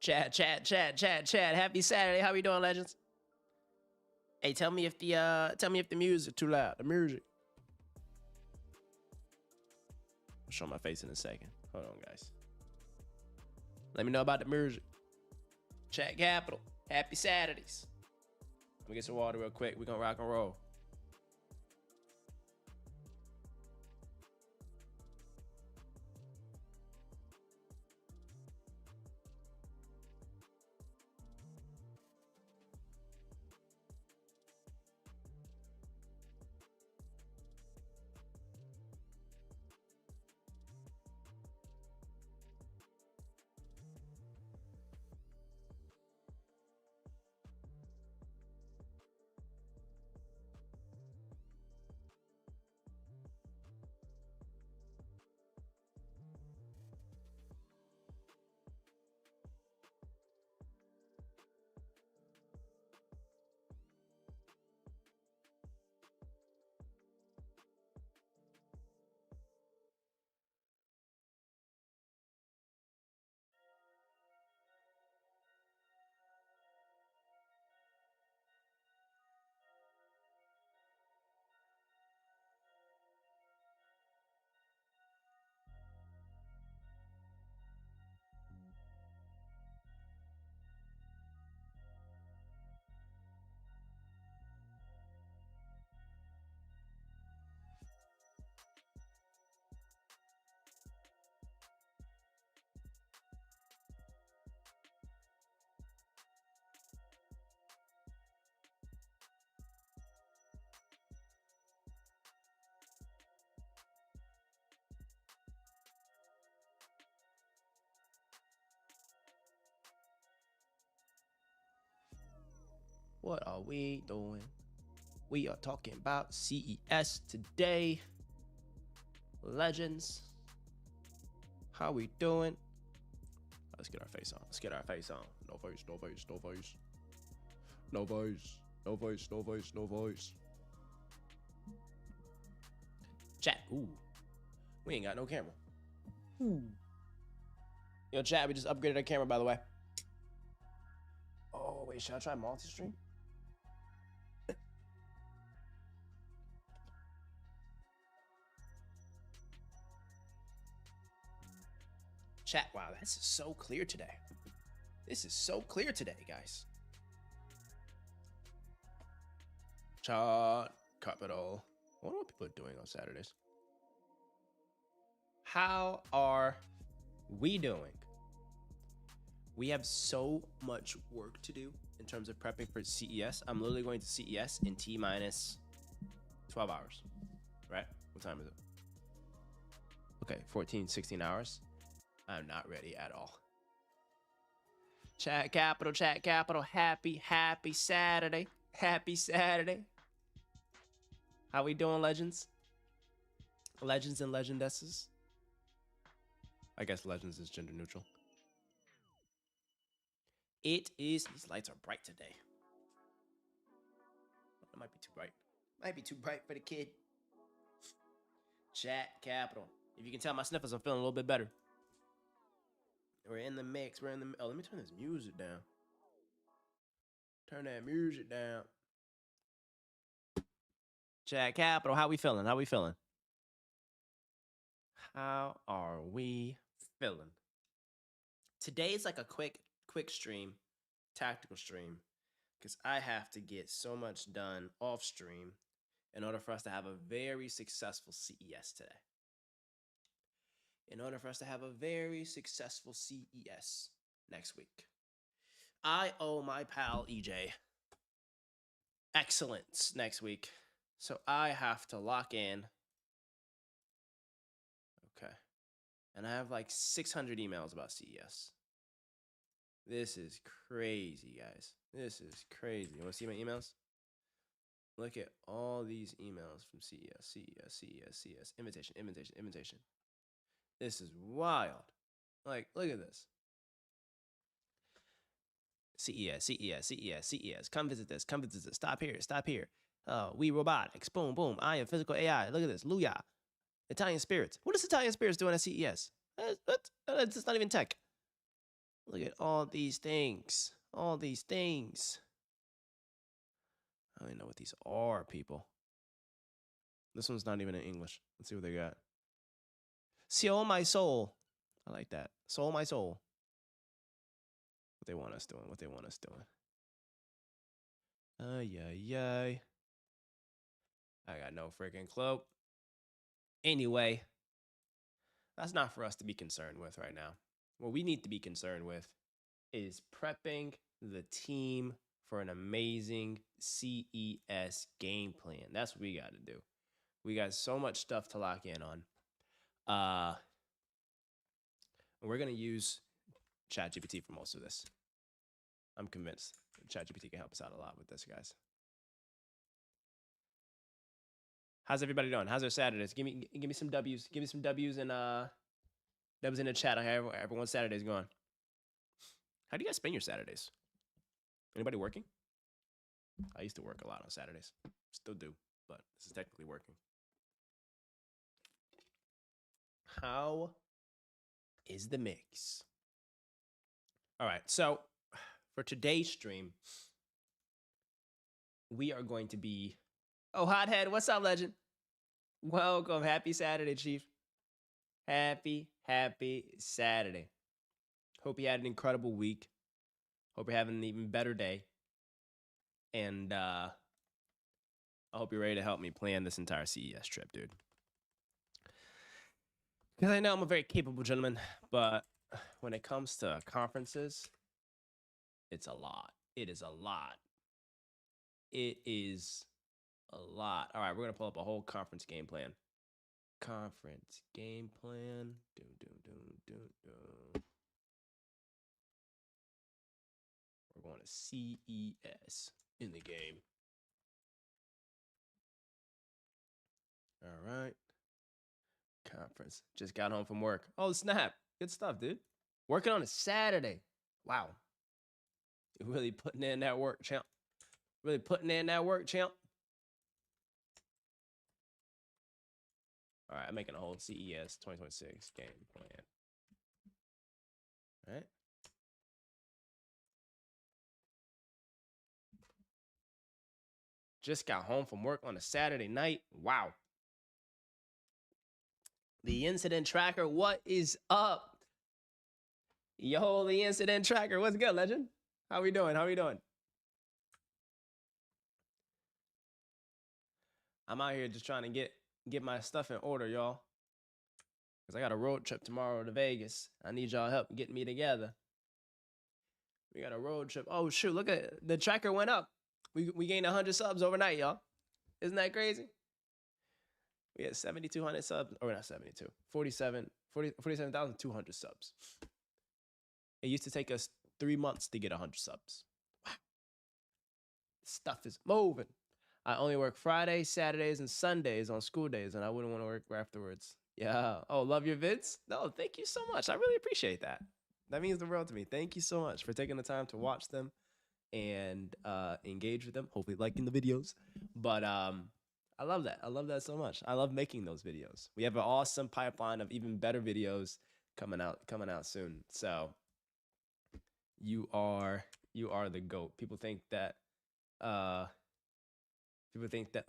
Chat. Happy Saturday. How we doing, legends? Hey, tell me if the music too loud. The music. I'll show my face in a second. Hold on, guys. Let me know about the music. Chat Capital. Happy Saturdays. Let me get some water real quick. We're gonna rock and roll. What are we doing? We are talking about CES today. Legends. How we doing? Let's get our face on. No voice. Chat. Ooh. We ain't got no camera. Ooh. Yo, chat, we just upgraded our camera, by the way. Oh, wait, should I try multi-stream? Chat, wow, this is so clear today. Guys. Chat capital. I wonder what people are doing on Saturdays. How are we doing? We have so much work to do in terms of prepping for CES. I'm literally going to CES in T-minus 12 hours, right? What time is it? Okay, 14, 16 hours. I'm not ready at all. Chat capital. Happy Saturday. How we doing, legends? Legends and legendesses. I guess legends is gender neutral. It is. These lights are bright today. It might be too bright. Might be too bright for the kid. Chat capital. If you can tell my sniffles, I'm feeling a little bit better. We're in the mix. Oh, let me turn this music down. Turn that music down. Chat capital. How we feeling? How are we feeling? Today is like a quick stream, tactical stream, because I have to get so much done off stream in order for us to have a very successful CES today. Next week. I owe my pal EJ excellence next week, so I have to lock in. Okay. And I have like 600 emails about CES. This is crazy, guys. This is crazy. You want to see my emails? Look at all these emails from CES. Invitation. This is wild. Like, look at this. CES. Come visit this. Stop here. We robotics. Boom. I am physical AI. Look at this. Luya. Italian spirits. What is Italian spirits doing at CES? It's not even tech. Look at all these things. All these things. I don't even know what these are, people. This one's not even in English. Let's see what they got. Soul my soul. I like that. Soul my soul. What they want us doing. What they want us doing. Ay. I got no freaking clue. Anyway, that's not for us to be concerned with right now. What we need to be concerned with is prepping the team for an amazing CES game plan. That's what we got to do. We got so much stuff to lock in on. We're going to use ChatGPT for most of this. I'm convinced ChatGPT can help us out a lot with this, guys. How's everybody doing? How's their Saturdays? Give me some W's. Give me some W's and W's in the chat on how everyone's Saturday's going. How do you guys spend your Saturdays? Anybody working? I used to work a lot on Saturdays. Still do, but this is technically working. How is the mix? All right, so for today's stream, we are going to be... Oh, Hothead, what's up, legend? Welcome. Happy Saturday, Chief. Happy Saturday. Hope you had an incredible week. Hope you're having an even better day. And I hope you're ready to help me plan this entire CES trip, dude. Because I know I'm a very capable gentleman, but when it comes to conferences, it's a lot. It is a lot. It is a lot. All right, we're going to pull up a whole conference game plan. Conference game plan. We're going to CES in the game. All right. Conference. Just got home from work. Oh, snap. Good stuff, dude. Working on a Saturday. Wow. You're really putting in that work, champ. Really putting in that work, champ. All right, I'm making a whole CES 2026 game plan. All right. Just got home from work on a Saturday night. Wow. The incident tracker, what is up? Yo, the incident tracker, what's good, legend? How we doing? How we doing? I'm out here just trying to get my stuff in order, y'all. Because I got a road trip tomorrow to Vegas. I need y'all help getting me together. We got a road trip. Oh, shoot, look at the tracker went up. We gained 100 subs overnight, y'all. Isn't that crazy? We had 7,200 subs, or not 72, 47,200 subs. It used to take us 3 months to get 100 subs. Wow. Stuff is moving. I only work Fridays, Saturdays, and Sundays on school days, and I wouldn't want to work afterwards. Yeah. Oh, love your vids? No, thank you so much. I really appreciate that. That means the world to me. Thank you so much for taking the time to watch them and engage with them. Hopefully liking the videos. But I love that. I love that so much. I love making those videos. We have an awesome pipeline of even better videos coming out soon. So you are the GOAT. People think that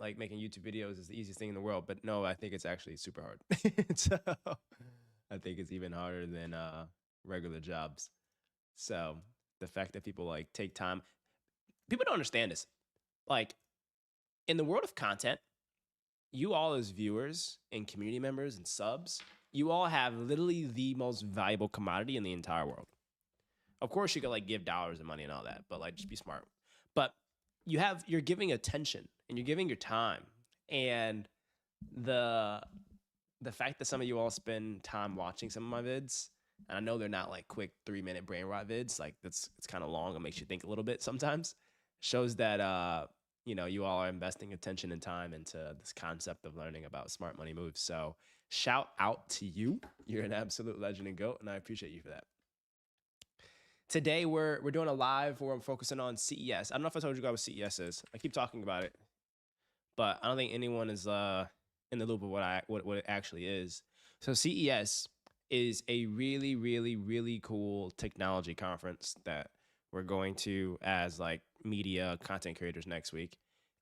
like making YouTube videos is the easiest thing in the world, but no, I think it's actually super hard. So I think it's even harder than regular jobs. So the fact that people like take time, people don't understand this. Like in the world of content, you all as viewers and community members and subs, you all have literally the most valuable commodity in the entire world. Of course, you could like give dollars and money and all that, but like just be smart. But you're giving attention and you're giving your time, and the fact that some of you all spend time watching some of my vids, and I know they're not like quick 3-minute brain rot vids, like it's kind of long. It makes you think a little bit sometimes. Shows that you all are investing attention and time into this concept of learning about smart money moves. So shout out to you. You're an absolute legend and GOAT, and I appreciate you for that. Today, we're doing a live where I'm focusing on CES. I don't know if I told you guys what CES is. I keep talking about it, but I don't think anyone is in the loop of what it actually is. So CES is a really, really, really cool technology conference that we're going to as like media content creators next week.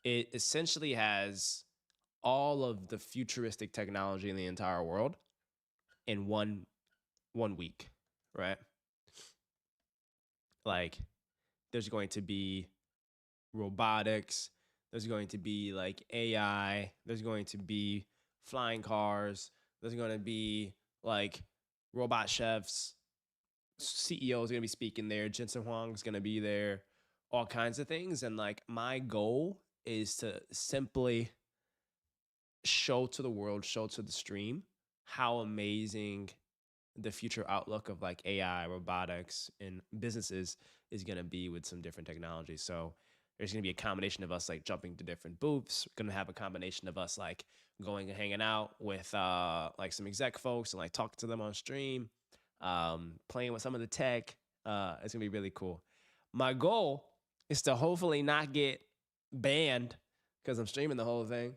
It essentially has all of the futuristic technology in the entire world in one week, right? Like there's going to be robotics, there's going to be like AI, there's going to be flying cars, there's going to be like robot chefs, CEO is going to be speaking there, Jensen Huang is going to be there, all kinds of things. And like my goal is to simply show to the world, show to the stream how amazing the future outlook of like AI, robotics, and businesses is going to be with some different technologies. So there's going to be a combination of us like jumping to different booths. We're going to have a combination of us like going and hanging out with like some exec folks and like talking to them on stream, playing with some of the tech. It's going to be really cool. My goal is to hopefully not get banned because I'm streaming the whole thing.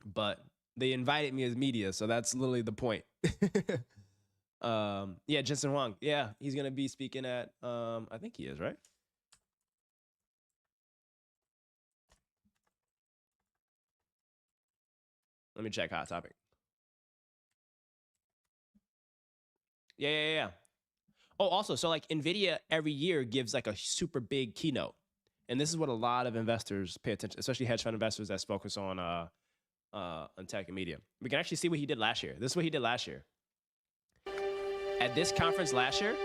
But they invited me as media, so that's literally the point. Yeah, Jensen Huang. Yeah, he's gonna be speaking at I think he is, right? Let me check Hot Topic. Yeah. Oh, also, so like Nvidia every year gives like a super big keynote. And this is what a lot of investors pay attention, especially hedge fund investors that focus on tech and media. We can actually see what he did last year. This is what he did last year. At this conference last year,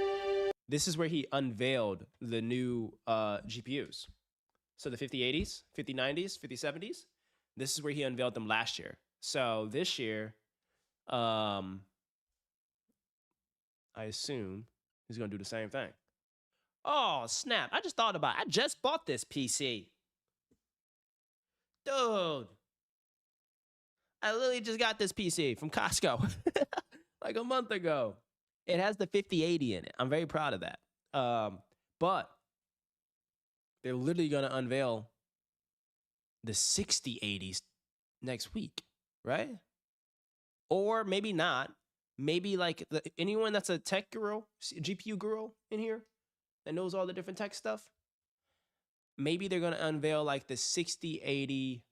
this is where he unveiled the new GPUs. So the 5080s, 5090s, 5070s, this is where he unveiled them last year. So this year, I assume he's going to do the same thing. Oh, snap. I just thought about it. I just bought this PC. Dude. I literally just got this PC from Costco like a month ago. It has the 5080 in it. I'm very proud of that. But they're literally going to unveil the 6080s next week, right? Or maybe not. Maybe like anyone that's a tech guru, GPU guru in here that knows all the different tech stuff, maybe they're going to unveil like the 6080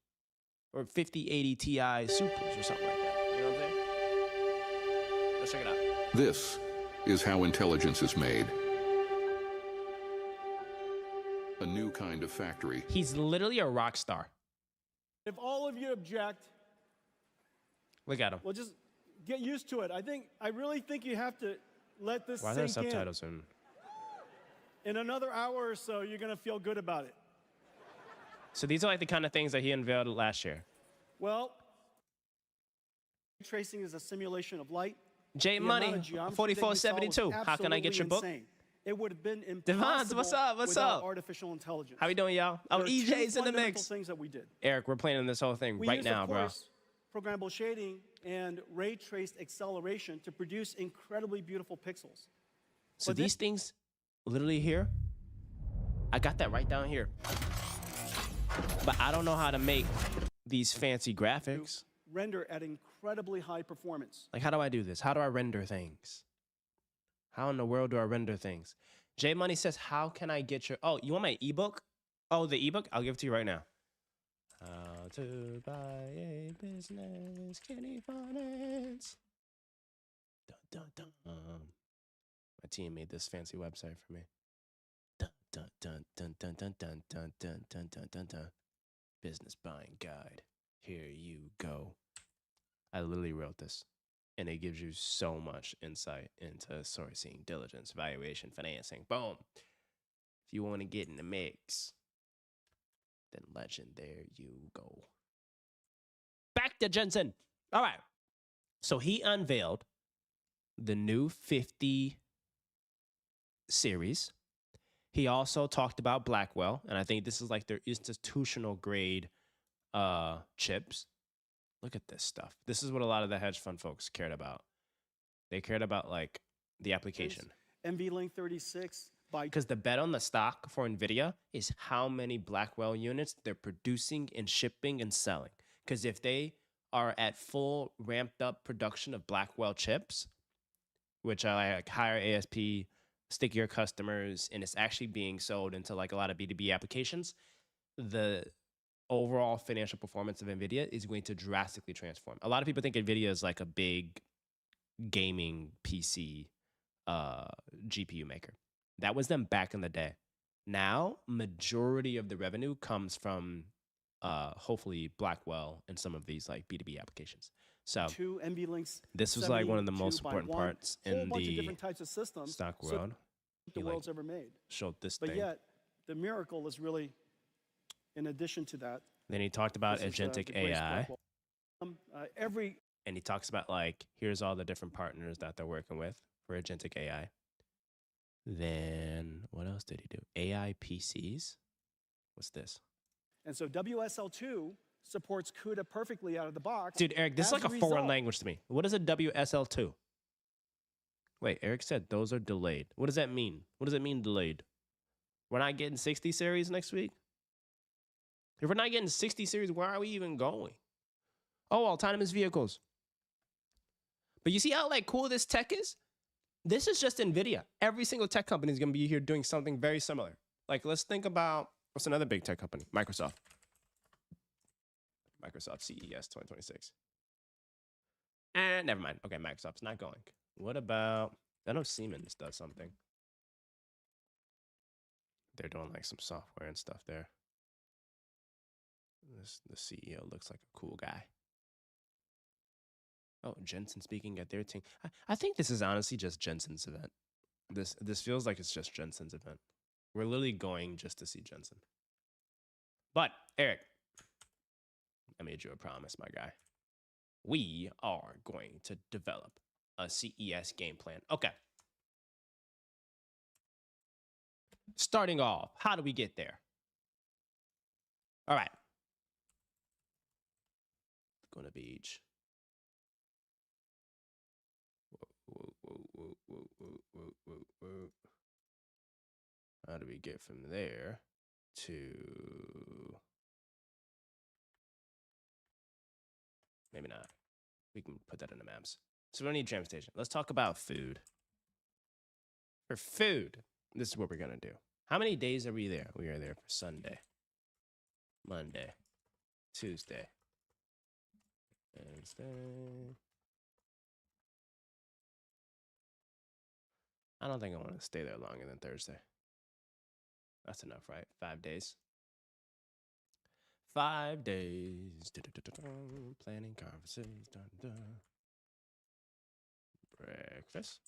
or 5080 Ti Supers or something like that. You know what I'm saying? Let's check it out. This is how intelligence is made. A new kind of factory. He's literally a rock star. If all of you object, look at him. well, just get used to it. I really think you have to let this Why are there sink subtitles in? In another hour or so, you're going to feel good about it. So these are like the kind of things that he unveiled last year. Well, tracing is a simulation of light. J Money, 4472. How can I get your book? Insane. It would have been impossible Devons, what's up? What's without up? artificial intelligence. How we doing, y'all? Oh, There are EJ's two in the fundamental mix. things that we did. Eric, we're planning this whole thing We right used, now, of course, programmable shading and ray traced acceleration to produce incredibly beautiful pixels. So But these things, literally here, I got that right down here. But I don't know how to make these fancy graphics. Render at incredibly high performance. Like, how do I do this? How do I render things? How in the world do I render things? J Money says, how can I get your... Oh, you want my ebook? Oh, the ebook? I'll give it to you right now. How to buy a business, Kenny Finance. Dun, dun, dun. My team made this fancy website for me. Dun, dun, dun, dun, dun, dun, dun, dun, dun, dun, dun, dun, dun. Business buying guide. Here you go. I literally wrote this. And it gives you so much insight into sourcing, diligence, valuation, financing. Boom. If you want to get in the mix, then legend, there you go. Back to Jensen. All right. So he unveiled the new 50 series. He also talked about Blackwell, and I think this is like their institutional grade chips. Look at this stuff. This is what a lot of the hedge fund folks cared about. They cared about like the application. NVLink 36 by... Because the bet on the stock for NVIDIA is how many Blackwell units they're producing and shipping and selling. Because if they are at full ramped up production of Blackwell chips, which are like higher ASP, stickier customers, and it's actually being sold into like a lot of B2B applications, the overall financial performance of NVIDIA is going to drastically transform. A lot of people think NVIDIA is like a big gaming PC GPU maker. That was them back in the day. Now, majority of the revenue comes from hopefully Blackwell and some of these like B2B applications. So two NVLinks. this was like one of the 72 most by important 1, parts whole in bunch of the different types of systems stock so world. the He like world's ever made. showed this But thing. yet, the miracle is really, in addition to that, Then he talked about this is, agentic the Grace AI. Blackwell. Every And he talks about like, here's all the different partners that they're working with for agentic AI. Then what else did he do? AI PCs. What's this? And so WSL2 supports CUDA perfectly out of the box. Dude, Eric, this is As like a a foreign result- language to me. What is a WSL2? Wait, Eric said those are delayed. What does that mean? What does it mean delayed? We're not getting 60 series next week? If we're not getting 60 series, where are we even going? Oh, autonomous vehicles. But you see how like cool this tech is? This is just NVIDIA. Every single tech company is going to be here doing something very similar. Like, let's think about, what's another big tech company? Microsoft. Microsoft CES 2026. And never mind. Okay, Microsoft's not going. What about, I know Siemens does something. They're doing like some software and stuff there. The CEO looks like a cool guy. Oh, Jensen speaking at their team. I think this is honestly just Jensen's event. This feels like it's just Jensen's event. We're literally going just to see Jensen. But Eric, I made you a promise, my guy. We are going to develop a CES game plan. Okay. Starting off, how do we get there? All right. Laguna Beach. Whoa. How do we get from there to... Maybe not. We can put that in the maps. So we don't need tram station. Let's talk about food. For food, this is what we're going to do. How many days are we there? We are there for Sunday, Monday, Tuesday, Wednesday. I don't think I want to stay there longer than Thursday. That's enough, right? 5 days. 5 days. Planning conferences. Breakfast.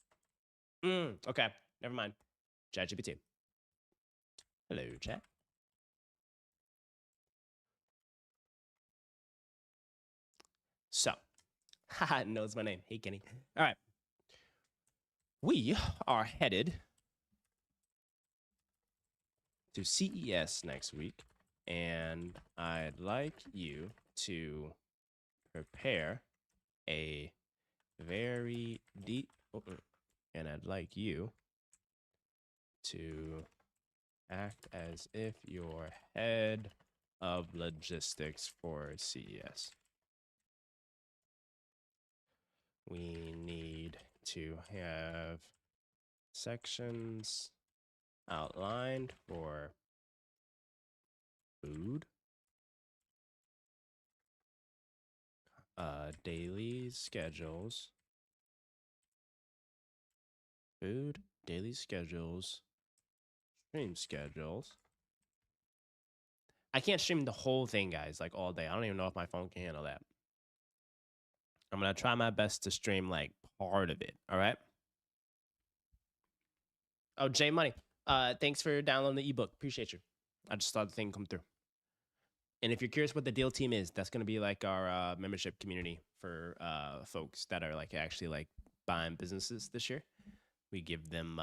Okay, never mind. ChatGPT. Hello, chat. So, haha, knows my name. Hey, Kenny. All right. We are headed to CES next week, and I'd like you to prepare a very deep, and I'd like you to act as if you're head of logistics for CES. We need to have sections outlined for food, daily schedules, food, daily schedules, stream schedules. I can't stream the whole thing, guys, like all day. I don't even know if my phone can handle that. I'm going to try my best to stream like part of it. All right. Oh, J Money. Thanks for downloading the ebook. Appreciate you. I just saw the thing come through. And if you're curious what the deal team is, that's going to be like our membership community for folks that are like actually like buying businesses this year. We give them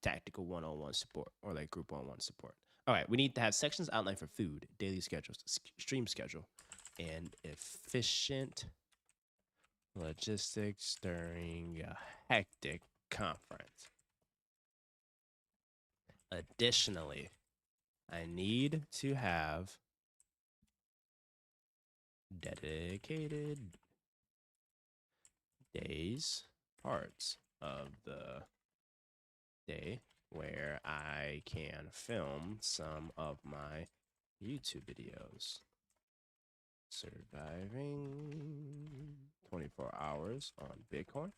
tactical one-on-one support or like group one-on-one support. All right, we need to have sections outlined for food, daily schedules, stream schedule, and efficient logistics during a hectic conference. Additionally, I need to have dedicated days parts of the day where I can film some of my YouTube videos. Surviving 24 hours on Bitcoin.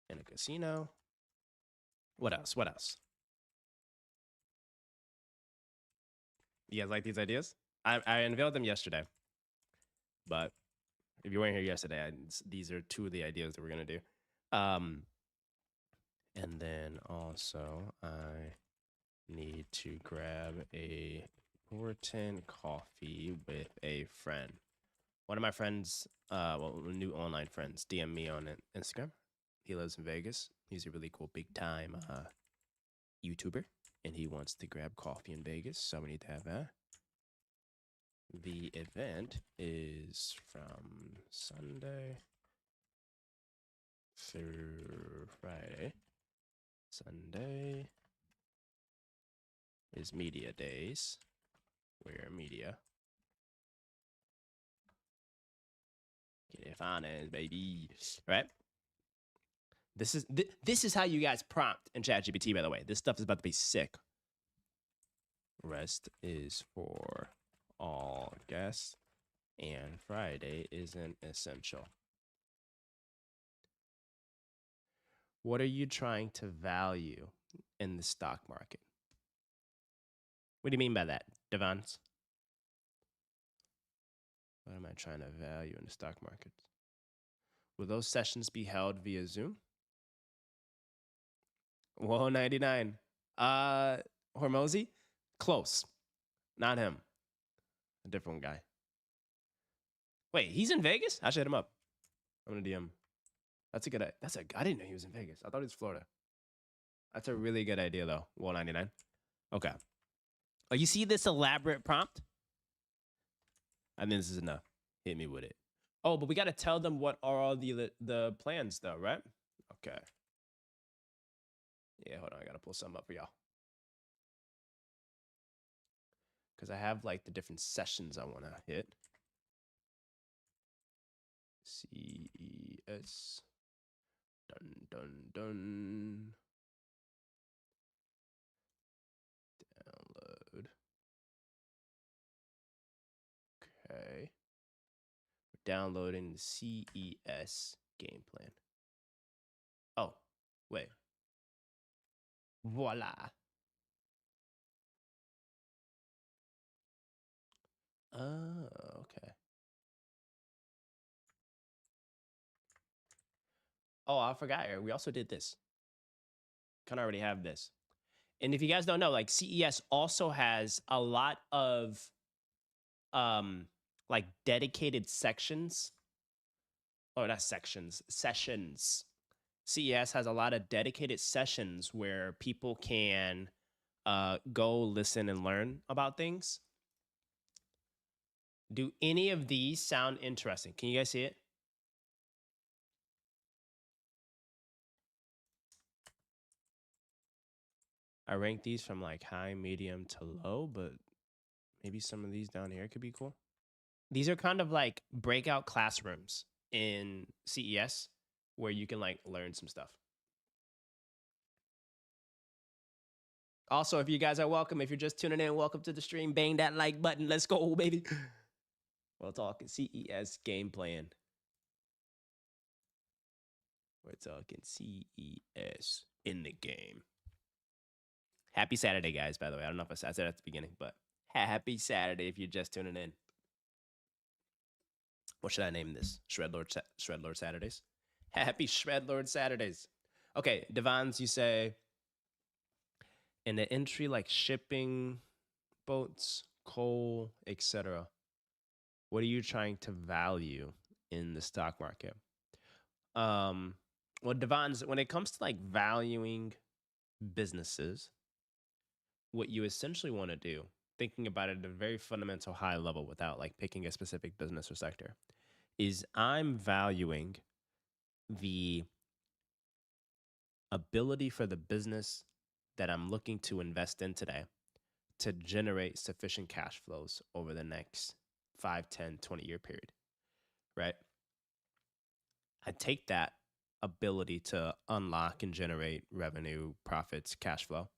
In a casino. What else? What else? You guys like these ideas? I unveiled them yesterday. But if you weren't here yesterday, these are two of the ideas that we're going to do. And then also, I need to grab a important coffee with a friend. One of my friends, new online friends, DM me on Instagram. He lives in Vegas. He's a really cool, big time YouTuber, and he wants to grab coffee in Vegas. So we need to have that. The event is from Sunday through Friday. Sunday is media days. We're media. Get it finance, baby. Right? This is how you guys prompt in ChatGPT, by the way. This stuff is about to be sick. Rest is for all guests, and Friday isn't essential. What are you trying to value in the stock market? What do you mean by that, Devons? What am I trying to value in the stock market? Will those sessions be held via Zoom? Whoa, 99. Hormozy? Close. Not him. A different guy. Wait, he's in Vegas? I should hit him up. I'm gonna DM. I didn't know he was in Vegas. I thought he was Florida. That's a really good idea though. Wall 99. Okay. Oh, you see this elaborate prompt? I think this is enough. Hit me with it. Oh, but we gotta tell them what are all the plans though, right? Okay. Yeah, hold on. I gotta pull some up for y'all. Because I have like the different sessions I want to hit. CES. Dun, dun, dun. Download. Okay. We're downloading the CES game plan. Oh, wait. Voila. Oh, okay. Oh, I forgot. We also did this. Kind of already have this. And if you guys don't know, like CES also has a lot of like dedicated sections. Oh, not sections, sessions. CES has a lot of dedicated sessions where people can go listen and learn about things. Do any of these sound interesting? Can you guys see it? I rank these from like high, medium to low, but maybe some of these down here could be cool. These are kind of like breakout classrooms in CES where you can like learn some stuff. Also, if you guys are welcome, if you're just tuning in, welcome to the stream. Bang that like button. Let's go, baby. We're talking CES game plan. We're talking CES in the game. Happy Saturday, guys, by the way. I don't know if I said that at the beginning, but happy Saturday if you're just tuning in. What should I name this? Shredlord Saturdays? Happy Shredlord Saturdays. Okay, Devons, you say in the entry like shipping, boats, coal, etc. What are you trying to value in the stock market? Well, Devons, when it comes to like valuing businesses, what you essentially want to do, thinking about it at a very fundamental high level without like picking a specific business or sector, is I'm valuing the ability for the business that I'm looking to invest in today to generate sufficient cash flows over the next 5, 10, 20-year period, right? I take that ability to unlock and generate revenue, profits, cash flow,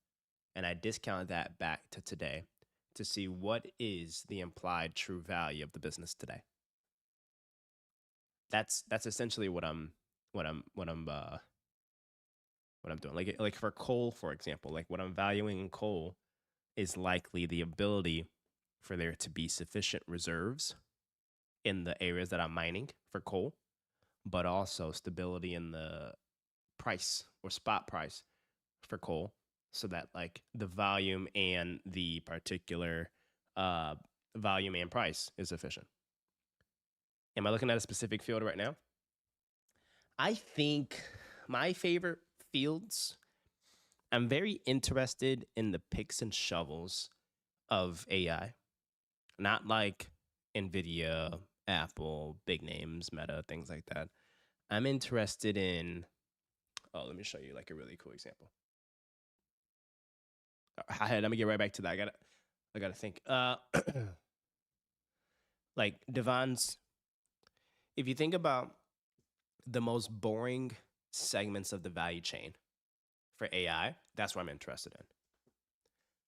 and I discount that back to today to see what is the implied true value of the business today. That's essentially what I'm doing. Like for coal, for example, like what I'm valuing in coal is likely the ability for there to be sufficient reserves in the areas that I'm mining for coal, but also stability in the price or spot price for coal, so that like the volume and the particular volume and price is efficient. Am I looking at a specific field right now? I think my favorite fields, I'm very interested in the picks and shovels of AI, not like Nvidia, Apple, big names, Meta, things like that. I'm interested in, oh, let me show you like a really cool example. Let me get right back to that. I gotta think. Like Devon's, if you think about the most boring segments of the value chain for AI, that's what I'm interested in.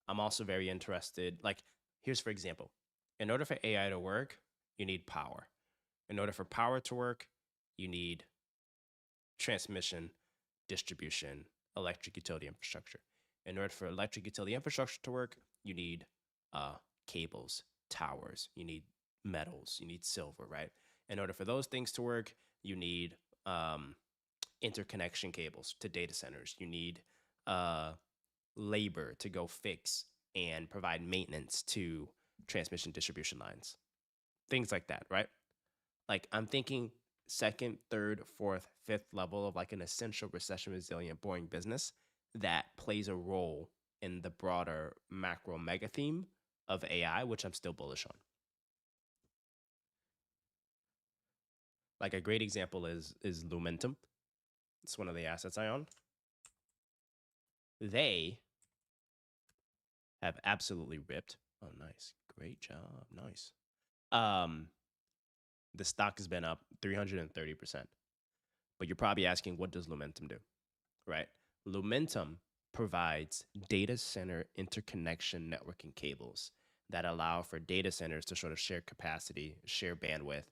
I'm also very interested, like, here's for example, in order for AI to work, you need power. In order for power to work, you need transmission, distribution, electric utility infrastructure. In order for electric utility infrastructure to work, you need cables, towers, you need metals, you need silver, right? In order for those things to work, you need interconnection cables to data centers. You need labor to go fix and provide maintenance to transmission distribution lines. Things like that, right? Like I'm thinking second, third, fourth, fifth level of like an essential recession resilient boring business that plays a role in the broader macro mega theme of AI, which I'm still bullish on. Like a great example is Lumentum. It's one of the assets I own. They have absolutely ripped. Oh, nice. Great job. Nice. The stock has been up 330%. But you're probably asking, what does Lumentum do? Right? Lumentum provides data center interconnection networking cables that allow for data centers to sort of share capacity, share bandwidth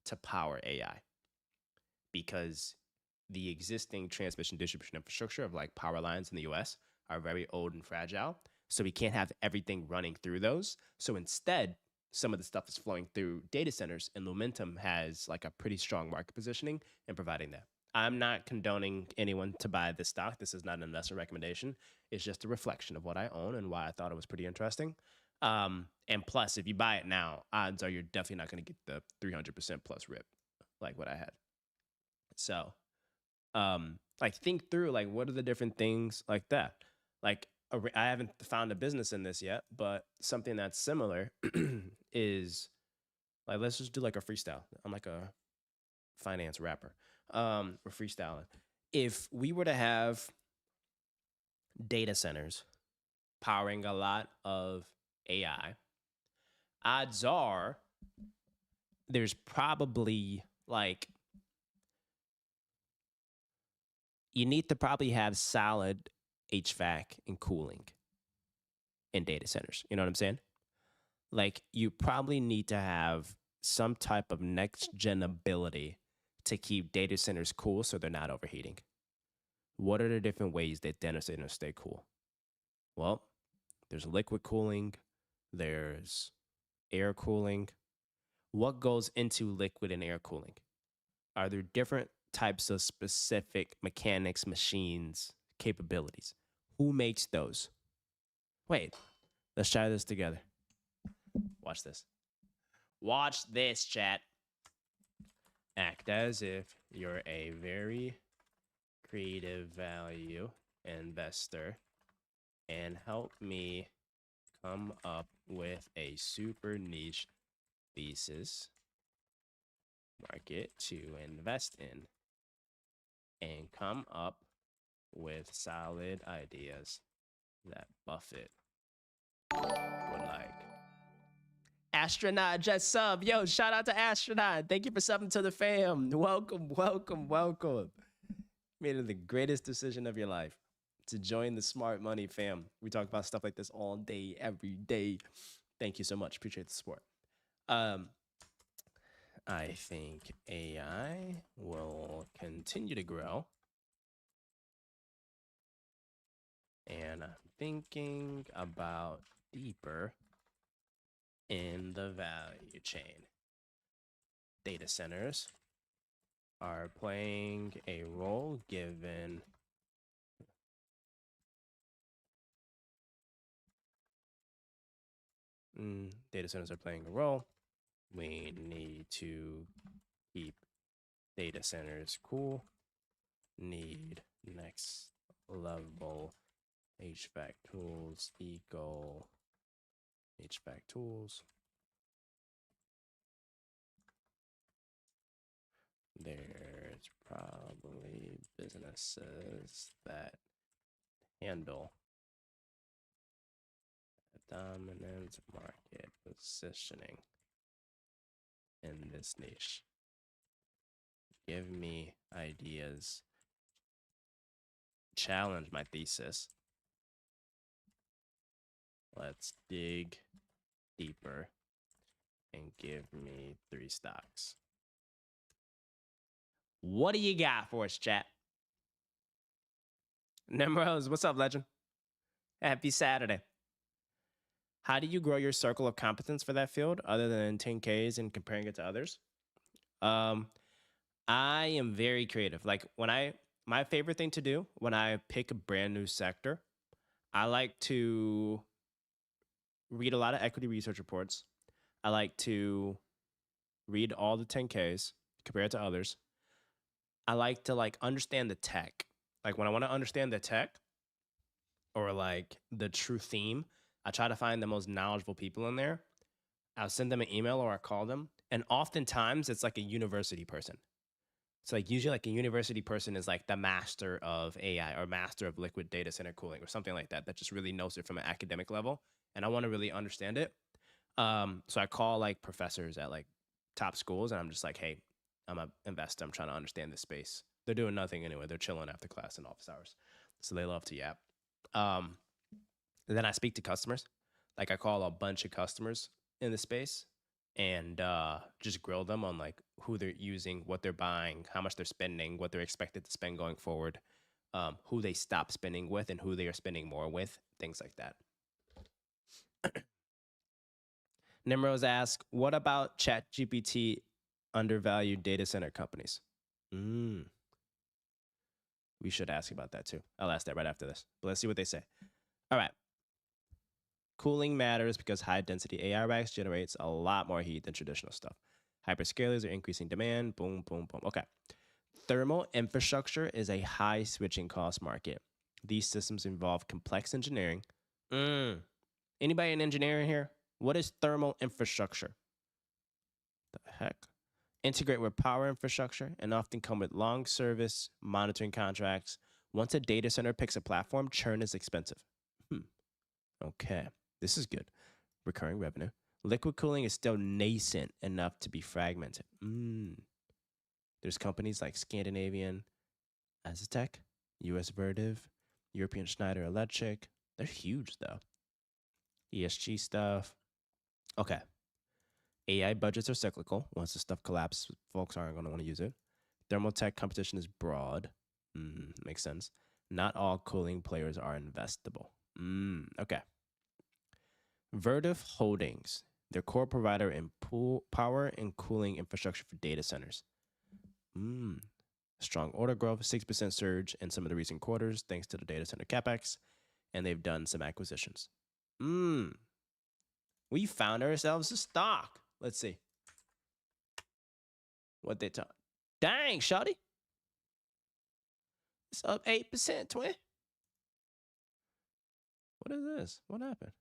to power AI. Because the existing transmission distribution infrastructure of like power lines in the US are very old and fragile. So we can't have everything running through those. So instead, some of the stuff is flowing through data centers, and Lumentum has like a pretty strong market positioning in providing that. I'm not condoning anyone to buy this stock. This is not an investor recommendation. It's just a reflection of what I own and why I thought it was pretty interesting. And plus, if you buy it now, odds are you're definitely not going to get the 300% plus rip like what I had. So, like think through like what are the different things like that. Like I haven't found a business in this yet, but something that's similar is like let's just do like a freestyle. I'm like a finance rapper. We're freestyling. If we were to have data centers powering a lot of AI, odds are there's probably like you need to probably have solid HVAC and cooling in data centers. You know what I'm saying? Like you probably need to have some type of next gen ability to keep data centers cool so they're not overheating. What are the different ways that data centers stay cool? Well, there's liquid cooling, there's air cooling. What goes into liquid and air cooling? Are there different types of specific mechanics, machines, capabilities? Who makes those? Wait, let's try this together. Watch this. Watch this, chat. Act as if you're a very creative value investor and help me come up with a super niche thesis market to invest in and come up with solid ideas that Buffett would like. Astronaut just sub. Yo, shout out to Astronaut. Thank you for subbing to the fam. Welcome, welcome, welcome. Made it the greatest decision of your life to join the Smart Money fam. We talk about stuff like this all day, every day. Thank you so much. Appreciate the support. I think AI will continue to grow. And I'm thinking about deeper in the value chain. Data centers are playing a role given data centers are playing a role. We need to keep data centers cool. Need next level HVAC tools, eco HVAC tools. There's probably businesses that handle a dominant market positioning in this niche. Give me ideas. Challenge my thesis. Let's dig deeper and give me 3 stocks. What do you got for us, chat? Nemrose, what's up, legend? Happy Saturday. How do you grow your circle of competence for that field other than 10Ks and comparing it to others? I am very creative. Like my favorite thing to do when I pick a brand new sector, I like to read a lot of equity research reports. I like to read all the 10Ks, compare it to others. I like to understand the tech. Like when I want to understand the tech or like the true theme, I try to find the most knowledgeable people in there. I'll send them an email or I call them. And oftentimes it's like a university person. So like usually like a university person is like the master of AI or master of liquid data center cooling or something like that just really knows it from an academic level. And I want to really understand it. So I call like professors at like top schools and I'm just like, hey, I'm an investor. I'm trying to understand this space. They're doing nothing anyway. They're chilling after class and office hours. So they love to yap. Then I speak to customers. Like I call a bunch of customers in the space and just grill them on like who they're using, what they're buying, how much they're spending, what they're expected to spend going forward, who they stop spending with and who they are spending more with, things like that. Nimrose asks, what about ChatGPT undervalued data center companies? We should ask about that too. I'll ask that right after this, but let's see what they say. All right. Cooling matters because high density AI racks generates a lot more heat than traditional stuff. Hyperscalers are increasing demand. Boom, boom, boom. Okay. Thermal infrastructure is a high switching cost market. These systems involve complex engineering. Anybody in engineering here? What is thermal infrastructure? The heck? Integrate with power infrastructure and often come with long service monitoring contracts. Once a data center picks a platform, churn is expensive. Okay, this is good. Recurring revenue. Liquid cooling is still nascent enough to be fragmented. There's companies like Scandinavian Aztec, US Vertiv, European Schneider Electric. They're huge though. ESG stuff. Okay. AI budgets are cyclical. Once the stuff collapses, folks aren't going to want to use it. Thermal tech competition is broad. Makes sense. Not all cooling players are investable. Okay. Vertiv Holdings, their core provider in power and cooling infrastructure for data centers. Strong order growth, 6% surge in some of the recent quarters thanks to the data center capex, and they've done some acquisitions. We found ourselves a stock. Let's see what they talk. Dang, shawty. It's up 8%, twin. What is this? What happened?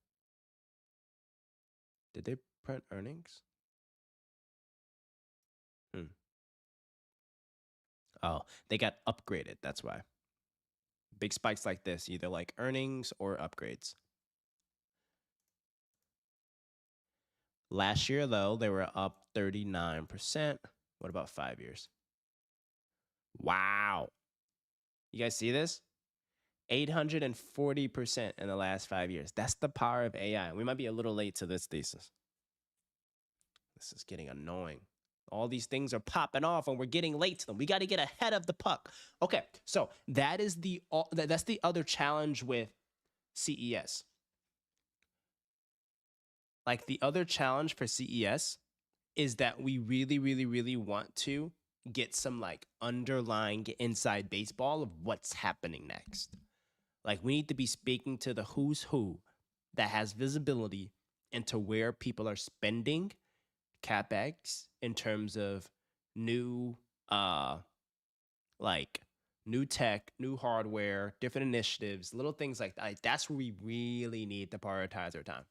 Did they print earnings? Oh, they got upgraded. That's why. Big spikes like this, either like earnings or upgrades. Last year, though, they were up 39%. What about 5 years? Wow. You guys see this? 840% in the last 5 years. That's the power of AI. We might be a little late to this thesis. This is getting annoying. All these things are popping off and we're getting late to them. We got to get ahead of the puck. Okay, so that's the other challenge with CES. Like the other challenge for CES is that we really, really, really want to get some like underlying inside baseball of what's happening next. Like we need to be speaking to the who's who that has visibility into where people are spending CapEx in terms of new like new tech, new hardware, different initiatives, little things like that. That's where we really need to prioritize our time.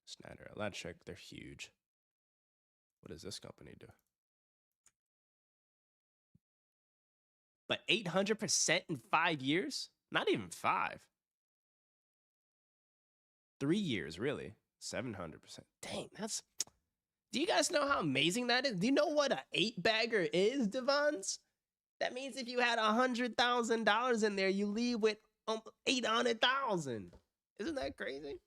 Schneider Electric, they're huge. What does this company do? But 800% in 5 years? Not even 5. 3 years, really. 700%. Dang, that's... Do you guys know how amazing that is? Do you know what an 8-bagger is, Devons? That means if you had $100,000 in there, you leave with $800,000. Isn't that crazy?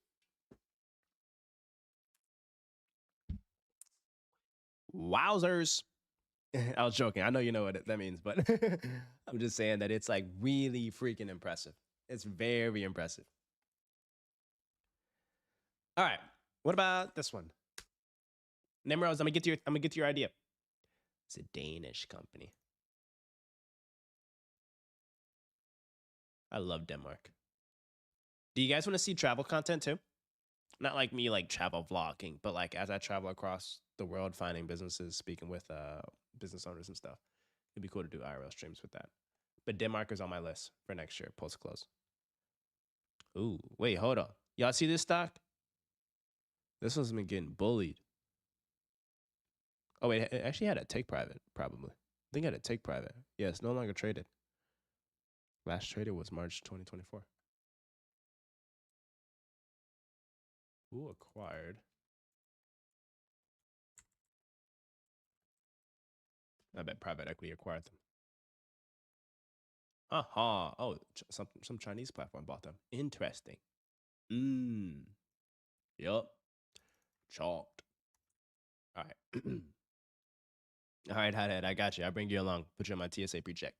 Wowzers. I was joking. I know you know what that means, but I'm just saying that it's like really freaking impressive. It's very impressive. All right. What about this one? Nimrose, I'm gonna get to your idea. It's a Danish company. I love Denmark. Do you guys want to see travel content too? Not like me like travel vlogging, but like as I travel across the world finding businesses, speaking with business owners and stuff. It'd be cool to do IRL streams with that. But Denmark is on my list for next year, post close. Ooh, wait, hold on. Y'all see this stock? This one's been getting bullied. Oh, wait, it actually had a take private, probably. I think it had a take private. Yeah, it's no longer traded. Last traded was March 2024. Who acquired? I bet private equity acquired them. Uh-huh. Oh, some Chinese platform bought them. Interesting. Yup. Chalked. All right. All right, hothead. I got you. I'll bring you along. Put you on my TSA pre-check.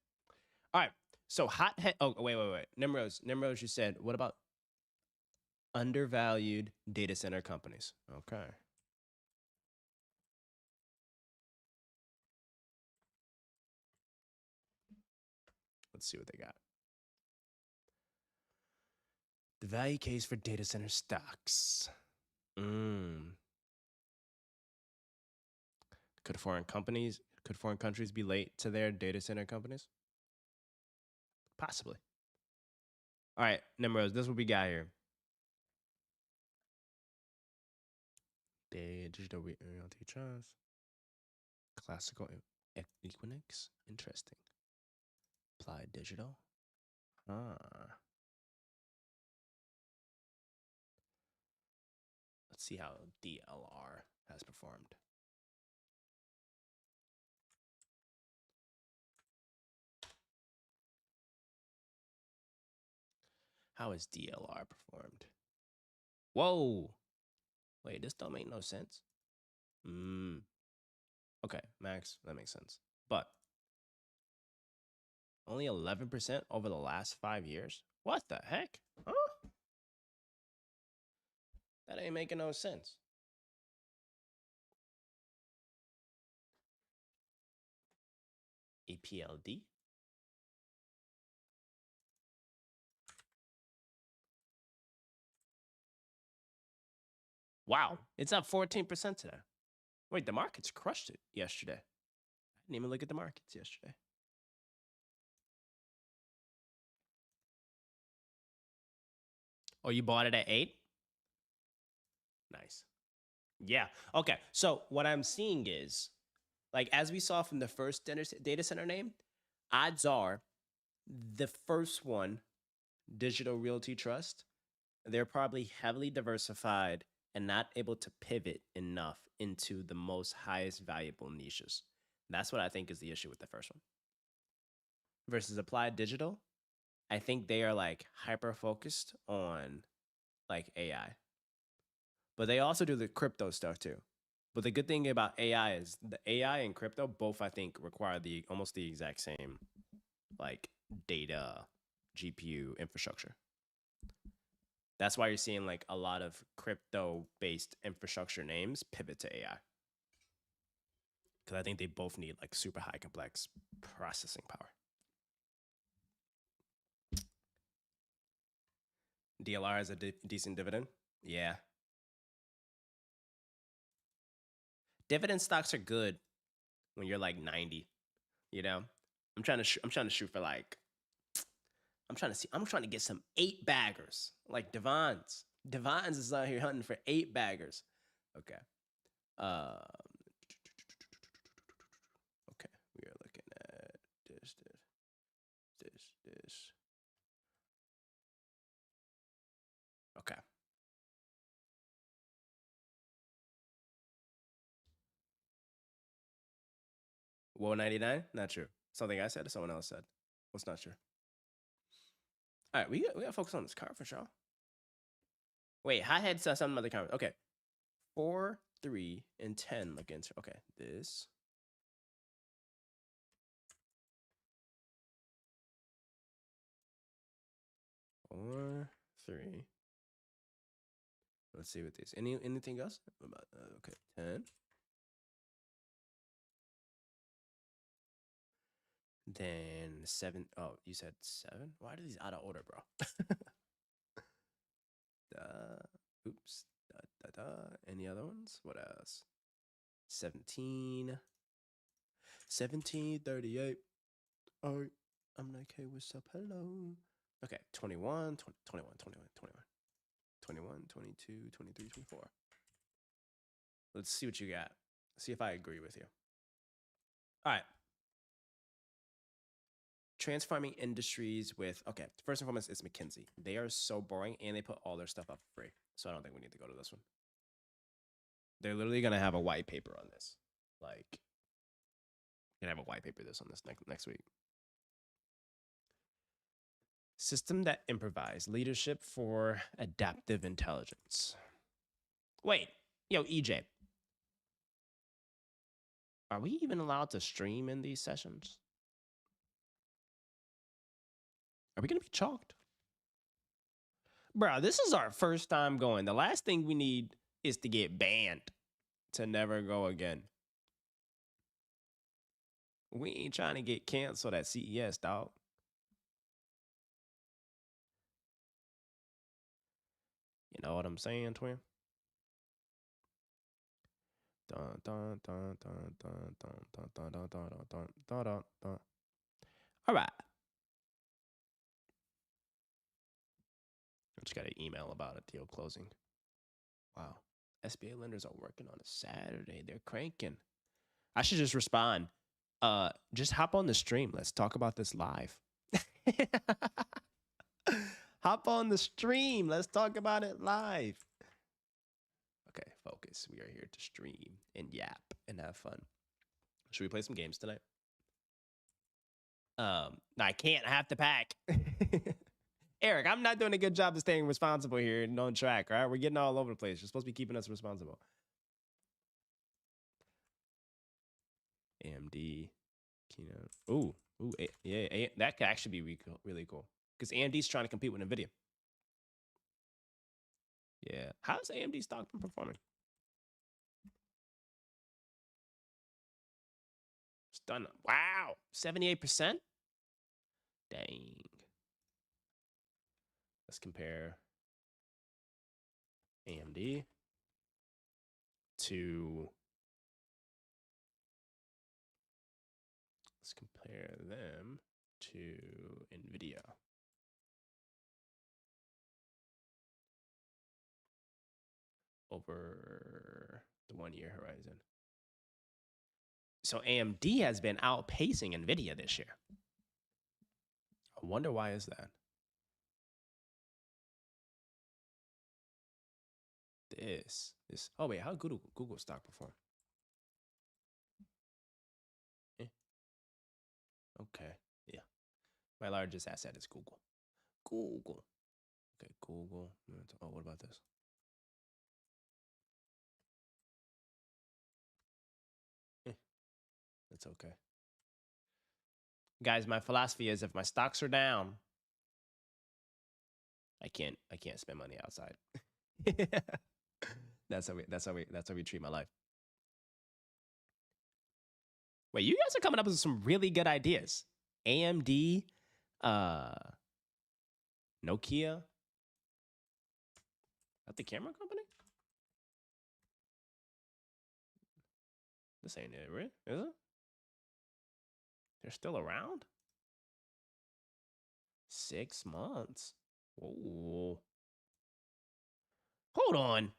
All right. So hothead. Oh, wait. Nimrose, you said, what about undervalued data center companies? Okay. Let's see what they got. The value case for data center stocks. Could foreign countries be late to their data center companies? Possibly. All right, Nimrose, this is what we got here. Digital realty trust. Classical Equinix. Interesting. Applied digital. Let's see how DLR has performed. How has DLR performed? Whoa. Wait, this don't make no sense. Okay, Max, that makes sense. But only 11% over the last 5 years? What the heck? Huh? That ain't making no sense. EPLD? Wow, it's up 14% today. Wait, the markets crushed it yesterday. I didn't even look at the markets yesterday. Oh, you bought it at 8? Nice. Yeah. Okay. So what I'm seeing is, like, as we saw from the first data center name, odds are the first one, Digital Realty Trust, they're probably heavily diversified and not able to pivot enough into the most highest valuable niches. That's what I think is the issue with the first one. Versus Applied Digital, I think they are like hyper focused on like AI. But they also do the crypto stuff too. But the good thing about AI is the AI and crypto both I think require the almost the exact same like data GPU infrastructure. That's why you're seeing like a lot of crypto based infrastructure names pivot to AI. Because I think they both need like super high complex processing power. DLR has a decent dividend. Yeah. Dividend stocks are good when you're like 90. You know, I'm trying to shoot for like I'm trying to get some 8-baggers like Devon's. Devon's is out here hunting for 8-baggers. Okay. Okay, we are looking at this. Okay. Woe 99? Not true. Something I said or someone else said. What's not true? All right, we gotta focus on this card for sure. Wait, Hothead said something about the card. Okay. 4, 3, and 10 look into. Okay, this. Or 3. Let's see what these. Anything else about? Okay, 10. Then 7. Oh, you said 7. Why are these out of order, bro? Oops. Any other ones? What else? 17. 17, 38. All right. I'm like, hey, what's up? Hello. Okay, 21, 21, 22, 23, 24. Let's see what you got. See if I agree with you. All right. Transforming industries with, okay, first and foremost, it's McKinsey. They are so boring and they put all their stuff up for free. So I don't think we need to go to this one. They're literally going to have a white paper on this. Like, going to have a white paper this on this next week. System that improvise leadership for adaptive intelligence. Wait, yo, EJ. Are we even allowed to stream in these sessions? Are we going to be chalked? Bro, this is our first time going. The last thing we need is to get banned to never go again. We ain't trying to get canceled at CES, dog. You know what I'm saying, twin? Dun, dun, dun, dun, dun, dun, dun, dun, dun, dun, dun, dun, dun, dun. All right. I just got an email about a deal closing. Wow. SBA lenders are working on a Saturday. They're cranking. I should just respond. Just hop on the stream. Let's talk about this live. Hop on the stream. Let's talk about it live. Okay, focus. We are here to stream and yap and have fun. Should we play some games tonight? I can't. I have to pack. Eric, I'm not doing a good job of staying responsible here and on track, all right? We're getting all over the place. You're supposed to be keeping us responsible. AMD, Keynote. Ooh, yeah, that could actually be really cool. Because AMD's trying to compete with NVIDIA. Yeah. How's AMD stock been performing? It's done. Wow. 78%? Dang. Let's compare AMD to, let's compare them to NVIDIA. Over the 1-year horizon. So AMD has been outpacing NVIDIA this year. I wonder why is that? this. Oh wait, how Google stock perform? Okay, yeah. My largest asset is Google. Google. Okay, Google. Oh, what about this? That's okay. Guys, my philosophy is if my stocks are down, I can't spend money outside. That's how we treat my life. Wait, you guys are coming up with some really good ideas. AMD, Nokia. That the camera company? This ain't it, right? Is it? They're still around? 6 months. Whoa. Hold on.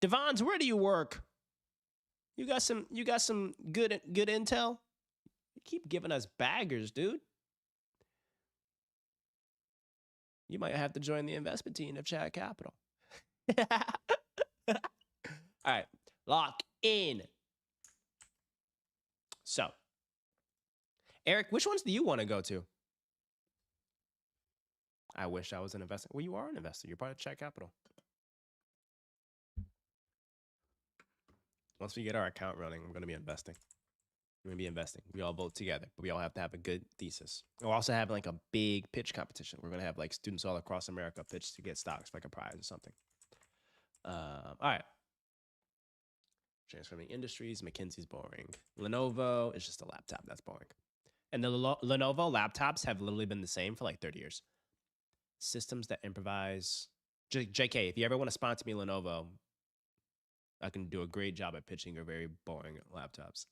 Devons, where do you work? You got some good intel? You keep giving us baggers, dude. You might have to join the investment team of Chad Capital. All right, lock in. So, Eric, which ones do you want to go to? I wish I was an investor. Well, you are an investor. You're part of Chad Capital. Once we get our account running, we're going to be investing. We're going to be investing. We all vote together, but we all have to have a good thesis. We'll also have like a big pitch competition. We're going to have like students all across America pitch to get stocks for like a prize or something. All right. Transforming industries. McKinsey's boring. Lenovo is just a laptop. That's boring. And the Lenovo laptops have literally been the same for like 30 years. Systems that improvise. JK, if you ever want to sponsor me, Lenovo, I can do a great job at pitching your very boring laptops.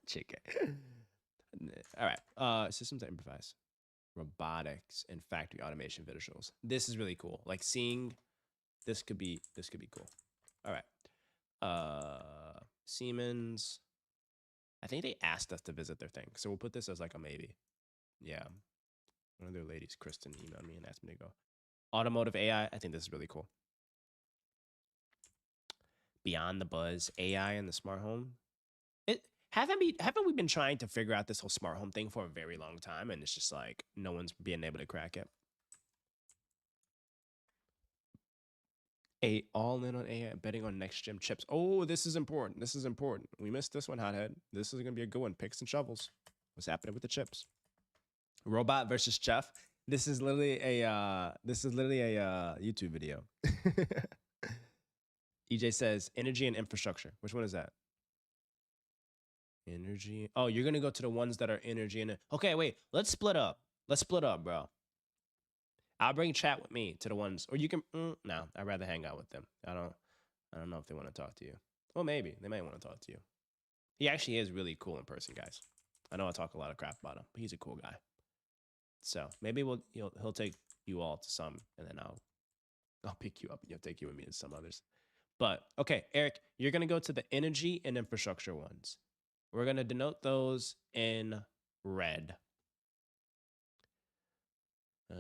JK. All right. Systems that improvise. Robotics and factory automation visuals. This is really cool. Like seeing this could be cool. All right. Siemens. I think they asked us to visit their thing. So we'll put this as like a maybe. Yeah. One of their ladies, Kristen, emailed me and asked me to go. Automotive AI. I think this is really cool. Beyond the buzz, AI and the smart home. Haven't we been trying to figure out this whole smart home thing for a very long time, and it's just like no one's being able to crack it. All in on AI, betting on next gen chips. Oh, this is important. This is important. We missed this one, hothead. This is gonna be a good one. Picks and shovels. What's happening with the chips? Robot versus chef. This is literally a YouTube video. EJ says energy and infrastructure. Which one is that? Energy. Oh, you're gonna go to the ones that are energy and okay. Wait, let's split up. Bro. I'll bring chat with me to the ones, or you can. No, I'd rather hang out with them. I don't know if they want to talk to you. Well, maybe they might want to talk to you. He actually is really cool in person, guys. I know I talk a lot of crap about him, but he's a cool guy. So maybe he'll take you all to some, and then I'll pick you up and he'll take you with me to some others. But okay, Eric, you're gonna go to the energy and infrastructure ones. We're going to denote those in red. I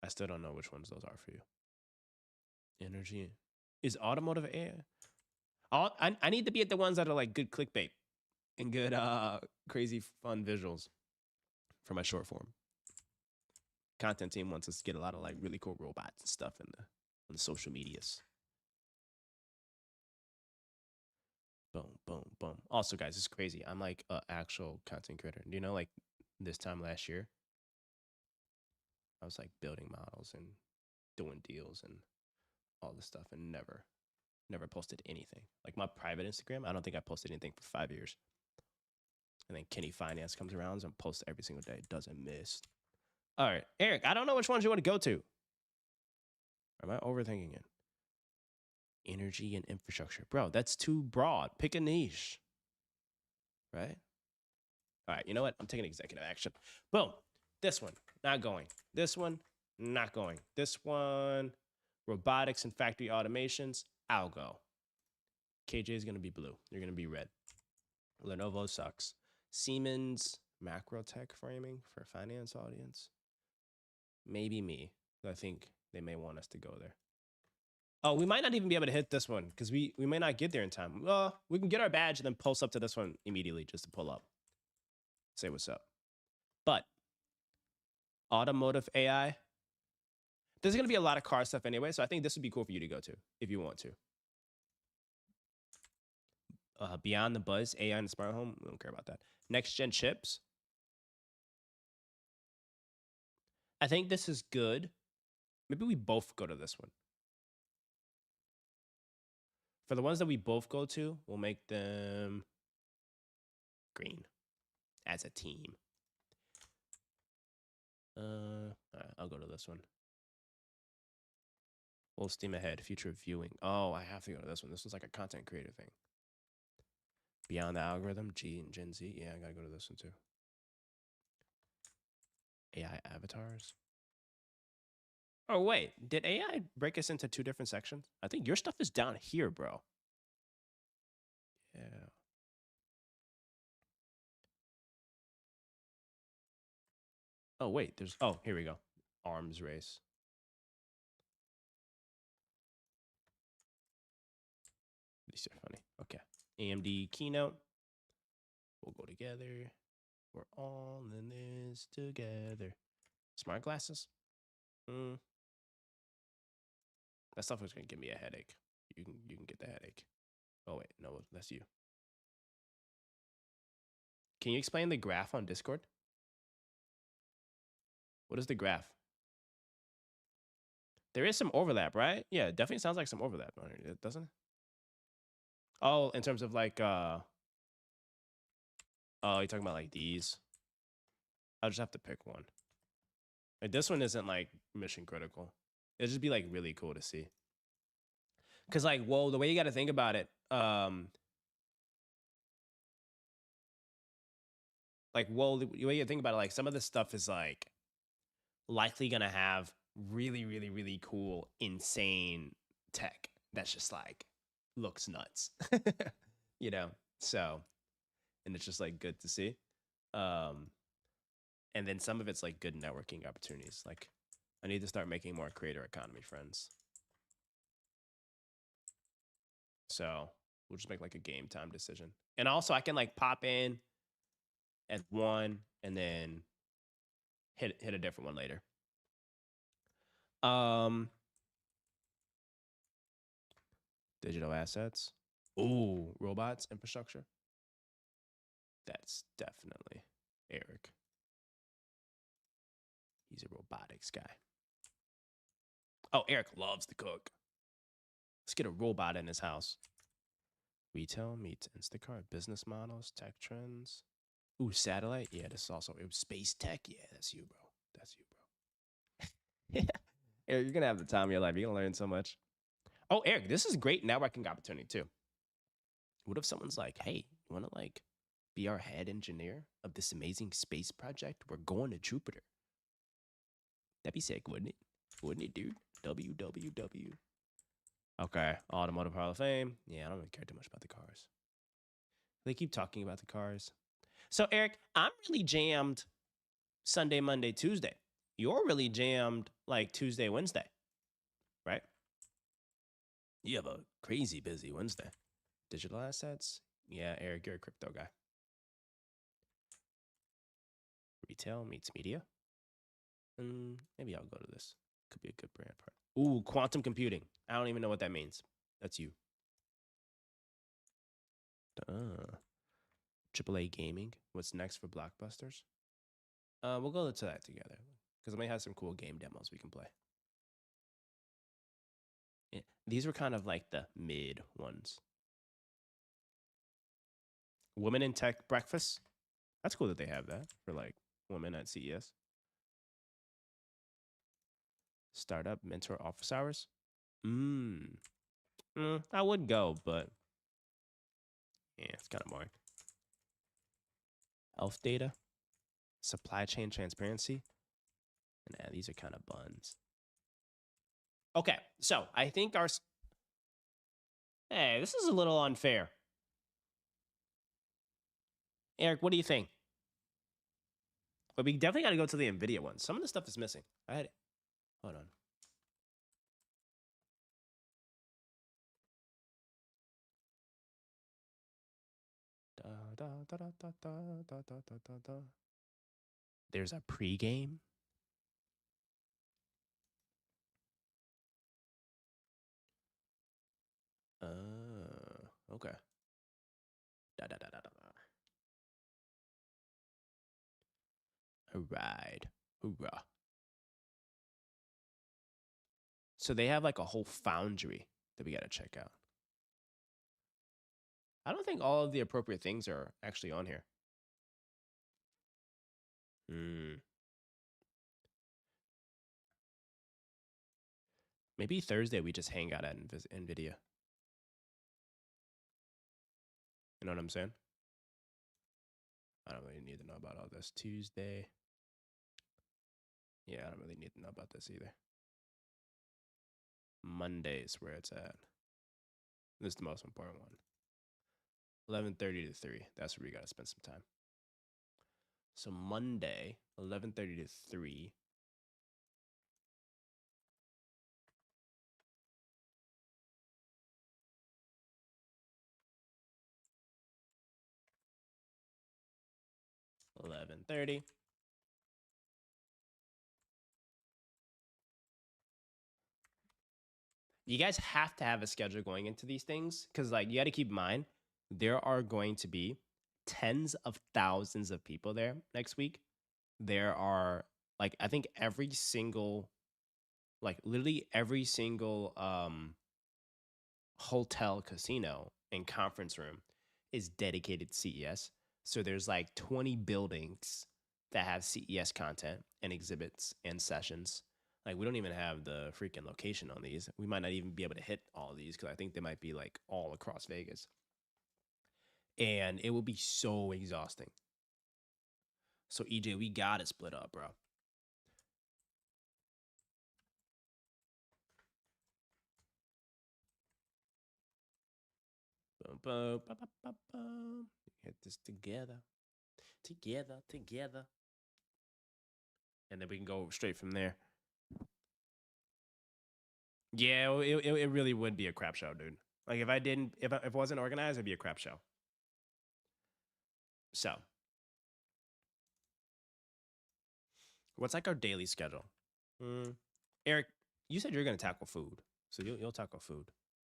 still don't know which ones those are for you. Energy. Is automotive AI? I need to be at the ones that are like good clickbait and good crazy fun visuals for my short form. Content team wants us to get a lot of like really cool robots and stuff on the social medias. Boom, boom, boom. Also, guys, it's crazy. I'm like an actual content creator. Do you know, like this time last year, I was like building models and doing deals and all this stuff and never posted anything. Like my private Instagram, I don't think I posted anything for 5 years. And then Kenny Finance comes around and posts every single day. Doesn't miss. All right, Eric, I don't know which ones you want to go to. Or am I overthinking it? Energy and infrastructure. Bro, that's too broad. Pick a niche. Right? All right, you know what? I'm taking executive action. Boom. This one, not going. This one, not going. This one, robotics and factory automations, I'll go. KJ is going to be blue. You're going to be red. Lenovo sucks. Siemens, macro tech framing for finance audience. Maybe me. I think they may want us to go there. Oh, we might not even be able to hit this one because we may not get there in time. Well, we can get our badge and then post up to this one immediately just to pull up. Say what's up. But automotive AI, there's going to be a lot of car stuff anyway, so I think this would be cool for you to go to if you want to. Beyond the buzz, AI and the smart home, we don't care about that. Next gen chips. I think this is good. Maybe we both go to this one. For the ones that we both go to, we'll make them green as a team. All right, I'll go to this one. Full steam ahead, future viewing. Oh, I have to go to this one. This one's like a content creator thing. Beyond the algorithm, G and Gen Z. Yeah, I gotta go to this one too. AI avatars. Oh, wait. Did AI break us into 2 different sections? I think your stuff is down here, bro. Yeah. Oh, wait. There's... Oh, here we go. Arms race. These are funny. Okay. AMD keynote. We'll go together. We're all in this together. Smart glasses. That stuff is gonna give me a headache. You can get the headache. Oh wait, no, that's you. Can you explain the graph on Discord? What is the graph? There is some overlap, right? Yeah, it definitely sounds like some overlap on it, doesn't it? Oh, in terms of like oh, you're talking about like these. I'll just have to pick one. Like this one isn't like mission critical. It'd just be like really cool to see. Cause like, whoa, the way you gotta think about it, like, whoa, the way you think about it, like some of this stuff is like likely gonna have really, really, really cool, insane tech that's just like looks nuts. You know? So, and it's just like good to see. And then some of it's like good networking opportunities. Like I need to start making more creator economy friends. So we'll just make like a game time decision. And also I can like pop in at one and then hit a different one later. Digital assets. Ooh, robots, infrastructure. That's definitely Eric. He's a robotics guy. Oh, Eric loves to cook. Let's get a robot in his house. Retail meets Instacart, business models, tech trends. Ooh, satellite. Yeah, this is also space tech. Yeah, that's you, bro. That's you, bro. Eric, you're gonna have the time of your life. You're gonna learn so much. Oh, Eric, this is great networking opportunity too. What if someone's like, hey, you wanna like be our head engineer of this amazing space project? We're going to Jupiter. That'd be sick, wouldn't it? Wouldn't it, dude? WWW. Okay, Automotive Hall of Fame. Yeah, I don't really care too much about the cars. They keep talking about the cars. So, Eric, I'm really jammed Sunday, Monday, Tuesday. You're really jammed like Tuesday, Wednesday, right? You have a crazy busy Wednesday. Digital assets? Yeah, Eric, you're a crypto guy. Retail meets media? Maybe I'll go to this. Could be a good brand part. Ooh, quantum computing. I don't even know what that means. That's you. AAA gaming. What's next for blockbusters? We'll go to that together because I may have some cool game demos we can play. Yeah, these were kind of like the mid ones. Women in Tech breakfast. That's cool that they have that for like women at CES. Startup mentor office hours. I would go, but yeah, it's kind of boring. Elf data, supply chain transparency. Nah, these are kind of buns. Okay, so I think our... Hey, this is a little unfair. Eric, what do you think? But we definitely got to go to the NVIDIA one. Some of the stuff is missing. I had it. Hold on. There's a pregame. Okay. All right. Hoorah. So they have like a whole foundry that we got to check out. I don't think all of the appropriate things are actually on here. Maybe Thursday we just hang out at NVIDIA. You know what I'm saying? I don't really need to know about all this. Tuesday. Yeah, I don't really need to know about this either. Monday's where it's at. This is the most important one. 11:30 to 3. That's where we got to spend some time. So Monday, 11:30 to 3. $11:30. You guys have to have a schedule going into these things because, like, you got to keep in mind there are going to be tens of thousands of people there next week. There are, like, I think every single, like, literally every single hotel, casino, and conference room is dedicated to CES. So there's like 20 buildings that have CES content and exhibits and sessions. Like, we don't even have the freaking location on these. We might not even be able to hit all these because I think they might be like all across Vegas. And it will be so exhausting. So EJ, we got to split up, bro. Boom, boom, ba, ba, ba, ba. Hit this together. Together. And then we can go straight from there. Yeah, it really would be a crap show, dude. Like, if it wasn't organized, it'd be a crap show. So, what's like our daily schedule? Eric, you said you're gonna tackle food, so you'll tackle food.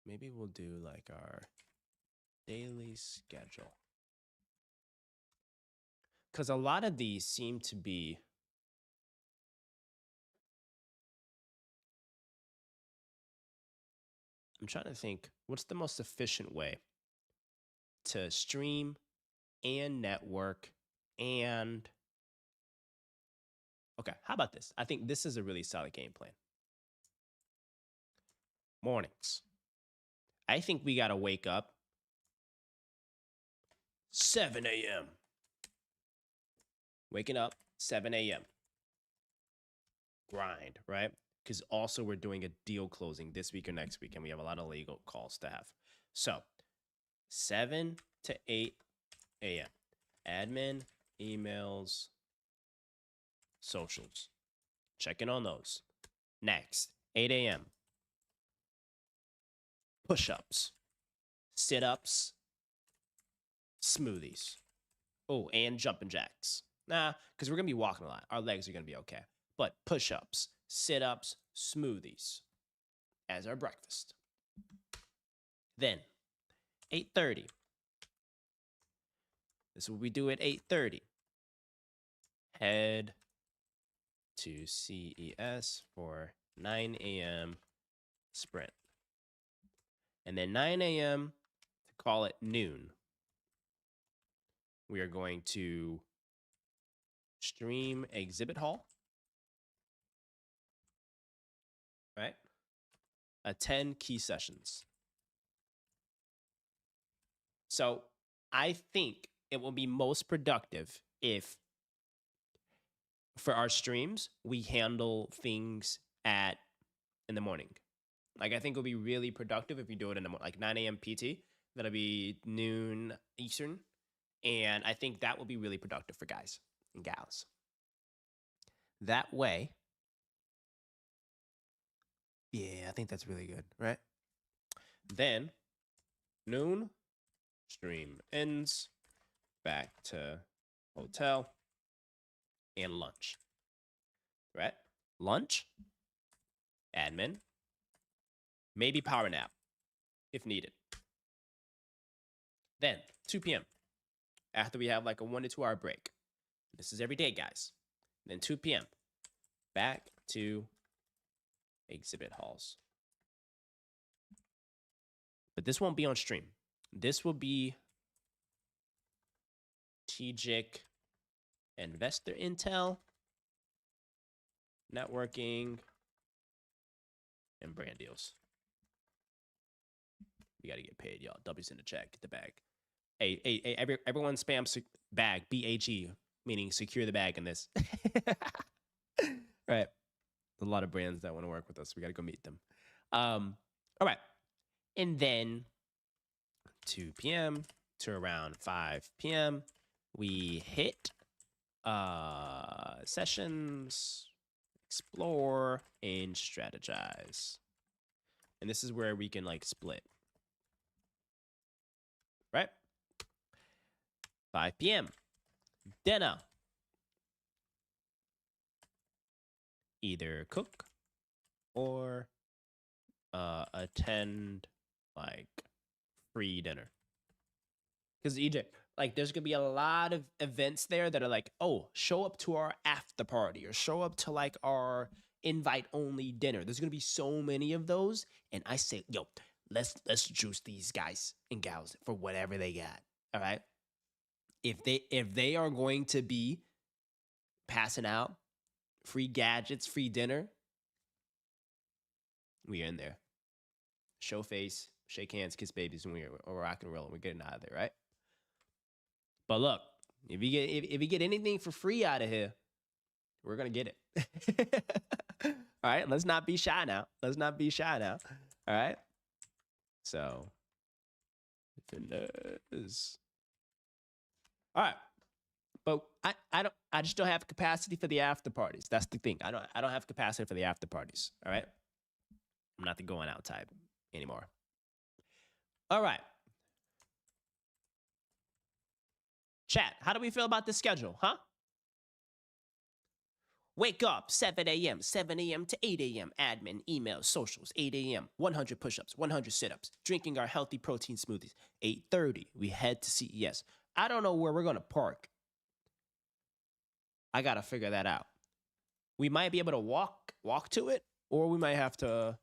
Maybe we'll do like our daily schedule, because a lot of these seem to be. I'm trying to think, what's the most efficient way to stream and network and. Okay, how about this? I think this is a really solid game plan. Mornings. I think we got to wake up 7 a.m. Waking up 7 a.m. Grind, right? Because also we're doing a deal closing this week or next week, and we have a lot of legal calls to have. So 7 to 8 a.m. Admin, emails, socials. Checking on those. Next, 8 a.m. Push-ups, sit-ups, smoothies. Oh, and jumping jacks. Nah, because we're going to be walking a lot. Our legs are going to be okay. But push-ups, sit-ups, smoothies as our breakfast. Then, 8:30. This is what we do at 8:30. Head to CES for 9 a.m. sprint. And then 9 a.m. to call it noon. We are going to stream exhibit hall. Right? Attend key sessions. So I think it will be most productive if, for our streams, we handle things in the morning. Like, I think it'll be really productive if we do it in the morning, like 9 a.m. PT. That'll be noon Eastern. And I think that will be really productive for guys and gals. That way, yeah, I think that's really good, right? Then noon, stream ends, back to hotel, and lunch, right? Lunch, admin, maybe power nap if needed. Then 2 p.m. after we have like a 1 to 2 hour break. This is every day, guys. Then 2 p.m. back to exhibit halls. But this won't be on stream. This will be strategic investor intel, networking, and brand deals. We got to get paid, y'all. W's in the chat. Get the bag. Hey, everyone spam bag, B-A-G, meaning secure the bag in this. Right. A lot of brands that want to work with us. We got to go meet them. All right. And then 2 p.m. to around 5 p.m., we hit sessions, explore, and strategize. And this is where we can like split. Right? 5 p.m. dinner. Either cook or attend like free dinner. Because EJ, like there's gonna be a lot of events there that are like, oh, show up to our after party or show up to like our invite only dinner. There's gonna be so many of those. And I say, yo, let's juice these guys and gals for whatever they got. All right. If they are going to be passing out free gadgets, free dinner, we are in there. Show face, shake hands, kiss babies, and we're rock and roll. We're getting out of there, right? But look, if you get anything for free out of here, we're gonna get it. All right, let's not be shy now. Let's not be shy now. All right. So, fitness. All right. But I just don't have capacity for the after parties. That's the thing. I don't have capacity for the after parties. All right. I'm not the going out type anymore. All right. Chat, how do we feel about this schedule, huh? Wake up, 7 a.m., 7 a.m. to 8 a.m., admin, emails, socials, 8 a.m., 100 push-ups, 100 sit-ups, drinking our healthy protein smoothies. 8:30, we head to CES. I don't know where we're going to park. I got to figure that out. We might be able to walk to it, or we might have to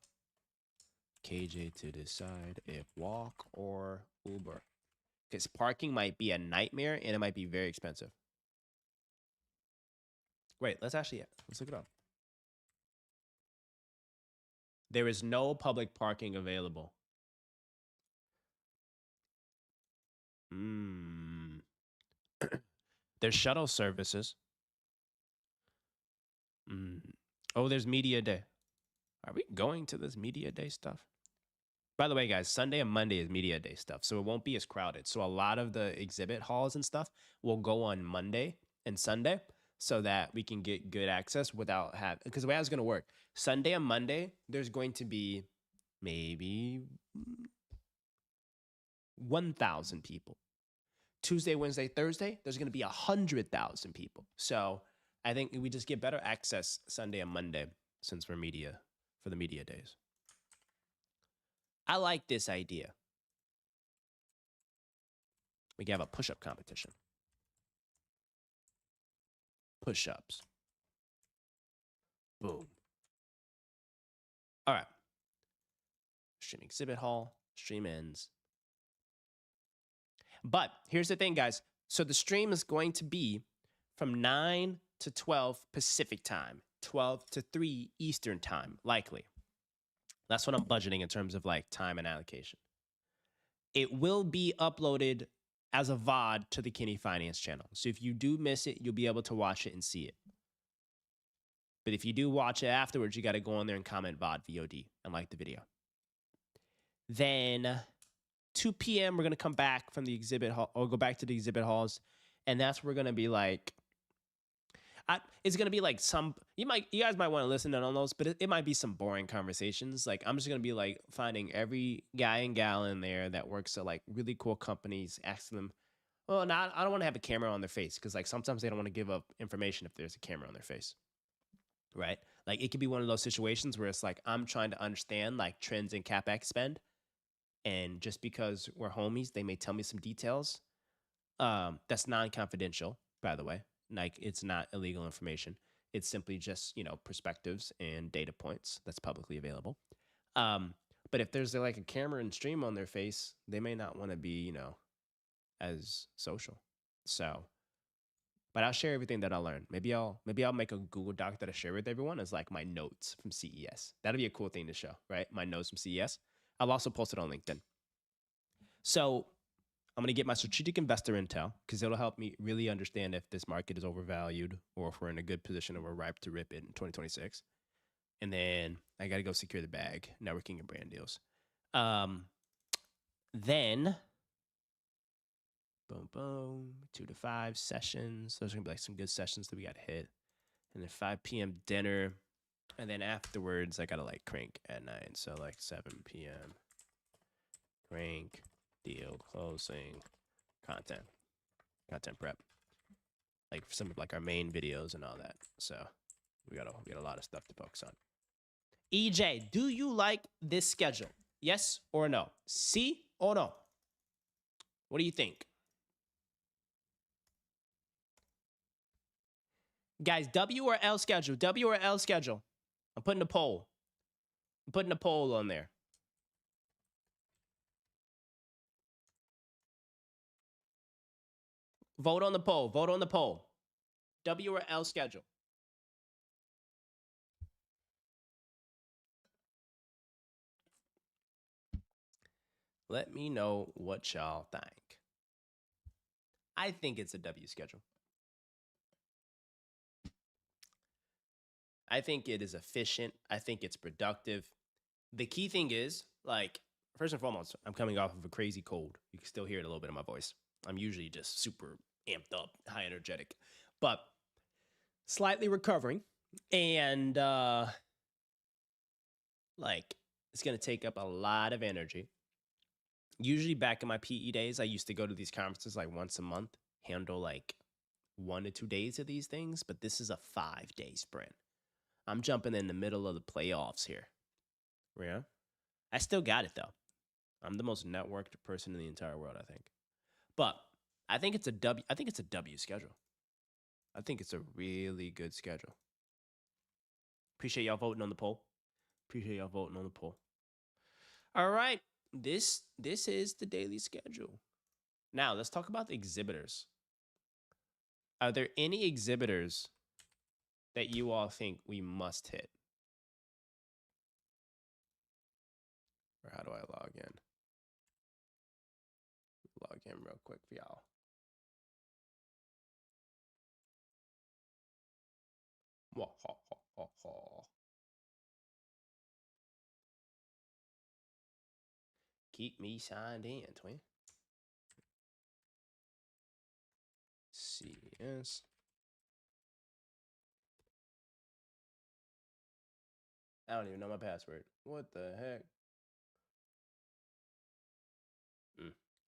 KJ to decide if walk or Uber. Because parking might be a nightmare, and it might be very expensive. Wait, let's look it up. There is no public parking available. There's shuttle services. Oh, there's media day. Are we going to this media day stuff? By the way, guys, Sunday and Monday is media day stuff, so it won't be as crowded. So a lot of the exhibit halls and stuff will go on Monday and Sunday so that we can get good access without having, because the way I was going to work, Sunday and Monday, there's going to be maybe 1,000 people. Tuesday, Wednesday, Thursday, there's going to be 100,000 people. So I think we just get better access Sunday and Monday since we're media for the media days. I like this idea. We can have a push-up competition. Push-ups. Boom. All right. Stream exhibit hall. Stream ends. But here's the thing, guys. So the stream is going to be from 9 to 12 Pacific time, 12 to 3 Eastern time, likely. That's what I'm budgeting in terms of like time and allocation. It will be uploaded as a VOD to the Kenny Finance channel. So if you do miss it, you'll be able to watch it and see it. But if you do watch it afterwards, you got to go on there and comment VOD, VOD, and like the video. Then 2 p.m., we're going to come back from the exhibit hall, or go back to the exhibit halls. And that's where we're going to be like, It's gonna be like you guys might want to listen in on those, but it might be some boring conversations. Like I'm just gonna be like finding every guy and gal in there that works at like really cool companies, asking them. Well, not I don't want to have a camera on their face because like sometimes they don't want to give up information if there's a camera on their face, right? Like it could be one of those situations where it's like I'm trying to understand like trends in capex spend, and just because we're homies, they may tell me some details. That's non-confidential, by the way. Like it's not illegal information. It's simply just perspectives and data points that's publicly available. Um, but if there's like a camera and stream on their face, they may not want to be as social. So, but I'll share everything that I learned. Maybe I'll make a Google Doc that I share with everyone as like my notes from CES. That'd be a cool thing to show, right? My notes from CES. I'll also post it on LinkedIn. So I'm going to get my strategic investor intel because it'll help me really understand if this market is overvalued or if we're in a good position and we're ripe to rip it in 2026. And then I got to go secure the bag, networking and brand deals. Then, boom, boom, 2 to 5 sessions. Those are going to be like some good sessions that we got to hit. And then 5 p.m. dinner. And then afterwards, I got to like crank at 9. So like 7 p.m. crank, deal closing, content prep, like some of like our main videos and all that. So we got a lot of stuff to focus on. EJ, do you like this schedule? Yes or no? C or no? What do you think? Guys, W or L schedule? W or L schedule? I'm putting a poll. On there. Vote on the poll. W or L schedule? Let me know what y'all think. I think it's a W schedule. I think it is efficient. I think it's productive. The key thing is, like, first and foremost, I'm coming off of a crazy cold. You can still hear it a little bit in my voice. I'm usually just super amped up, high energetic, but slightly recovering. And like, it's going to take up a lot of energy. Usually back in my PE days, I used to go to these conferences like once a month, handle like 1 to 2 days of these things, but this is a 5-day sprint. I'm jumping in the middle of the playoffs here. Yeah. I still got it though. I'm the most networked person in the entire world, I think. But I think it's a W. I think it's a W schedule. I think it's a really good schedule. Appreciate y'all voting on the poll. All right. This is the daily schedule. Now, let's talk about the exhibitors. Are there any exhibitors that you all think we must hit? Or how do I log in? Log in real quick for y'all. Keep me signed in, twin. CES. I don't even know my password. What the heck?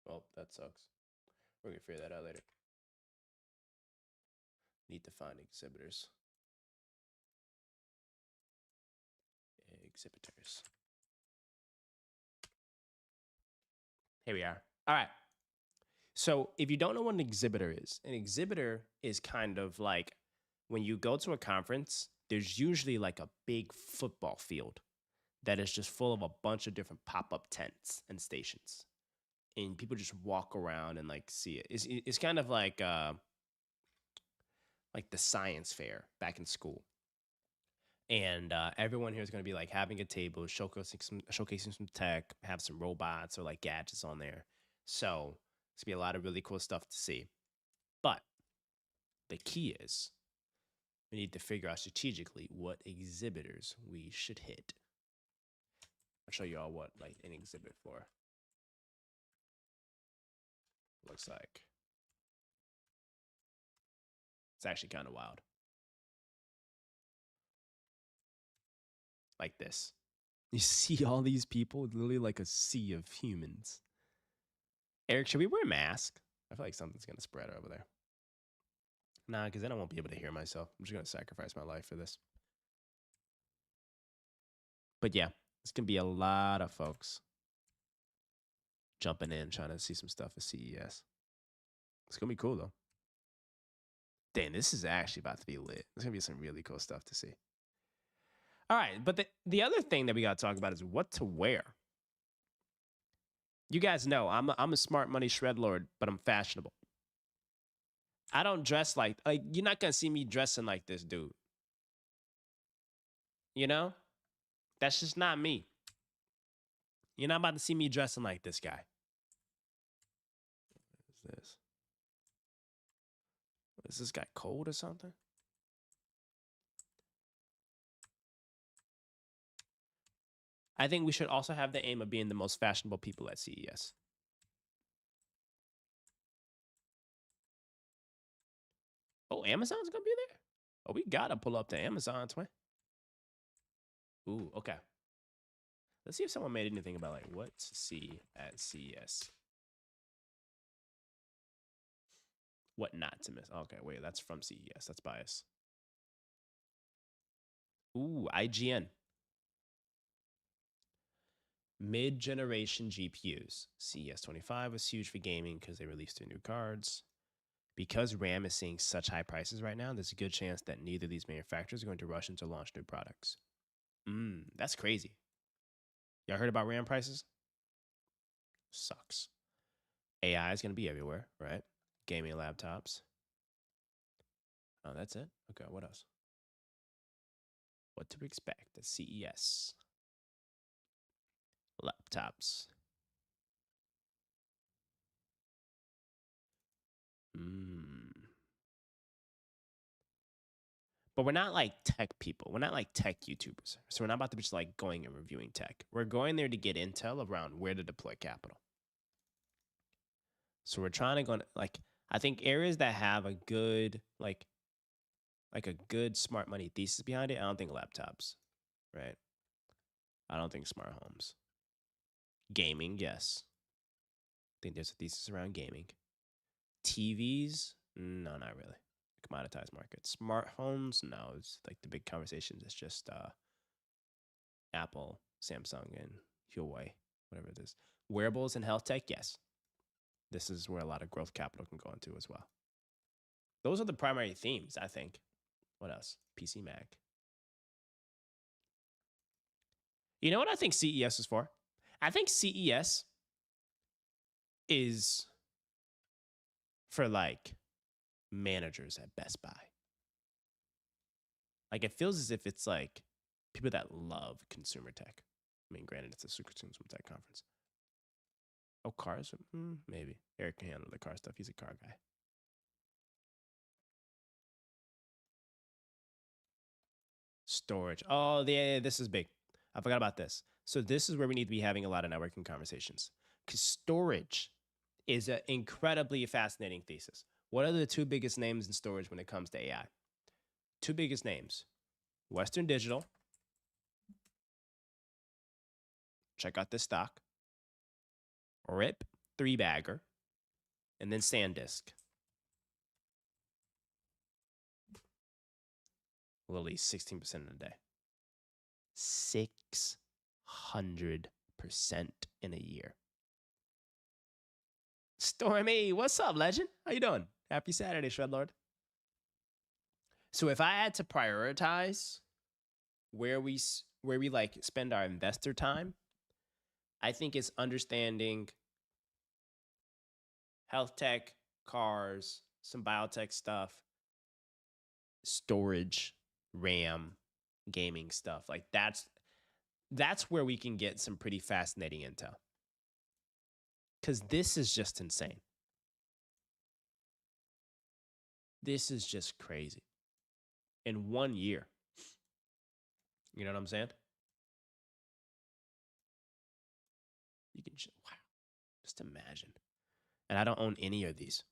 Well, that sucks. We're gonna figure that out later. Need to find exhibitors. Here we are. All right. So if you don't know what an exhibitor is kind of like when you go to a conference, there's usually like a big football field that is just full of a bunch of different pop-up tents and stations. And people just walk around and like see it. It's kind of like the science fair back in school. And everyone here is going to be like having a table, showcasing some tech, have some robots or like gadgets on there. So it's gonna be a lot of really cool stuff to see. But the key is we need to figure out strategically what exhibitors we should hit. I'll show you all what like an exhibit for looks like. It's actually kind of wild. like this. You see all these people, literally like a sea of humans. Eric, should we wear a mask? I feel like something's gonna spread over there. Nah, because then I won't be able to hear myself. I'm just gonna sacrifice my life for this. But yeah, it's gonna be a lot of folks jumping in, trying to see some stuff at CES. It's gonna be cool though. Dang, this is actually about to be lit. There's gonna be some really cool stuff to see. All right, but the other thing that we gotta talk about is what to wear. You guys know I'm a smart money shred lord, but I'm fashionable. I don't dress like you're not gonna see me dressing like this dude. You know? That's just not me. You're not about to see me dressing like this guy. What is this? Is this guy cold or something? I think we should also have the aim of being the most fashionable people at CES. Oh, Amazon's gonna be there? Oh, we gotta pull up to Amazon, twin. Ooh, okay. Let's see if someone made anything about like what to see at CES. What not to miss. Okay, wait, that's from CES. That's bias. Ooh, IGN. Mid-generation GPUs. CES 25 was huge for gaming because they released their new cards. Because RAM is seeing such high prices right now, there's a good chance that neither of these manufacturers are going to rush into launch new products. That's crazy. Y'all heard about RAM prices? Sucks. AI is going to be everywhere, right? Gaming laptops. Oh, that's it? Okay, what else? What to expect at CES? Laptops. But we're not like tech people. We're not like tech YouTubers. So we're not about to be just like going and reviewing tech. We're going there to get intel around where to deploy capital. So we're trying to go like I think areas that have a good like a good smart money thesis behind it. I don't think laptops, right? I don't think smart homes. Gaming, yes. I think there's a thesis around gaming. TVs, no, not really. Commoditized market. Smart homes, no. It's like the big conversations. It's just Apple, Samsung, and Huawei, whatever it is. Wearables and health tech, yes. This is where a lot of growth capital can go into as well. Those are the primary themes, I think. What else? PC Mac. You know what I think CES is for? I think CES is for like managers at Best Buy. Like it feels as if it's like people that love consumer tech. I mean, granted, it's a super consumer tech conference. Oh, cars? Maybe. Eric can handle the car stuff. He's a car guy. Storage. Oh, yeah, this is big. I forgot about this. So this is where we need to be having a lot of networking conversations. Because storage is an incredibly fascinating thesis. What are the two biggest names in storage when it comes to AI? Two biggest names. Western Digital. Check out this stock. RIP, 3-bagger. And then SanDisk. Literally 16% in a day. 600% in a year. Stormy, what's up, legend? How you doing? Happy Saturday, Shredlord. So if I had to prioritize where we like spend our investor time, I think it's understanding health tech, cars, some biotech stuff, storage, RAM, gaming stuff. Like that's where we can get some pretty fascinating intel. Because this is just insane. This is just crazy. In 1 year. You know what I'm saying? You can wow. Just imagine. And I don't own any of these.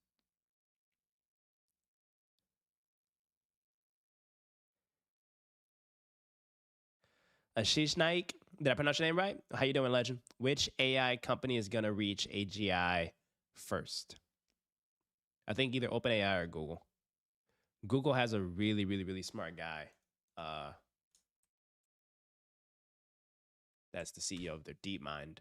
Ashish Naik, did I pronounce your name right? How you doing, legend? Which AI company is gonna reach AGI first? I think either OpenAI or Google. Google has a really, really, really smart guy. That's the CEO of their DeepMind.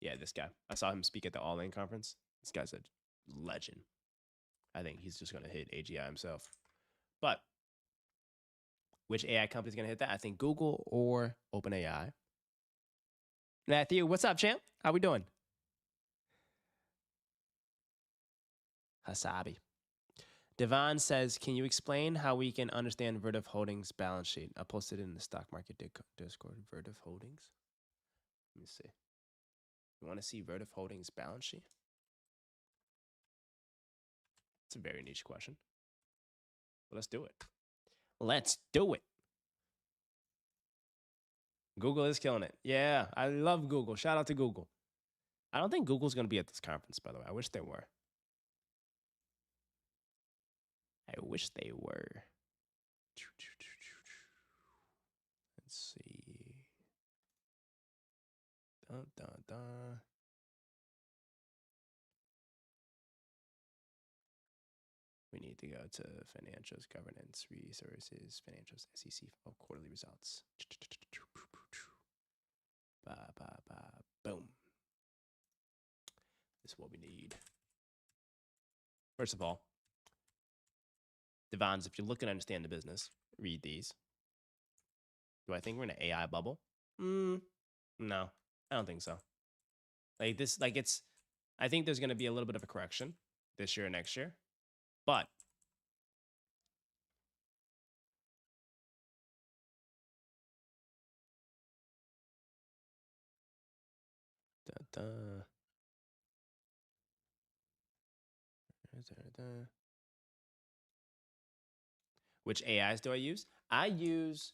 Yeah, this guy. I saw him speak at the All In conference. This guy's a legend. I think he's just gonna hit AGI himself. But which AI company is gonna hit that? I think Google or OpenAI. Matthew, what's up, champ? How we doing? Hasabi. Devon says, can you explain how we can understand Vertiv Holdings balance sheet? I posted it in the stock market Discord. Vertiv Holdings. Let me see. You want to see Vertiv Holdings balance sheet? It's a very niche question. But let's do it. Let's do it. Google is killing it. Yeah, I love Google. Shout out to Google. I don't think Google's going to be at this conference, by the way. I wish they were. I wish they were. Let's see. Dun, dun, dun. We need to go to financials, governance, resources, financials, SEC, quarterly results. Boom. This is what we need. First of all, Devons, if you're looking to understand the business, read these. Do I think we're in an AI bubble? No, I don't think so. Like this, like it's, I think there's going to be a little bit of a correction this year and next year, but which AIs do I use? I use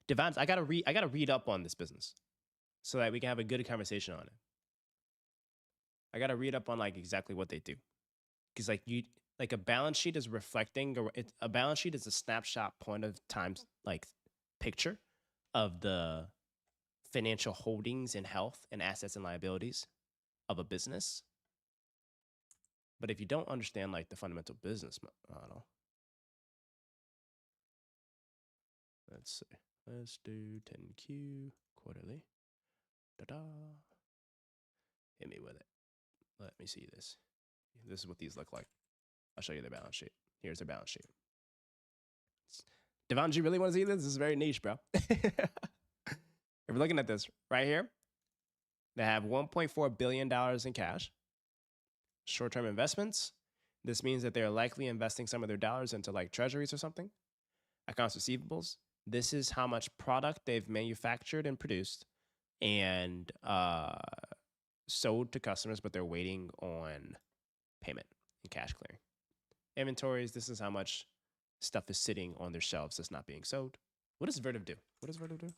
Devons, I gotta read up on this business so that we can have a good conversation on it. I gotta read up on like exactly what they do. Because like a balance sheet is reflecting, a balance sheet is a snapshot point of time like picture of the financial holdings and health and assets and liabilities of a business. But if you don't understand like the fundamental business model, let's see. Let's do 10Q quarterly. Ta-da. Hit me with it. Let me see this. This is what these look like. I'll show you their balance sheet. Here's their balance sheet. Devon, do you really want to see this? This is very niche, bro. If we're looking at this right here, they have $1.4 billion in cash, short-term investments. This means that they're likely investing some of their dollars into like treasuries or something. Accounts receivables. This is how much product they've manufactured and produced and sold to customers, but they're waiting on payment and cash clearing. Inventories. This is how much stuff is sitting on their shelves that's not being sold. What does Vertiv do? What does Vertiv do?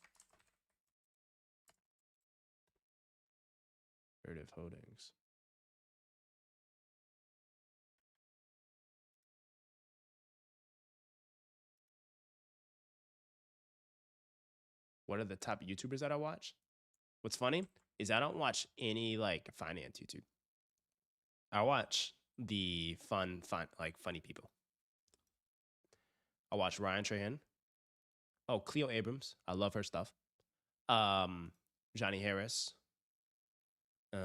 Vertiv Holdings. What are the top YouTubers that I watch? What's funny is I don't watch any like finance YouTube. I watch the fun, like funny people. I watch Ryan Trahan. Oh, Cleo Abrams. I love her stuff. Johnny Harris. And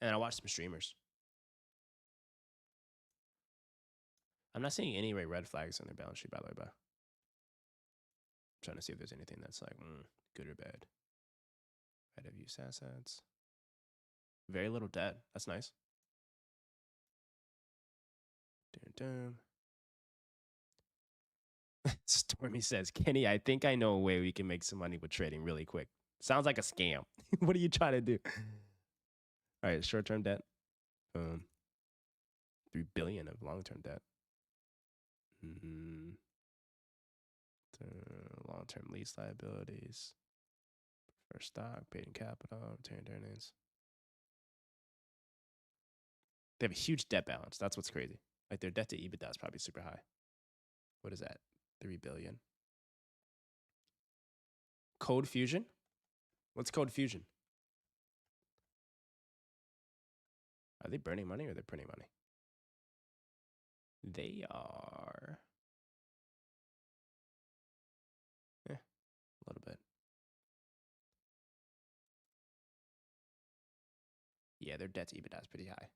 I watch some streamers. I'm not seeing any red flags on their balance sheet, by the way, but I'm trying to see if there's anything that's like good or bad. Right of use assets. Very little debt. That's nice. Dun, dun. Stormy says, Kenny, I think I know a way we can make some money with trading really quick. Sounds like a scam. What are you trying to do? All right, short-term debt. 3 billion of long-term debt. Long-term lease liabilities. Or stock, paid in capital, retained earnings. They have a huge debt balance. That's what's crazy. Like their debt to EBITDA is probably super high. What is that? 3 billion. Code Fusion? What's Code Fusion? Are they burning money or they're printing money? They are. Yeah, a little bit. Yeah, their debt to EBITDA is pretty high.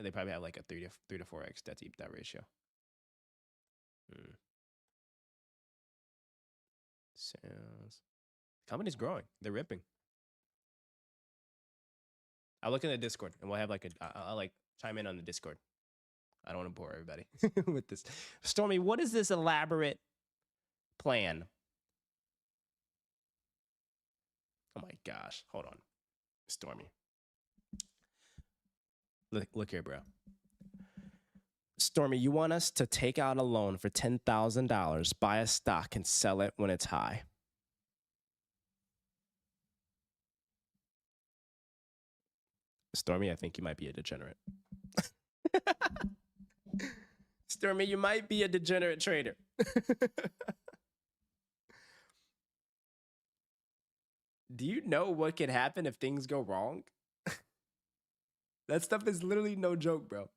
They probably have like a 3 to 4x debt to EBITDA ratio. Sales. The company's growing. They're ripping. I'll look in the Discord and we'll have like I'll like chime in on the Discord. I don't want to bore everybody with this. Stormy, what is this elaborate plan? Oh my gosh. Hold on. Stormy. Look here, bro. Stormy, you want us to take out a loan for $10,000, buy a stock, and sell it when it's high. Stormy, I think you might be a degenerate. Stormy, you might be a degenerate trader. Do you know what can happen if things go wrong? That stuff is literally no joke, bro.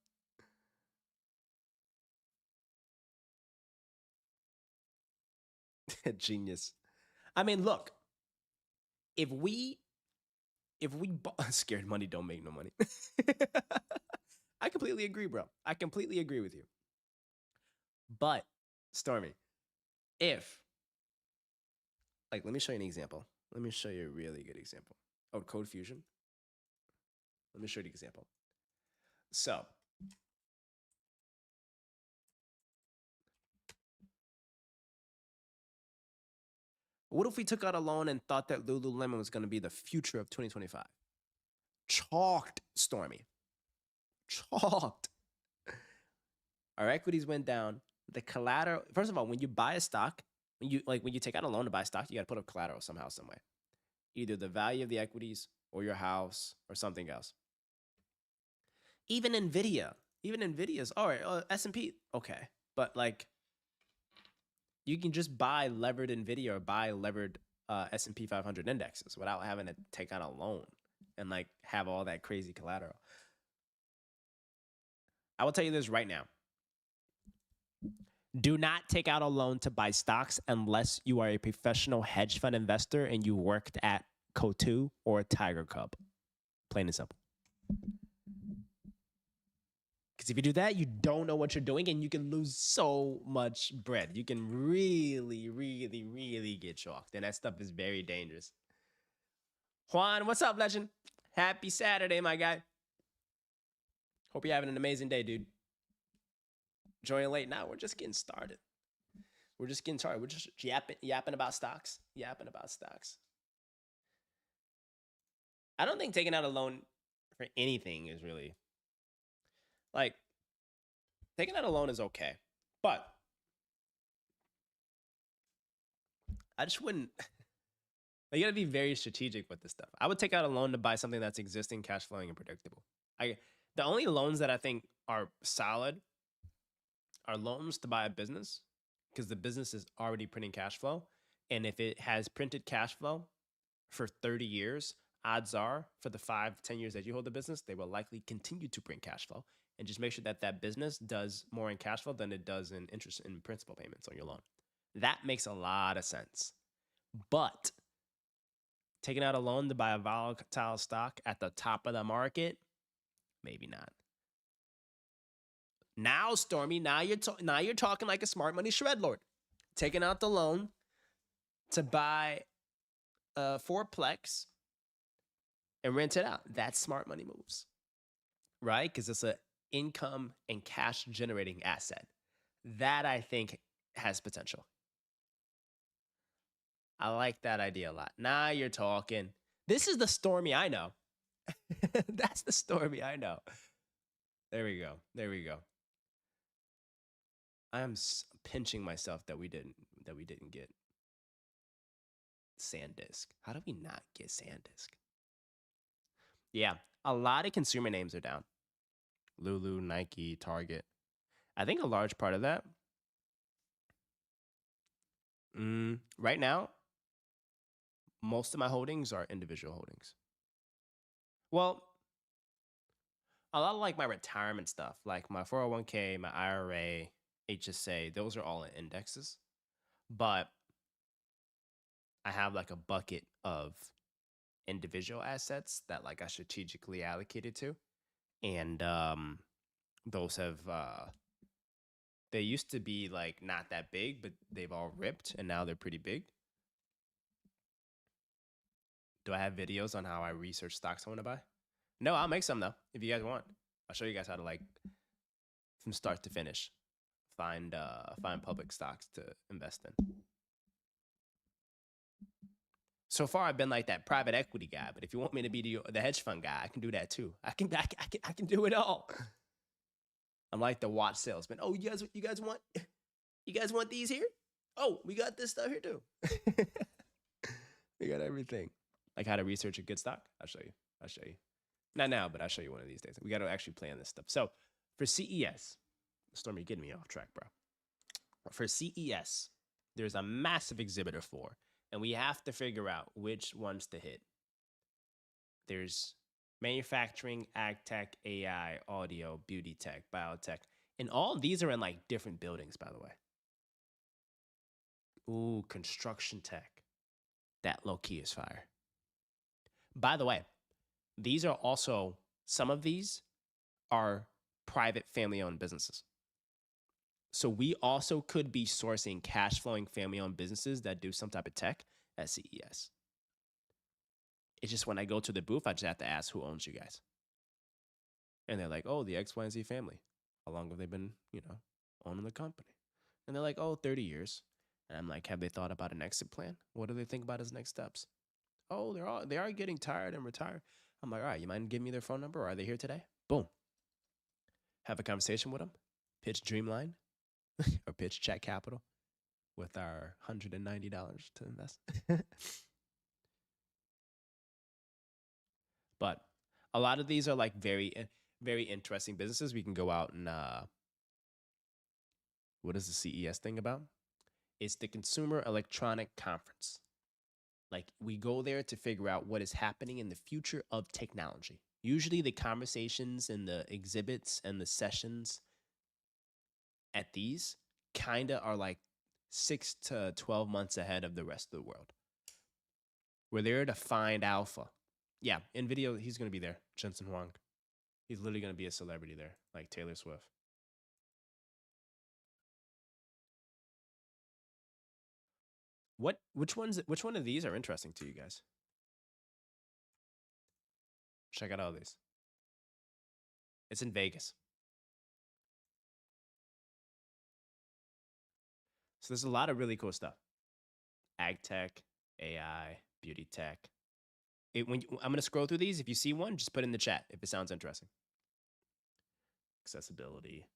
Genius. I mean, look, if we scared money don't make no money. I completely agree, bro. I completely agree with you. But Stormy, if like, let me show you an example. Let me show you a really good example. Oh, Code Fusion. Let me show you the example. So what if we took out a loan and thought that Lululemon was going to be the future of 2025? Chalked, Stormy. Chalked. Our equities went down. The collateral, first of all, when you buy a stock, when you take out a loan to buy stock, you got to put up collateral somehow, some way. Either the value of the equities or your house or something else. Even Nvidia's all right. S&P, okay, but like you can just buy levered Nvidia or buy levered S&P 500 indexes without having to take out a loan and like have all that crazy collateral. I will tell you this right now. Do not take out a loan to buy stocks unless you are a professional hedge fund investor and you worked at Coatue or Tiger Cub. Plain and simple. Because if you do that, you don't know what you're doing and you can lose so much bread. You can really, really, really get chalked. And that stuff is very dangerous. Juan, what's up, legend? Happy Saturday, my guy. Hope you're having an amazing day, dude. Joining late now. We're just getting started. We're just yapping about stocks. I don't think taking out a loan for anything is really like taking out a loan is okay, but I just wouldn't. You gotta be very strategic with this stuff. I would take out a loan to buy something that's existing, cash flowing, and predictable. The only loans that I think are solid are loans to buy a business because the business is already printing cash flow. And if it has printed cash flow for 30 years, odds are for the 5-10 years that you hold the business, they will likely continue to print cash flow. And just make sure that that business does more in cash flow than it does in interest and principal payments on your loan. That makes a lot of sense. But taking out a loan to buy a volatile stock at the top of the market, maybe not. Now, Stormy, now you're talking like a smart money shred lord. Taking out the loan to buy a fourplex and rent it out. That's smart money moves, right? Because it's an income and cash generating asset. That I think has potential. I like that idea a lot. Now you're talking. This is the Stormy I know. That's the Stormy I know. There we go. I am pinching myself that we didn't get SanDisk. How do we not get SanDisk? Yeah, a lot of consumer names are down. Lulu, Nike, Target. I think a large part of that, right now, most of my holdings are individual holdings. Well, a lot of like my retirement stuff, like my 401k, my IRA, HSA, those are all in indexes. But I have like a bucket of individual assets that like I strategically allocated to. And those have they used to be like not that big, but they've all ripped and now they're pretty big. Do I have videos on how I research stocks I want to buy? No, I'll make some though if you guys want. I'll show you guys how to like from start to finish find public stocks to invest in. So far, I've been like that private equity guy, but if you want me to be the hedge fund guy, I can do that too. I can do it all. I'm like the watch salesman. Oh, you guys want these here? Oh, we got this stuff here too. We got everything. Like how to research a good stock. I'll show you. Not now, but I'll show you one of these days. We got to actually plan this stuff. So for CES, Stormy, getting me off track, bro. For CES, there's a massive exhibitor floor, and we have to figure out which ones to hit. There's manufacturing, ag tech, AI, audio, beauty tech, biotech. And all of these are in like different buildings, by the way. Ooh, construction tech. That low key is fire. By the way, these are also, some of these are private family owned businesses. So we also could be sourcing cash flowing family owned businesses that do some type of tech at CES. It's just when I go to the booth, I just have to ask who owns you guys. And they're like, oh, the X, Y, and Z family. How long have they been, owning the company? And they're like, oh, 30 years. And I'm like, have they thought about an exit plan? What do they think about as next steps? Oh, they are getting tired and retire. I'm like, all right, you mind giving me their phone number? Or are they here today? Boom. Have a conversation with them. Pitch Dreamline or pitch Chat Capital with our $190 to invest. But a lot of these are like very, very interesting businesses. We can go out and what is the CES thing about? It's the Consumer Electronic Conference. Like we go there to figure out what is happening in the future of technology. Usually the conversations and the exhibits and the sessions at these kind of are like 6 to 12 months ahead of the rest of the world. We're there to find alpha. Yeah, in video, he's going to be there. Jensen Huang. He's literally going to be a celebrity there, like Taylor Swift. Which one of these are interesting to you guys? Check out all these. It's in Vegas. So there's a lot of really cool stuff. Ag tech, AI, beauty tech. I'm going to scroll through these. If you see one, just put it in the chat if it sounds interesting. Accessibility,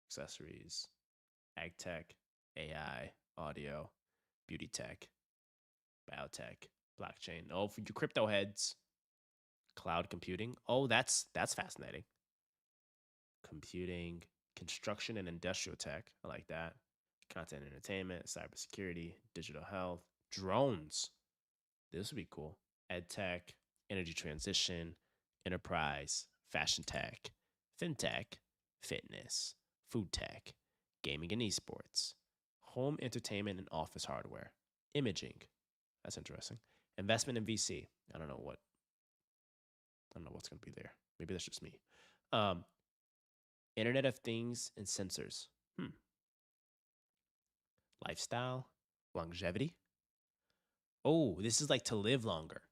accessories, ag tech, AI, audio, beauty tech, biotech, blockchain. Oh, for you crypto heads. Cloud computing. Oh, that's fascinating. Computing, construction and industrial tech. I like that. Content and entertainment, cybersecurity, digital health, drones. This would be cool. Ed tech, energy transition, enterprise, fashion tech, fintech, fitness, food tech, gaming and esports, home entertainment and office hardware, imaging. That's interesting. Investment in VC. I don't know what's going to be there. Maybe that's just me. Internet of Things and sensors. Lifestyle, longevity. Oh, this is like to live longer.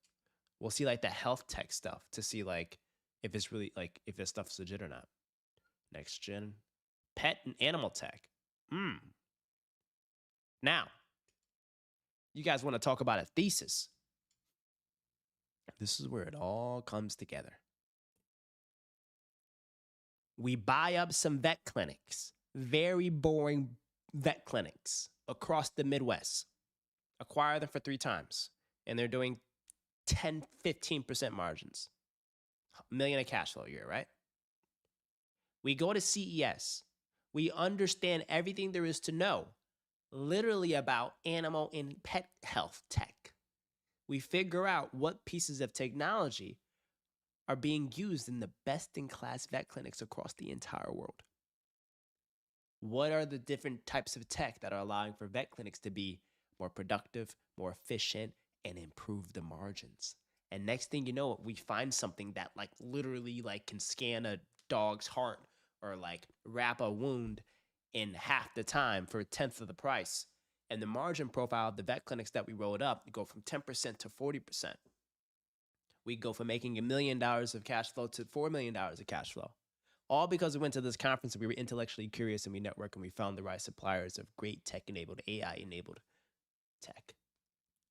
We'll see like the health tech stuff to see like if it's really like if this stuff's legit or not. Next gen, pet and animal tech. Now, you guys want to talk about a thesis. This is where it all comes together. We buy up some vet clinics, very boring vet clinics across the Midwest, acquire them for 3 times, and they're doing 10, 15% margins. $1 million of cash flow a year, right? We go to CES. We understand everything there is to know, literally about animal and pet health tech. We figure out what pieces of technology are being used in the best-in-class vet clinics across the entire world. What are the different types of tech that are allowing for vet clinics to be more productive, more efficient, and improve the margins? And next thing you know, we find something that like literally like can scan a dog's heart or like wrap a wound in half the time for a tenth of the price. And the margin profile of the vet clinics that we rolled up go from 10% to 40%. We go from making $1 million of cash flow to $4 million of cash flow. All because we went to this conference and we were intellectually curious and we networked and we found the right suppliers of great tech-enabled, AI-enabled tech.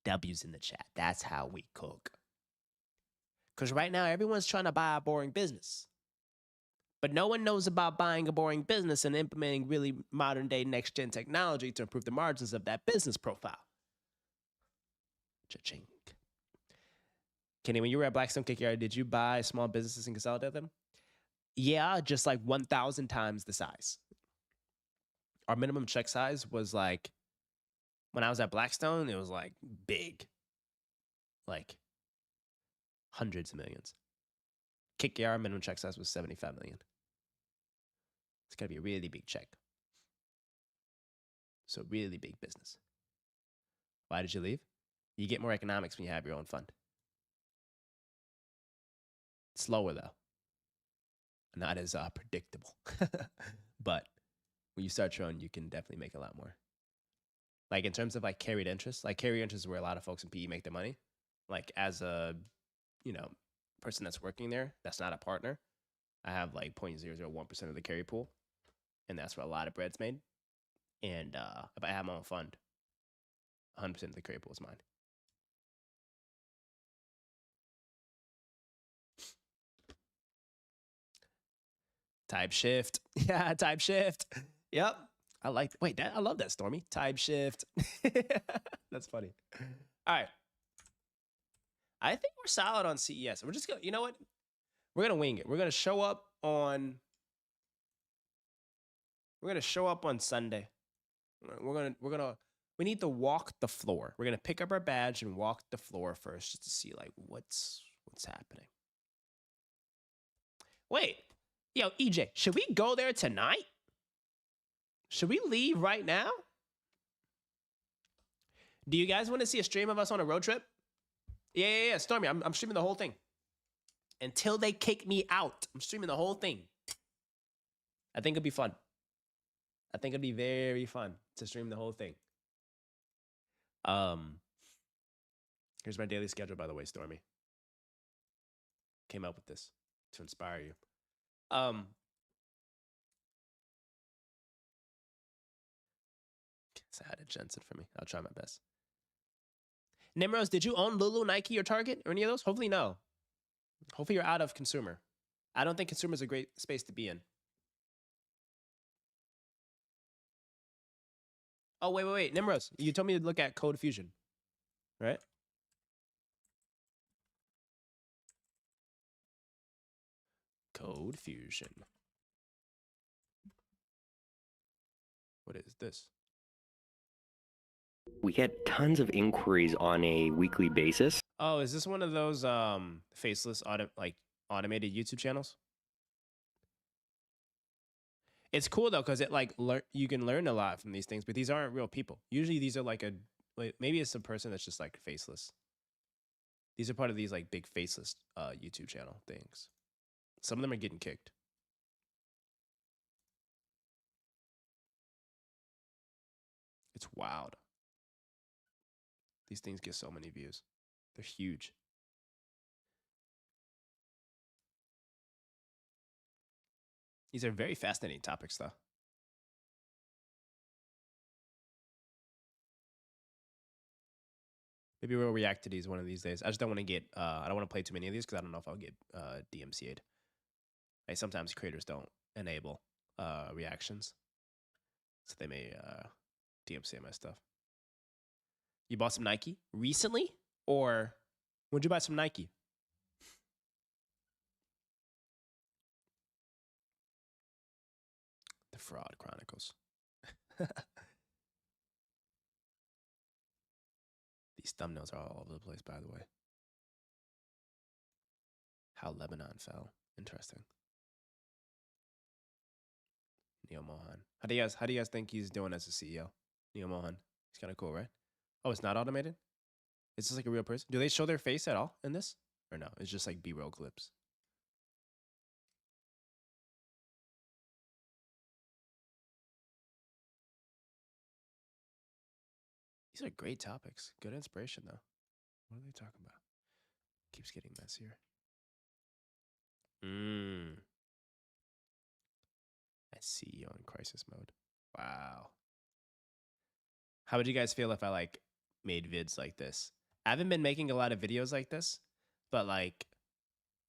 W's in the chat. That's how we cook. Because right now, everyone's trying to buy a boring business. But no one knows about buying a boring business and implementing really modern-day next-gen technology to improve the margins of that business profile. Cha-ching. Kenny, when you were at Blackstone KKR, did you buy small businesses and consolidate them? Yeah, just like 1,000 times the size. Our minimum check size was like, when I was at Blackstone, it was like big. Like hundreds of millions. KKR minimum check size was 75 million. It's got to be a really big check. So really big business. Why did you leave? You get more economics when you have your own fund. It's slower though. Not as predictable. But when you start your own, you can definitely make a lot more. Like in terms of like carried interest, like carried interest is where a lot of folks in PE make their money. Like as a, person that's working there, that's not a partner, I have like 0.001% of the carry pool. And that's where a lot of bread's made. And if I have my own fund, 100% of the carry pool is mine. Type shift. Yeah, type shift. Yep. I love that, Stormy. Type shift. That's funny. All right. I think we're solid on CES. We're just going to, you know what? We're going to wing it. We're going to show up on Sunday. We need to walk the floor. We're going to pick up our badge and walk the floor first just to see like what's happening. Wait. Yo, EJ, should we go there tonight? Should we leave right now? Do you guys want to see a stream of us on a road trip? Yeah. Stormy, I'm streaming the whole thing. Until they kick me out, I'm streaming the whole thing. I think it'll be fun. I think it'll be very fun to stream the whole thing. Here's my daily schedule, by the way, Stormy. Came up with this to inspire you. Say hi to Jensen for me. I'll try my best. Nimros, did you own Lulu, Nike, or Target, or any of those? Hopefully no. Hopefully you're out of consumer. I don't think consumer is a great space to be in. Oh, wait. Nimros, you told me to look at Code Fusion, right? Code Fusion. What is this? We get tons of inquiries on a weekly basis. Oh, is this one of those faceless automated YouTube channels? It's cool though, because it you can learn a lot from these things, but these aren't real people. Usually these are maybe it's a person that's just like faceless. These are part of these like big faceless YouTube channel things. Some of them are getting kicked. It's wild. These things get so many views. They're huge. These are very fascinating topics, though. Maybe we'll react to these one of these days. I just don't want to get, I don't want to play too many of these because I don't know if I'll get DMCA'd. Like sometimes creators don't enable reactions. So they may DMCA my stuff. You bought some Nike recently? Or would you buy some Nike? The Fraud Chronicles. These thumbnails are all over the place, by the way. How Lebanon fell. Interesting. Neil Mohan. How do you guys think he's doing as a CEO? Neil Mohan. He's kind of cool, right? Oh, it's not automated? Is this like a real person? Do they show their face at all in this? Or no? It's just like B-roll clips. These are great topics. Good inspiration, though. What are they talking about? Keeps getting messier. As CEO in crisis mode. Wow. How would you guys feel if I like made vids like this? I haven't been making a lot of videos like this, but like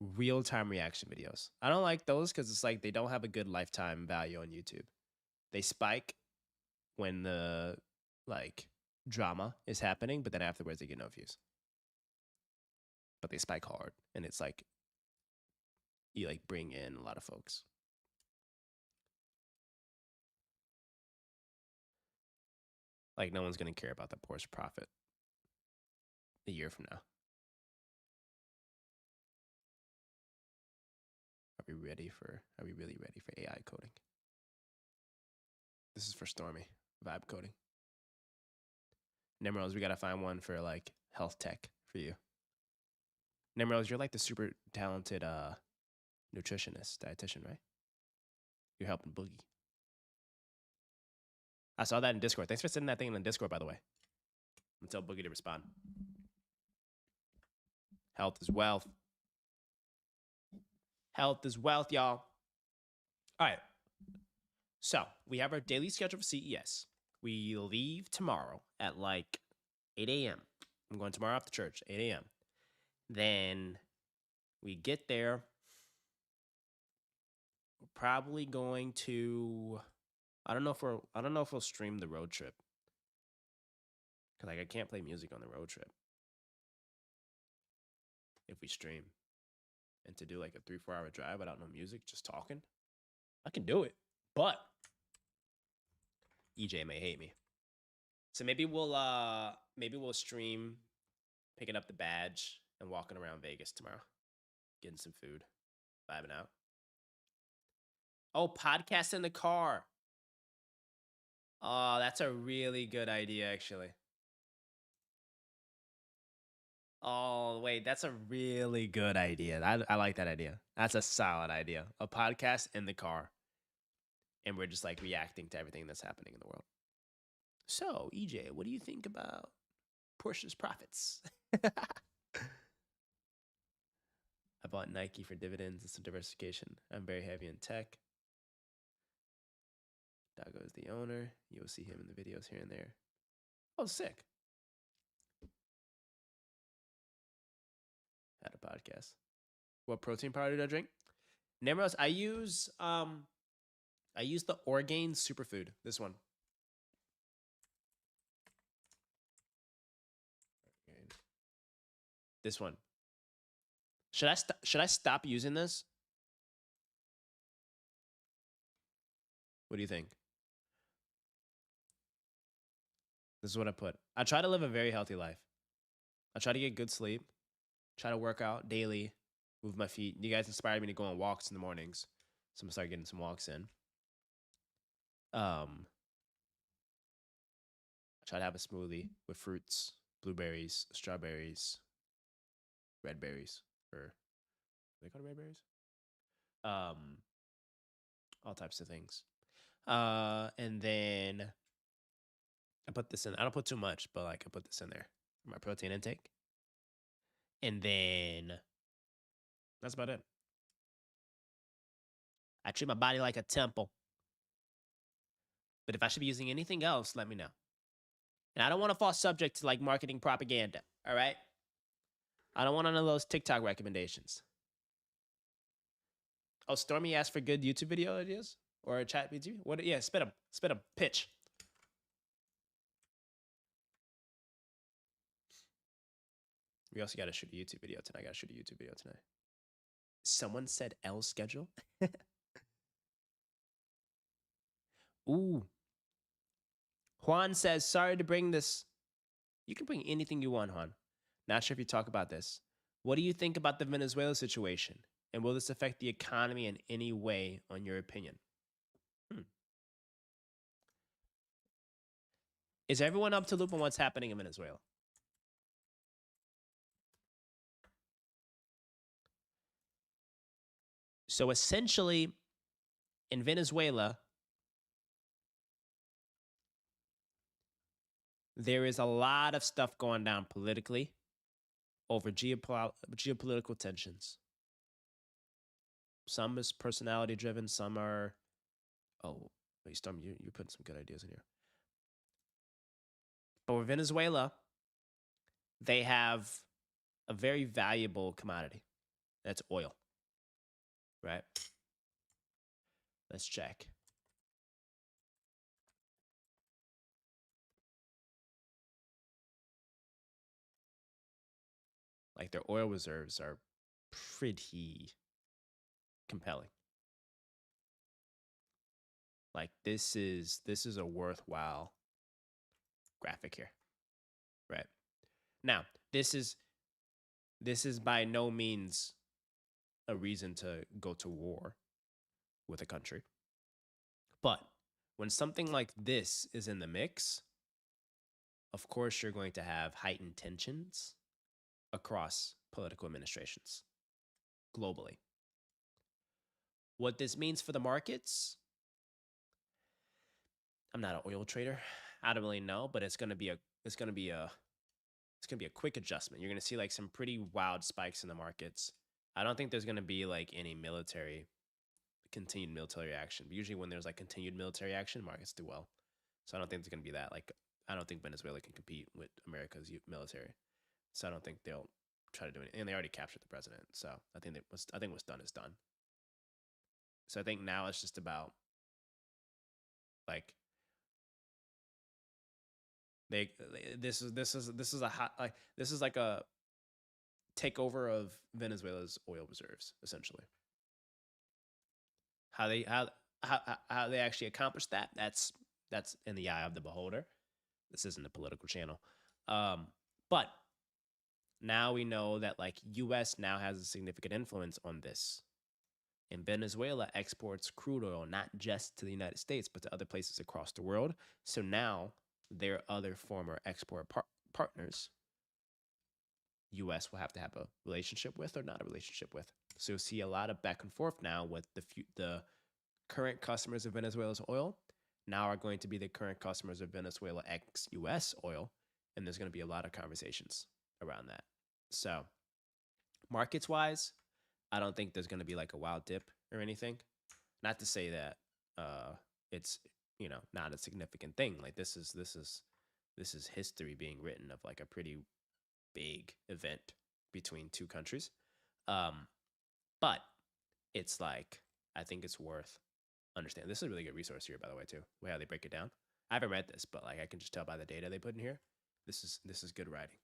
real-time reaction videos. I don't like those because it's like they don't have a good lifetime value on YouTube. They spike when the like drama is happening, but then afterwards they get no views. But they spike hard, and it's like you like bring in a lot of folks. Like no one's gonna care about the Porsche profit a year from now. Are we really ready for AI coding? This is for Stormy, vibe coding. Nemrose, we gotta find one for like health tech for you. Nemrose, you're like the super talented nutritionist, dietitian, right? You're helping Boogie. I saw that in Discord. Thanks for sending that thing in the Discord, by the way. I'm gonna tell Boogie to respond. Health is wealth. Health is wealth, y'all. All right. So we have our daily schedule for CES. We leave tomorrow at like 8 a.m. I'm going tomorrow after church, 8 a.m. Then we get there. We're probably going to. I don't know if we'll stream the road trip. Cause like I can't play music on the road trip. If we stream. And to do like a 3-4 hour drive without no music, just talking, I can do it. But EJ may hate me. So maybe we'll stream picking up the badge and walking around Vegas tomorrow. Getting some food. Vibing out. Oh, podcast in the car. Oh, that's a really good idea, actually. Oh, wait, that's a really good idea. I like that idea. That's a solid idea. A podcast in the car. And we're just like reacting to everything that's happening in the world. So, EJ, what do you think about Porsche's profits? I bought Nike for dividends and some diversification. I'm very heavy in tech. Dago is the owner. You'll see him in the videos here and there. Oh, sick. Had a podcast. What protein powder did I drink? Nemrose, I use the Orgain Superfood. This one. This one. Should I stop using this? What do you think? This is what I put. I try to live a very healthy life. I try to get good sleep. Try to work out daily. Move my feet. You guys inspired me to go on walks in the mornings. So I'm gonna start getting some walks in. I try to have a smoothie with fruits, blueberries, strawberries, red berries, or are they called red berries? All types of things. And then I put this in. I don't put too much, but like I put this in there for my protein intake. And then that's about it. I treat my body like a temple. But if I should be using anything else, let me know. And I don't want to fall subject to like marketing propaganda. All right. I don't want none of those TikTok recommendations. Oh, Stormy asked for good YouTube video ideas or a chat video. What? Yeah, spit them. Spit them. Pitch. We also got to shoot a YouTube video tonight. I got to shoot a YouTube video tonight. Someone said L schedule. Ooh. Juan says, sorry to bring this. You can bring anything you want, Juan. Not sure if you talk about this. What do you think about the Venezuela situation? And will this affect the economy in any way, on your opinion? Is everyone up to loop on what's happening in Venezuela? So essentially, in Venezuela, there is a lot of stuff going down politically over geopolitical tensions. Some is personality driven, some are... Oh, wait, Storm, you're putting some good ideas in here. But with Venezuela, they have a very valuable commodity. That's oil, right? Let's check. Like their oil reserves are pretty compelling. Like this is a worthwhile graphic here, right? Now, this is by no means a reason to go to war with a country. But when something like this is in the mix, of course you're going to have heightened tensions across political administrations globally. What this means for the markets, I'm not an oil trader. I don't really know, but it's going to be a quick adjustment. You're going to see like some pretty wild spikes in the markets. I don't think there's going to be like any continued military action. But usually when there's like continued military action, markets do well. So I don't think there's going to be that. Like, I don't think Venezuela can compete with America's military. So I don't think they'll try to do anything. And they already captured the president. So I think what's done is done. So I think now it's just about like this is like a takeover of Venezuela's oil reserves, essentially. How they actually accomplish that, that's in the eye of the beholder. This isn't a political channel. But now we know that like US now has a significant influence on this. And Venezuela exports crude oil not just to the United States, but to other places across the world. So now their other former export partners, U.S. will have to have a relationship with or not a relationship with. So you'll see a lot of back and forth now with the current customers of Venezuela's oil now are going to be the current customers of Venezuela ex-U.S. oil, and there's going to be a lot of conversations around that. So markets-wise, I don't think there's going to be like a wild dip or anything. Not to say that it's not a significant thing. Like this is history being written of like a pretty big event between two countries. But it's like I think it's worth understanding. This is a really good resource here, by the way, too. How they break it down. I haven't read this, but like I can just tell by the data they put in here. This is good writing.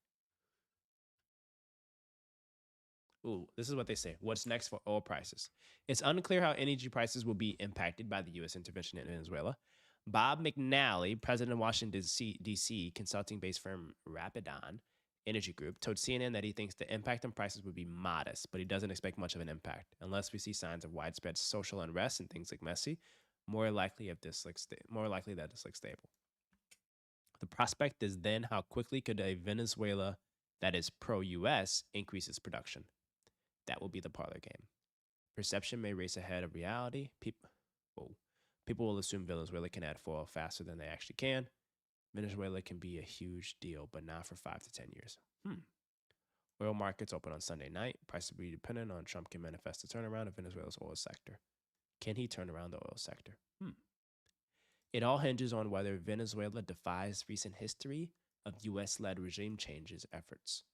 Ooh, this is what they say. What's next for oil prices? It's unclear how energy prices will be impacted by the U.S. intervention in Venezuela. Bob McNally, president of Washington, D.C. consulting-based firm Rapidon Energy Group, told CNN that he thinks the impact on prices would be modest, but he doesn't expect much of an impact unless we see signs of widespread social unrest and things like Messi. More likely that this looks stable. The prospect is then how quickly could a Venezuela that is pro-U.S. increase its production. That will be the parlor game. Perception may race ahead of reality. People will assume Venezuela can add oil faster than they actually can. Venezuela can be a huge deal, but not for 5 to 10 years. Oil markets open on Sunday night. Prices will be dependent on Trump can manifest a turnaround of Venezuela's oil sector. Can he turn around the oil sector? It all hinges on whether Venezuela defies recent history of U.S.-led regime changes efforts.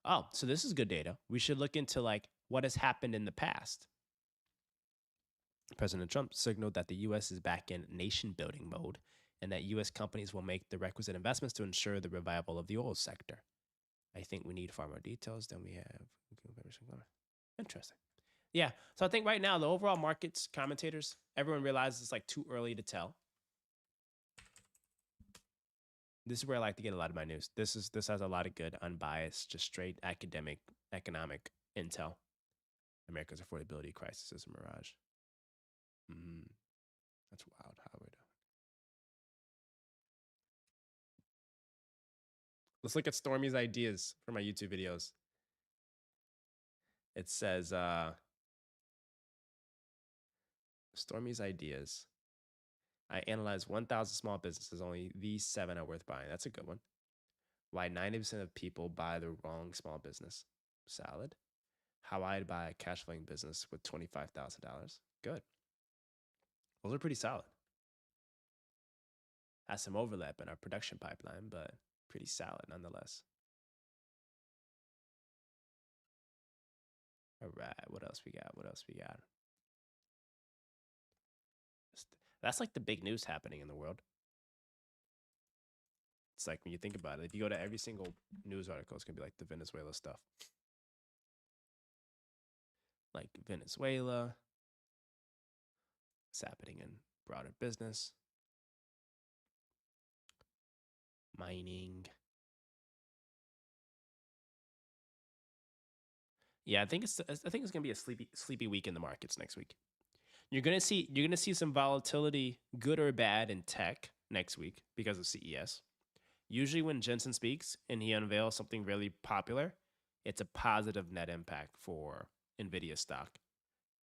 Oh, so this is good data. We should look into like what has happened in the past. President Trump signaled that the U.S. is back in nation-building mode and that U.S. companies will make the requisite investments to ensure the revival of the oil sector. I think we need far more details than we have. Interesting. Yeah. So I think right now the overall markets commentators, everyone realizes it's like too early to tell. This is where I like to get a lot of my news. This has a lot of good, unbiased, just straight academic, economic intel. America's affordability crisis is a mirage. That's wild. How we doing? Let's look at Stormy's ideas for my YouTube videos. It says Stormy's ideas. I analyzed 1,000 small businesses. Only these 7 are worth buying. That's a good one. Why 90% of people buy the wrong small business. Salad. How I'd buy a cash flowing business with $25,000. Good. Those are pretty solid. Has some overlap in our production pipeline, but pretty solid nonetheless. All right, what else we got? That's like the big news happening in the world. It's like when you think about it, if you go to every single news article, it's gonna be like the Venezuela stuff. Like Venezuela. It's happening in broader business. Mining. Yeah, I think it's gonna be a sleepy week in the markets next week. You're gonna see some volatility, good or bad, in tech next week because of CES. Usually when Jensen speaks and he unveils something really popular, it's a positive net impact for NVIDIA stock.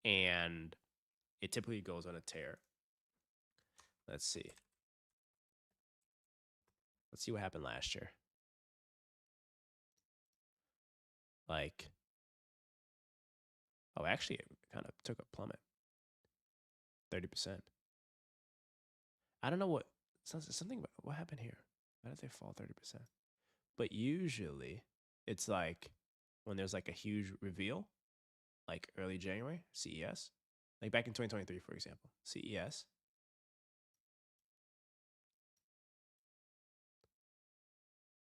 And it typically goes on a tear. Let's see. Let's see what happened last year. Like, oh, actually, it kind of took a plummet. 30%. I don't know what happened here. Why did they fall 30%? But usually it's like when there's like a huge reveal, like early January, CES, like back in 2023, for example, CES.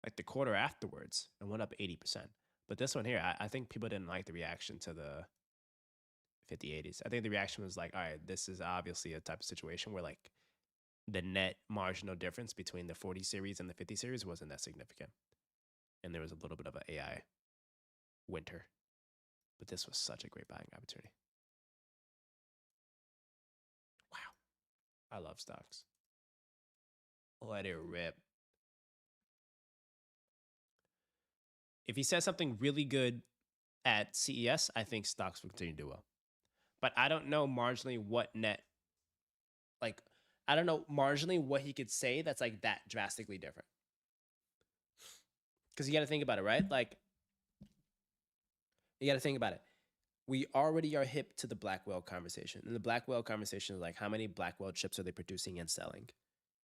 Like the quarter afterwards, it went up 80%. But this one here, I think people didn't like the reaction to the 5080s. I think the reaction was like, all right, this is obviously a type of situation where like the net marginal difference between the 40 series and the 50 series wasn't that significant. And there was a little bit of an AI winter. But this was such a great buying opportunity. Wow. I love stocks. Let it rip. If he says something really good at CES, I think stocks will continue to do well. But I don't know marginally what net, like, I don't know marginally what he could say that's like that drastically different. Because you got to think about it, right? Like, you got to think about it. We already are hip to the Blackwell conversation. And the Blackwell conversation is like, how many Blackwell chips are they producing and selling?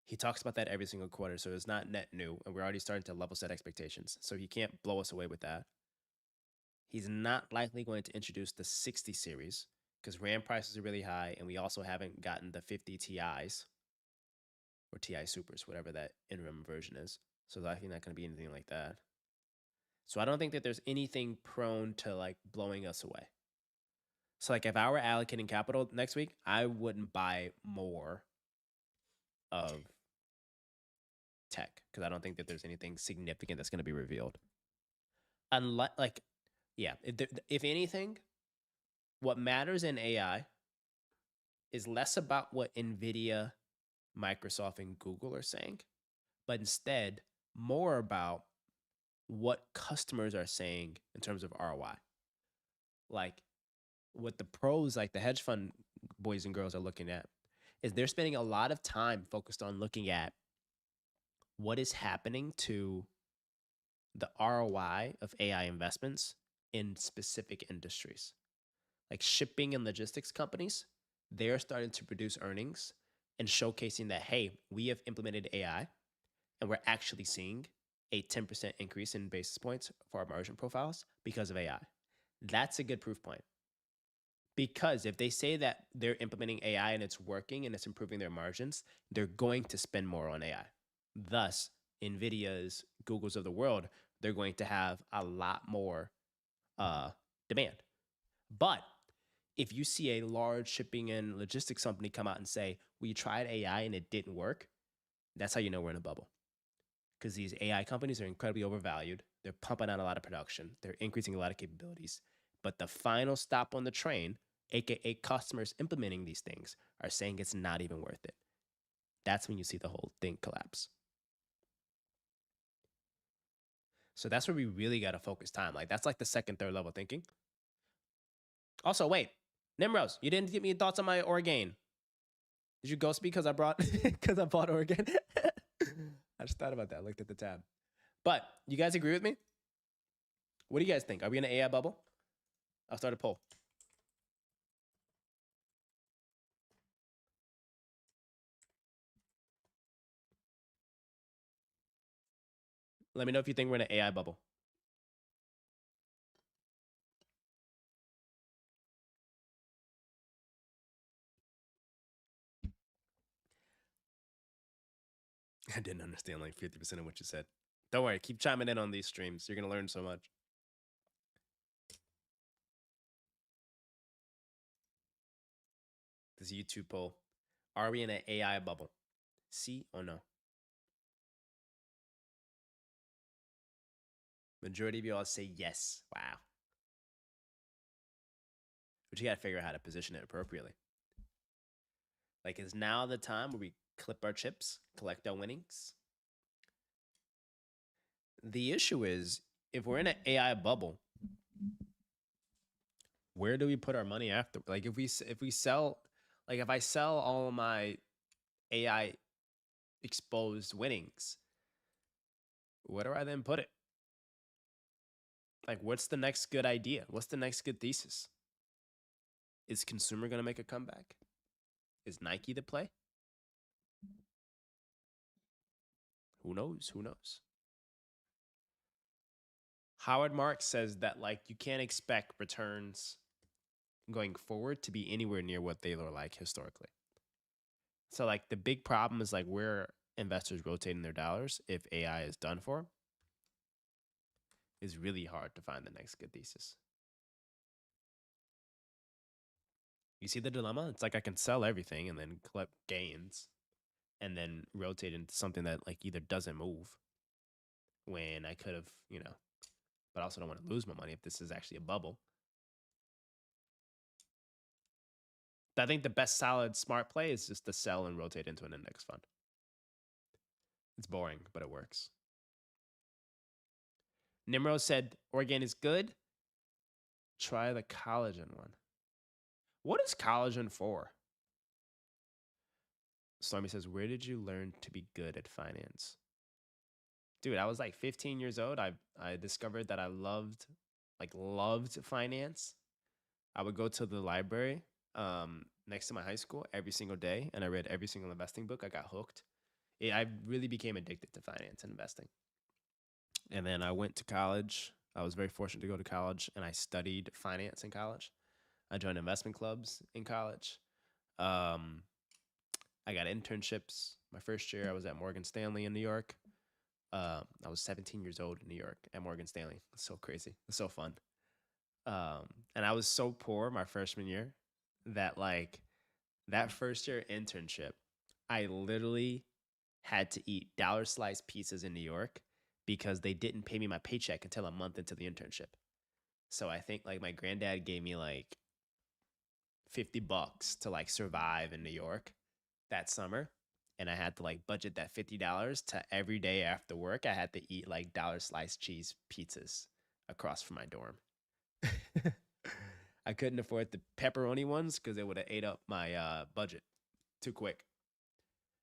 He talks about that every single quarter, so it's not net new. And we're already starting to level set expectations. So he can't blow us away with that. He's not likely going to introduce the 60 series because RAM prices are really high. And we also haven't gotten the 50 Ti's or TI Supers, whatever that interim version is. So I think not going to be anything like that. So I don't think that there's anything prone to like blowing us away. So like if I were allocating capital next week, I wouldn't buy more of tech because I don't think that there's anything significant that's going to be revealed. Unless, like, yeah, if anything, what matters in AI is less about what NVIDIA, Microsoft, and Google are saying, but instead more about what customers are saying in terms of ROI. Like what the pros, like the hedge fund boys and girls are looking at, is they're spending a lot of time focused on looking at what is happening to the ROI of AI investments in specific industries. Like shipping and logistics companies, they're starting to produce earnings and showcasing that, hey, we have implemented AI and we're actually seeing a 10% increase in basis points for our margin profiles because of AI. That's a good proof point. Because if they say that they're implementing AI and it's working and it's improving their margins, they're going to spend more on AI. Thus, NVIDIA's, Google's of the world, they're going to have a lot more demand. But if you see a large shipping and logistics company come out and say, we tried AI and it didn't work, that's how you know we're in a bubble. Because these AI companies are incredibly overvalued. They're pumping out a lot of production. They're increasing a lot of capabilities. But the final stop on the train, aka customers implementing these things, are saying it's not even worth it. That's when you see the whole thing collapse. So that's where we really got to focus time. Like that's like the second, third level thinking. Also, wait, Nimros, you didn't give me thoughts on my Orgain. Did you ghost me because I bought Orgain? I just thought about that. I looked at the tab. But you guys agree with me? What do you guys think? Are we in an AI bubble? I'll start a poll. Let me know if you think we're in an AI bubble. I didn't understand like 50% of what you said. Don't worry, keep chiming in on these streams. You're going to learn so much. This YouTube poll. Are we in an AI bubble? See or no? Majority of you all say yes. Wow. But you got to figure out how to position it appropriately. Like, is now the time where we clip our chips, collect our winnings? The issue is, if we're in an AI bubble, where do we put our money after? Like, if we sell, like if I sell all of my AI exposed winnings, where do I then put it? Like, what's the next good idea? What's the next good thesis? Is consumer going to make a comeback? Is Nike the play? Who knows? Who knows? Howard Marks says that, like, you can't expect returns going forward to be anywhere near what they were like historically. So, like, the big problem is, like, where investors rotating their dollars if AI is done for is really hard to find the next good thesis. You see the dilemma? It's like I can sell everything and then collect gains and then rotate into something that like either doesn't move when I could have, you know, but I also don't want to lose my money if this is actually a bubble. I think the best solid smart play is just to sell and rotate into an index fund. It's boring, but it works. Nimrod said, Orgain is good. Try the collagen one. What is collagen for? Stormy says, where did you learn to be good at finance? Dude, I was like 15 years old. I discovered that I loved finance. I would go to the library next to my high school every single day, and I read every single investing book. I got hooked. I really became addicted to finance and investing. And then I went to college. I was very fortunate to go to college, and I studied finance in college. I joined investment clubs in college. I got internships. My first year, I was at Morgan Stanley in New York. I was 17 years old in New York at Morgan Stanley. It's so crazy. It's so fun. And I was so poor my freshman year that like that first year internship, I literally had to eat dollar slice pizzas in New York because they didn't pay me my paycheck until a month into the internship. So I think like my granddad gave me like $50 to like survive in New York that summer. And I had to like budget that $50 to every day after work. I had to eat like dollar slice cheese pizzas across from my dorm. I couldn't afford the pepperoni ones because it would have ate up my budget too quick.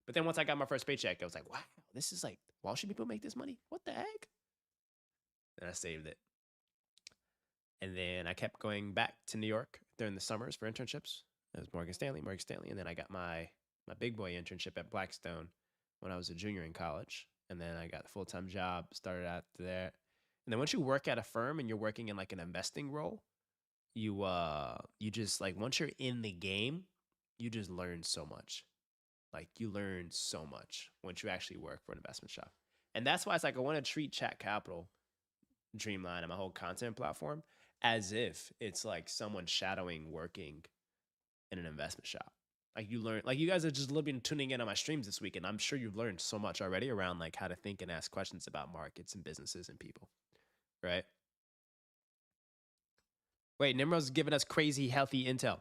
But then once I got my first paycheck, I was like, wow, this is like Wall Street people make this money? What the heck? And I saved it. And then I kept going back to New York during the summers for internships. It was Morgan Stanley. And then I got my big boy internship at Blackstone when I was a junior in college. And then I got a full-time job, started out there. And then once you work at a firm and you're working in like an investing role, you just like, once you're in the game, you just learn so much. Like you learn so much once you actually work for an investment shop. And that's why it's like, I want to treat Chat Capital Dreamline and my whole content platform as if it's like someone shadowing working in an investment shop. Like you learn, like you guys are just living tuning in on my streams this week, and I'm sure you've learned so much already around like how to think and ask questions about markets and businesses and people, right? Wait, Nimrod's giving us crazy healthy intel.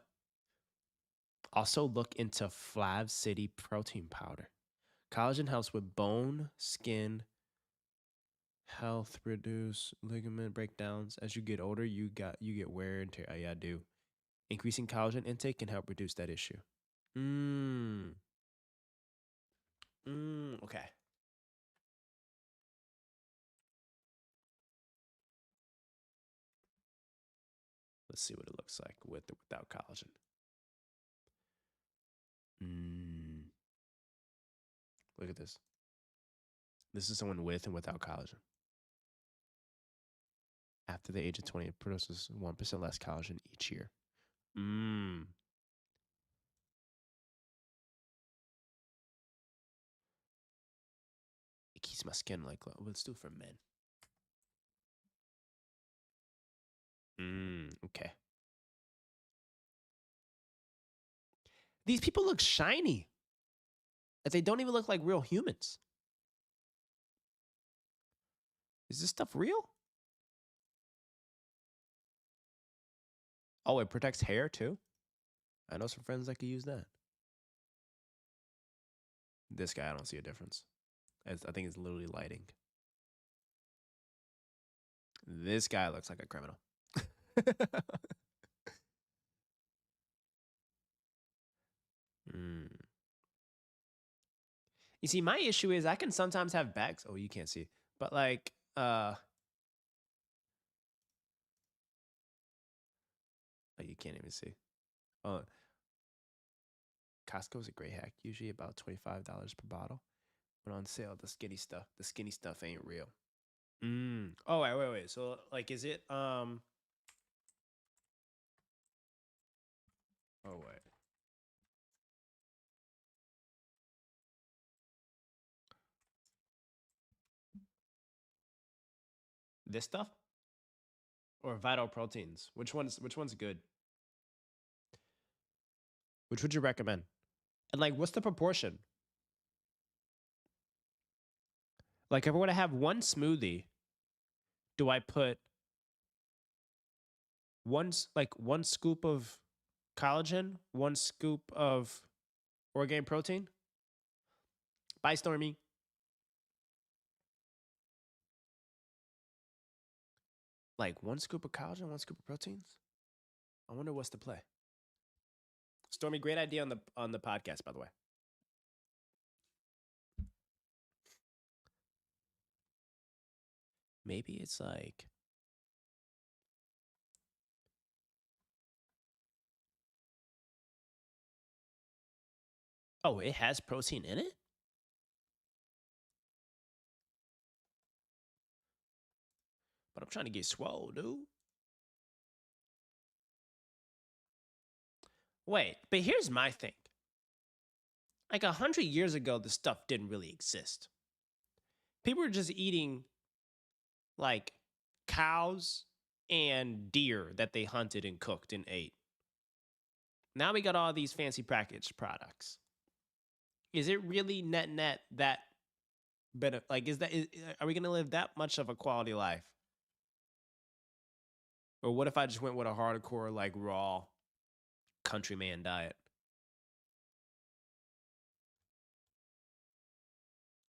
Also look into Flav City protein powder. Collagen helps with bone, skin health, reduce ligament breakdowns. As you get older, you get wear and tear. Oh, yeah, I do. Increasing collagen intake can help reduce that issue. Okay. Let's see what it looks like with or without collagen. Look at this. This is someone with and without collagen. After the age of 20, it produces 1% less collagen each year. It keeps my skin like glow. Let's do it for men. Okay. These people look shiny. But they don't even look like real humans. Is this stuff real? Oh, it protects hair too? I know some friends that could use that. This guy, I don't see a difference. I think it's literally lighting. This guy looks like a criminal. You see, my issue is I can sometimes have bags. Oh, you can't see. But like, oh, you can't even see. Oh, Costco's a great hack. Usually about $25 per bottle. But on sale, the skinny stuff ain't real. Oh, wait. So like, is it, oh, wait. This stuff? Or Vital Proteins? Which one's good? Which would you recommend? And like, what's the proportion? Like, if I were to have one smoothie, do I put one scoop of collagen, one scoop of organ protein? Bye, Stormy. Like one scoop of collagen, one scoop of proteins? I wonder what's the play. Stormy, great idea on the podcast, by the way. Maybe it's like, oh, it has protein in it? But I'm trying to get swole, dude. Wait, but here's my thing. Like 100 years ago, this stuff didn't really exist. People were just eating like cows and deer that they hunted and cooked and ate. Now we got all these fancy packaged products. Is it really net that better? Like, are we going to live that much of a quality life? Or what if I just went with a hardcore, like raw countryman diet?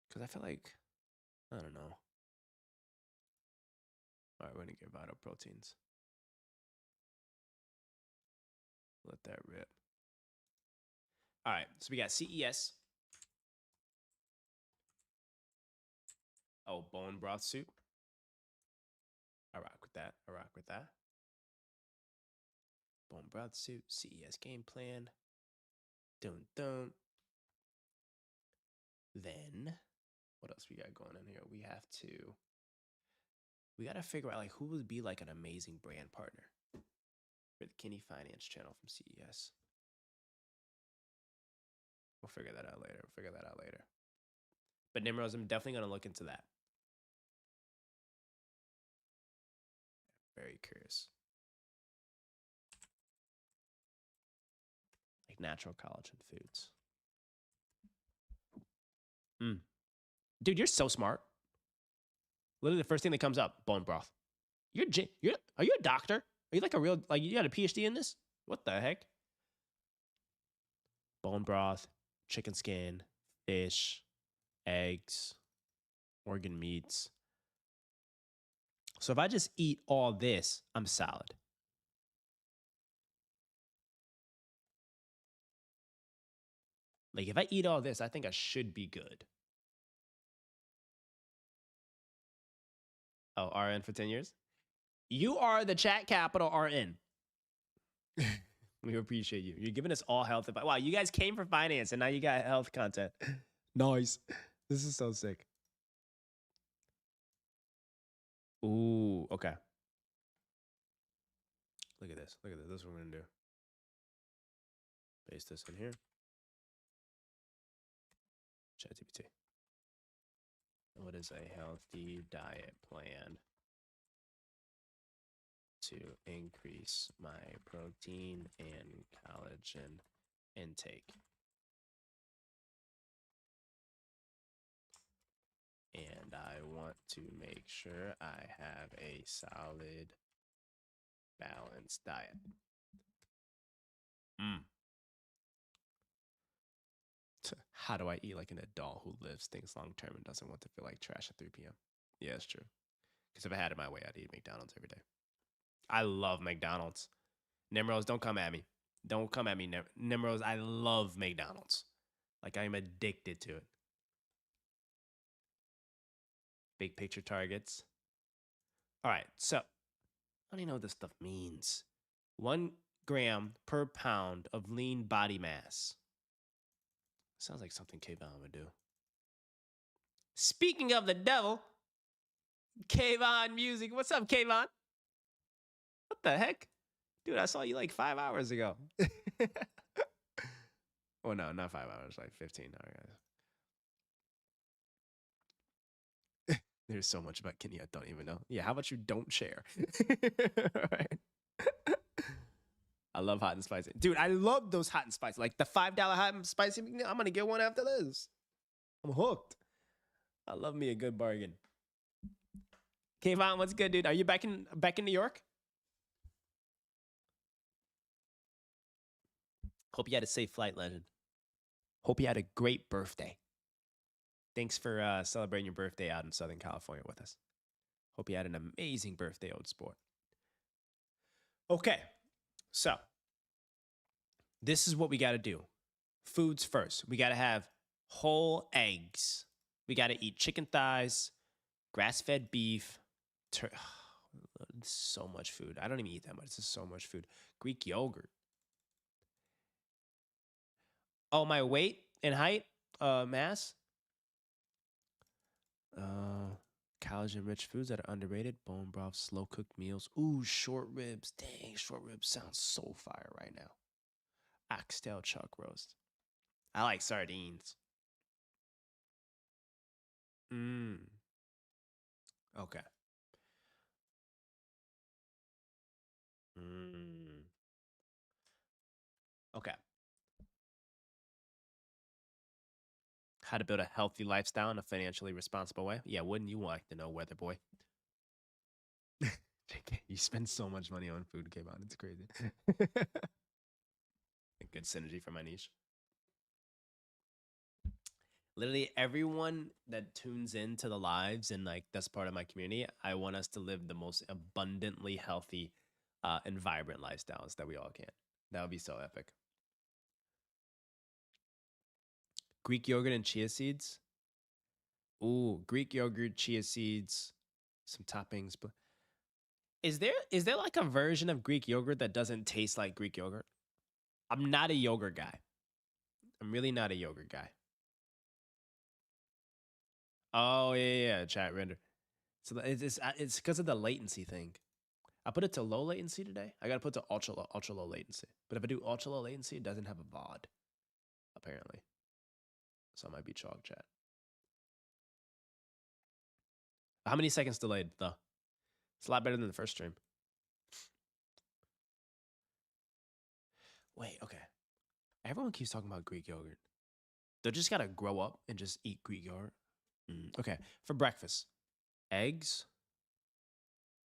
Because I feel like, I don't know. All right, we're going to get Vital Proteins. Let that rip. All right, so we got CES. Oh, bone broth soup. I rock with that. Bone broth soup, CES game plan. Dun. Then, what else we got going on here? We got to figure out like who would be like an amazing brand partner for the Kinney Finance channel from CES. We'll figure that out later. But Nimrod, I'm definitely going to look into that. very curious. Like natural collagen foods. Dude, you're so smart. Literally, the first thing that comes up, bone broth. Are you a doctor? Are you like a real, like, you got a PhD in this? What the heck? Bone broth, chicken skin, fish, eggs, organ meats. So if I just eat all this, I'm solid. Like, if I eat all this, I think I should be good. Oh, RN for 10 years? You are the chat capital RN. We appreciate you. You're giving us all health advice. Wow, you guys came for finance and now you got health content. Nice. This is so sick. Ooh, okay. Look at this. Look at this. This is what we're going to do. Paste this in here. ChatGPT. What is a healthy diet plan to increase my protein and collagen intake? And I want to make sure I have a solid, balanced diet. How do I eat like an adult who lives things long term and doesn't want to feel like trash at 3 p.m.? Yeah, it's true. Because if I had it my way, I'd eat McDonald's every day. I love McDonald's. Nimros, don't come at me. Don't come at me, Nimros. I love McDonald's. Like, I'm addicted to it. Big picture targets. All right, so I don't even know what this stuff means. 1 gram per pound of lean body mass. Sounds like something Kayvon would do. Speaking of the devil, Kayvon Music. What's up, Kayvon? What the heck? Dude, I saw you like 5 hours ago. Oh, no, not 5 hours, like 15. All right, guys. There's so much about Kenny I don't even know. Yeah, how about you don't share? All right. I love hot and spicy. Dude, I love those hot and spicy. Like the $5 hot and spicy. I'm going to get one after this. I'm hooked. I love me a good bargain. Kayvon, what's good, dude? Are you back in New York? Hope you had a safe flight, legend. Hope you had a great birthday. Thanks for celebrating your birthday out in Southern California with us. Hope you had an amazing birthday, old sport. Okay, so this is what we got to do. Foods first. We got to have whole eggs. We got to eat chicken thighs, grass-fed beef. So much food. I don't even eat that much. This is so much food. Greek yogurt. Oh, my weight and height, mass. Collagen-rich foods that are underrated. Bone broth, slow-cooked meals. Ooh, short ribs. Dang, short ribs sounds so fire right now. Oxtail chuck roast. I like sardines. Okay. Okay. How to build a healthy lifestyle in a financially responsible way. Yeah, wouldn't you like to know, weather boy? You spend so much money on food, Kayvon. It's crazy. A good synergy for my niche. Literally everyone that tunes into the lives and like that's part of my community, I want us to live the most abundantly healthy and vibrant lifestyles that we all can. That would be so epic. Greek yogurt and chia seeds. Ooh, Greek yogurt, chia seeds, some toppings. But is there like a version of Greek yogurt that doesn't taste like Greek yogurt? I'm not a yogurt guy. I'm really not a yogurt guy. Oh yeah, chat render. So it's because of the latency thing. I put it to low latency today. I gotta put it to ultra low latency. But if I do ultra low latency, it doesn't have a VOD, apparently. So I might be chalk chat. How many seconds delayed though? It's a lot better than the first stream. Wait, okay. Everyone keeps talking about Greek yogurt. They just gotta grow up and just eat Greek yogurt. Okay, for breakfast, eggs,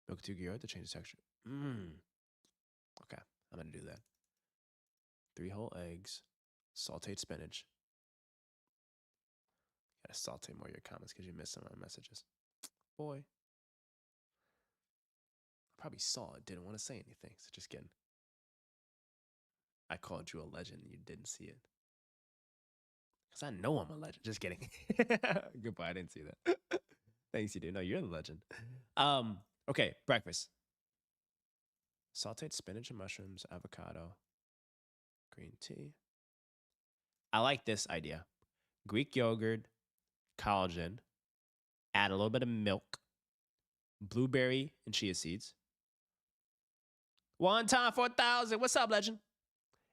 milk to yogurt to change the texture. Okay, I'm gonna do that. 3 whole eggs, sauteed spinach. Gotta saute more of your comments because you missed some of my messages. Boy. I probably saw it, didn't want to say anything, so just kidding. I called you a legend and you didn't see it. Because I know I'm a legend. Just kidding. Goodbye, I didn't see that. Thanks, you do. No, you're the legend. Okay, breakfast. Sauteed spinach and mushrooms, avocado, green tea. I like this idea. Greek yogurt, collagen, add a little bit of milk, blueberry and chia seeds. One time 4,000. What's up, legend?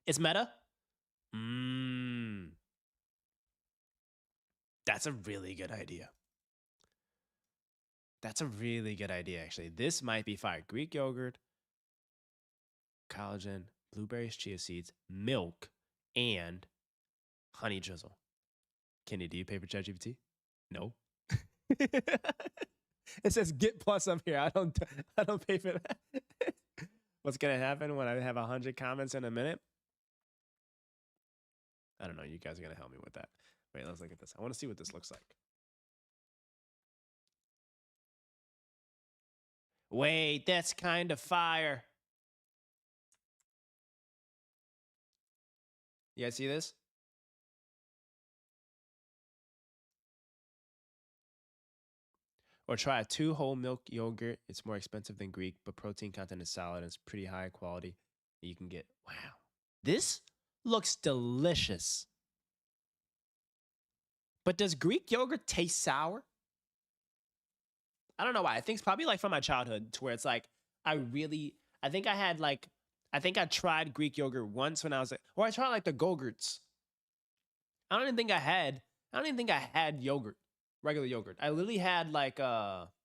It's meta. That's a really good idea. That's a really good idea, actually. This might be fire. Greek yogurt, collagen, blueberries, chia seeds, milk, and honey drizzle. Kenny, do you pay for ChatGPT? No. It says get plus up here. I don't pay for that. What's gonna happen when I have 100 comments in a minute? I don't know. You guys are gonna help me with that. Wait, let's look at this. I want to see what this looks like. Wait, that's kind of fire. You guys see this? Or try a 2 whole milk yogurt. It's more expensive than Greek, but protein content is solid and it's pretty high quality. You can get, wow. This looks delicious. But does Greek yogurt taste sour? I don't know why. I think it's probably like from my childhood to where it's like, I think I tried Greek yogurt once when I was like, or I tried like the Go-Gurts. I don't even think I had yogurt, regular yogurt. I literally had like,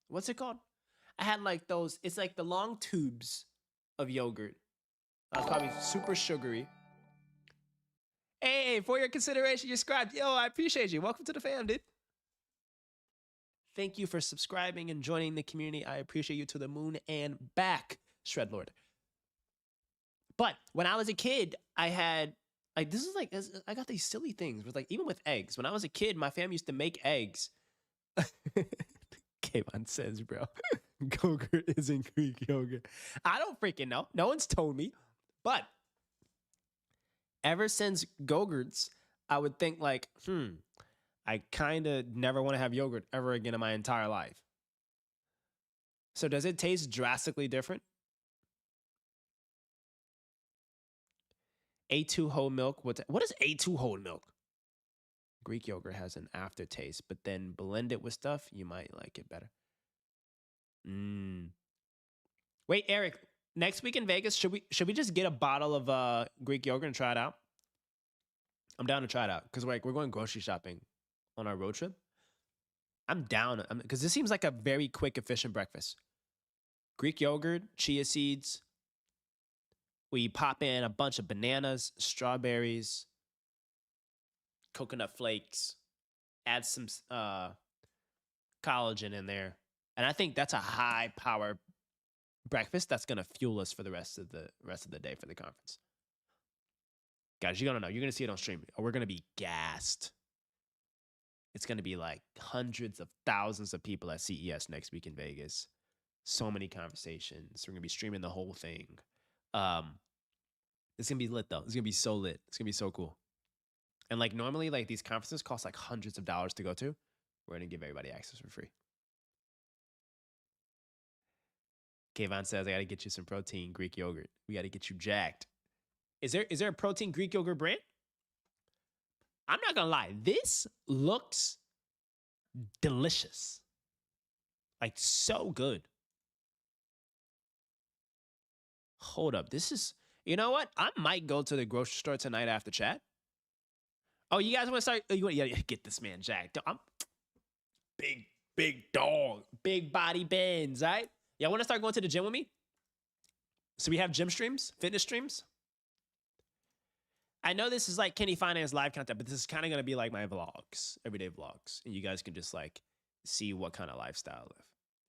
what's it called? I had like those, it's like the long tubes of yogurt. Probably super sugary. Hey, for your consideration, you're subscribed. Yo, I appreciate you. Welcome to the fam, dude. Thank you for subscribing and joining the community. I appreciate you to the moon and back, Shredlord. But when I was a kid, I had, like, this is like, I got these silly things with like, even with eggs. When I was a kid, my family used to make eggs. Kayvon says, bro, Go-Gurt isn't Greek yogurt. I don't freaking know. No one's told me. But ever since Go-Gurts, I would think like, I kind of never want to have yogurt ever again in my entire life. So does it taste drastically different? A2 whole milk. What is A2 whole milk? Greek yogurt has an aftertaste, but then blend it with stuff, you might like it better. Wait, Eric, next week in Vegas, should we just get a bottle of Greek yogurt and try it out? I'm down to try it out because we're going grocery shopping on our road trip. I'm down because this seems like a very quick, efficient breakfast. Greek yogurt, chia seeds. We pop in a bunch of bananas, strawberries, coconut flakes, add some collagen in there. And I think that's a high power breakfast that's going to fuel us for the rest of the day for the conference. Guys, you're going to know. You're going to see it on stream. We're going to be gassed. It's going to be like hundreds of thousands of people at CES next week in Vegas. So many conversations. We're going to be streaming the whole thing. It's going to be lit, though. It's going to be so lit. It's going to be so cool. And like normally, like these conferences cost like hundreds of dollars to go to. We're going to give everybody access for free. Kayvon says, I got to get you some protein Greek yogurt. We got to get you jacked. Is there a protein Greek yogurt brand? I'm not going to lie. This looks delicious. Like so good. Hold up. This is, you know what? I might go to the grocery store tonight after chat. Oh, you guys want to start? Yeah, get this man jacked. I'm big dog, big body bends, right? Y'all want to start going to the gym with me? So we have gym streams, fitness streams. I know this is like Kenny Finance live content, but this is kind of going to be like my vlogs, everyday vlogs. And you guys can just like see what kind of lifestyle I live.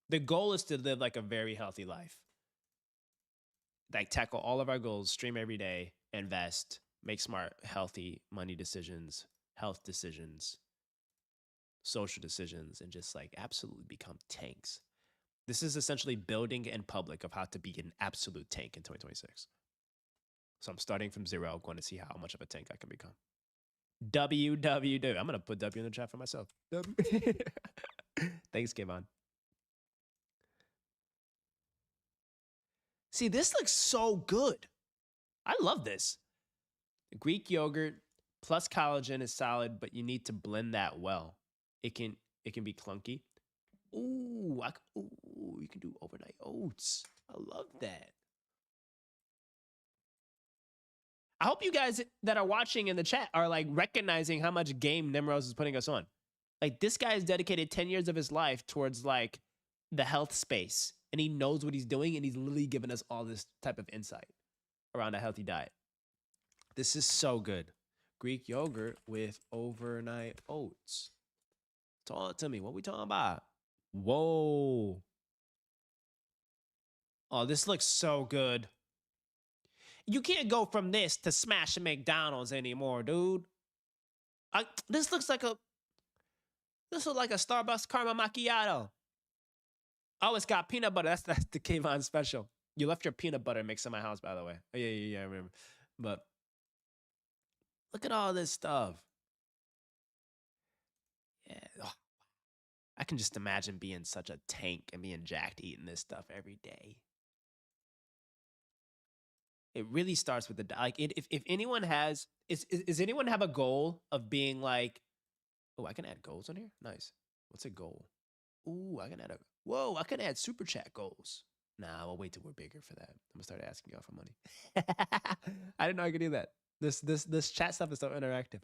The goal is to live like a very healthy life. Like tackle all of our goals, stream every day, invest, make smart, healthy money decisions, health decisions, social decisions, and just like absolutely become tanks. This is essentially building in public of how to be an absolute tank in 2026. So I'm starting from zero, going to see how much of a tank I can become. WWW. I'm going to put W in the chat for myself. W. Thanks, Kevon. See, this looks so good. I love this. Greek yogurt plus collagen is solid, but you need to blend that well. It can be clunky. Ooh, you can do overnight oats. I love that. I hope you guys that are watching in the chat are like recognizing how much game Nimrose is putting us on. Like this guy has dedicated 10 years of his life towards like the health space, and he knows what he's doing, and he's literally giving us all this type of insight around a healthy diet. This is so good. Greek yogurt with overnight oats. Talk to me. What we talking about? Whoa. Oh, this looks so good. You can't go from this to smashing McDonald's anymore, dude. This looks like a Starbucks caramel macchiato. Oh, it's got peanut butter. That's the Kayvon special. You left your peanut butter mix in my house, by the way. Oh, yeah, I remember. But look at all this stuff. Yeah. Oh, I can just imagine being such a tank and being jacked eating this stuff every day. It really starts with the like. If anyone has, is anyone have a goal of being like, oh, I can add goals on here. Nice. What's a goal? Ooh, I can add I can add super chat goals. Nah, I'll wait till we're bigger for that. I'm gonna start asking y'all for money. I didn't know I could do that. This chat stuff is so interactive.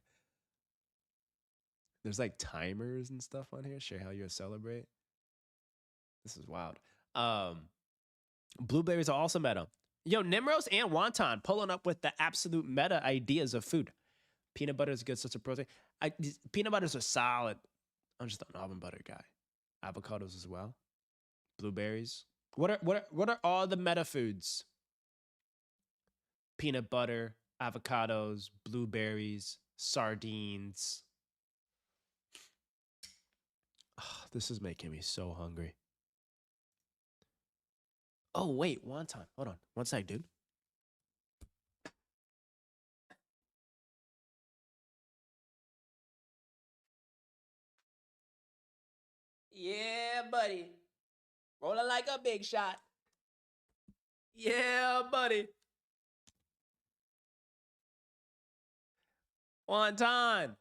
There's like timers and stuff on here. Share how you celebrate. This is wild. Blueberries are also meta. Yo, Nimrose and Wonton pulling up with the absolute meta ideas of food. Peanut butter is a good source of protein. Peanut butters are solid. I'm just an almond butter guy. Avocados as well. Blueberries. What are all the meta foods? Peanut butter, avocados, blueberries, sardines. Oh, this is making me so hungry. Oh, wait, wonton. Hold on. One sec, dude. Yeah, buddy. Rolling like a big shot. Yeah, buddy. Wonton.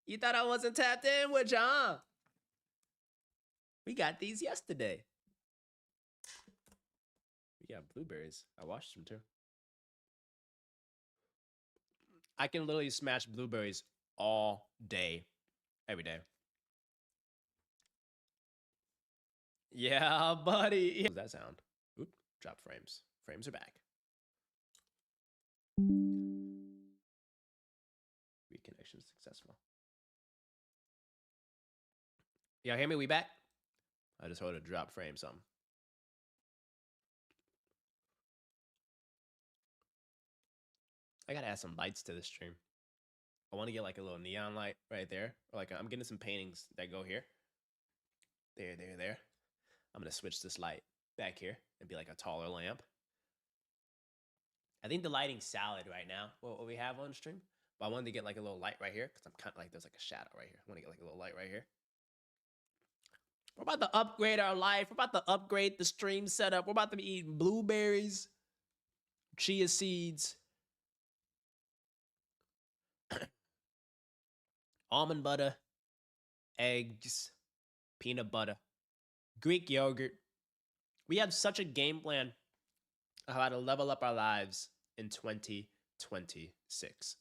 You thought I wasn't tapped in with you, huh? We got these yesterday. We got blueberries. I washed them too. I can literally smash blueberries all day, every day. Yeah, buddy. What does that sound? Oop, drop frames. Frames are back. Reconnection successful. Y'all hear me? We back? I just heard a drop frame something. I gotta add some lights to this stream. I want to get like a little neon light right there. Or like I'm getting some paintings that go here. There. I'm gonna switch this light back here and be like a taller lamp. I think the lighting's solid right now, what we have on stream. But I wanted to get like a little light right here because I'm kind of like, there's like a shadow right here. I want to get like a little light right here. We're about to upgrade our life. We're about to upgrade the stream setup. We're about to be eating blueberries, chia seeds, almond butter, eggs, peanut butter, Greek yogurt. We have such a game plan of how to level up our lives in 2026.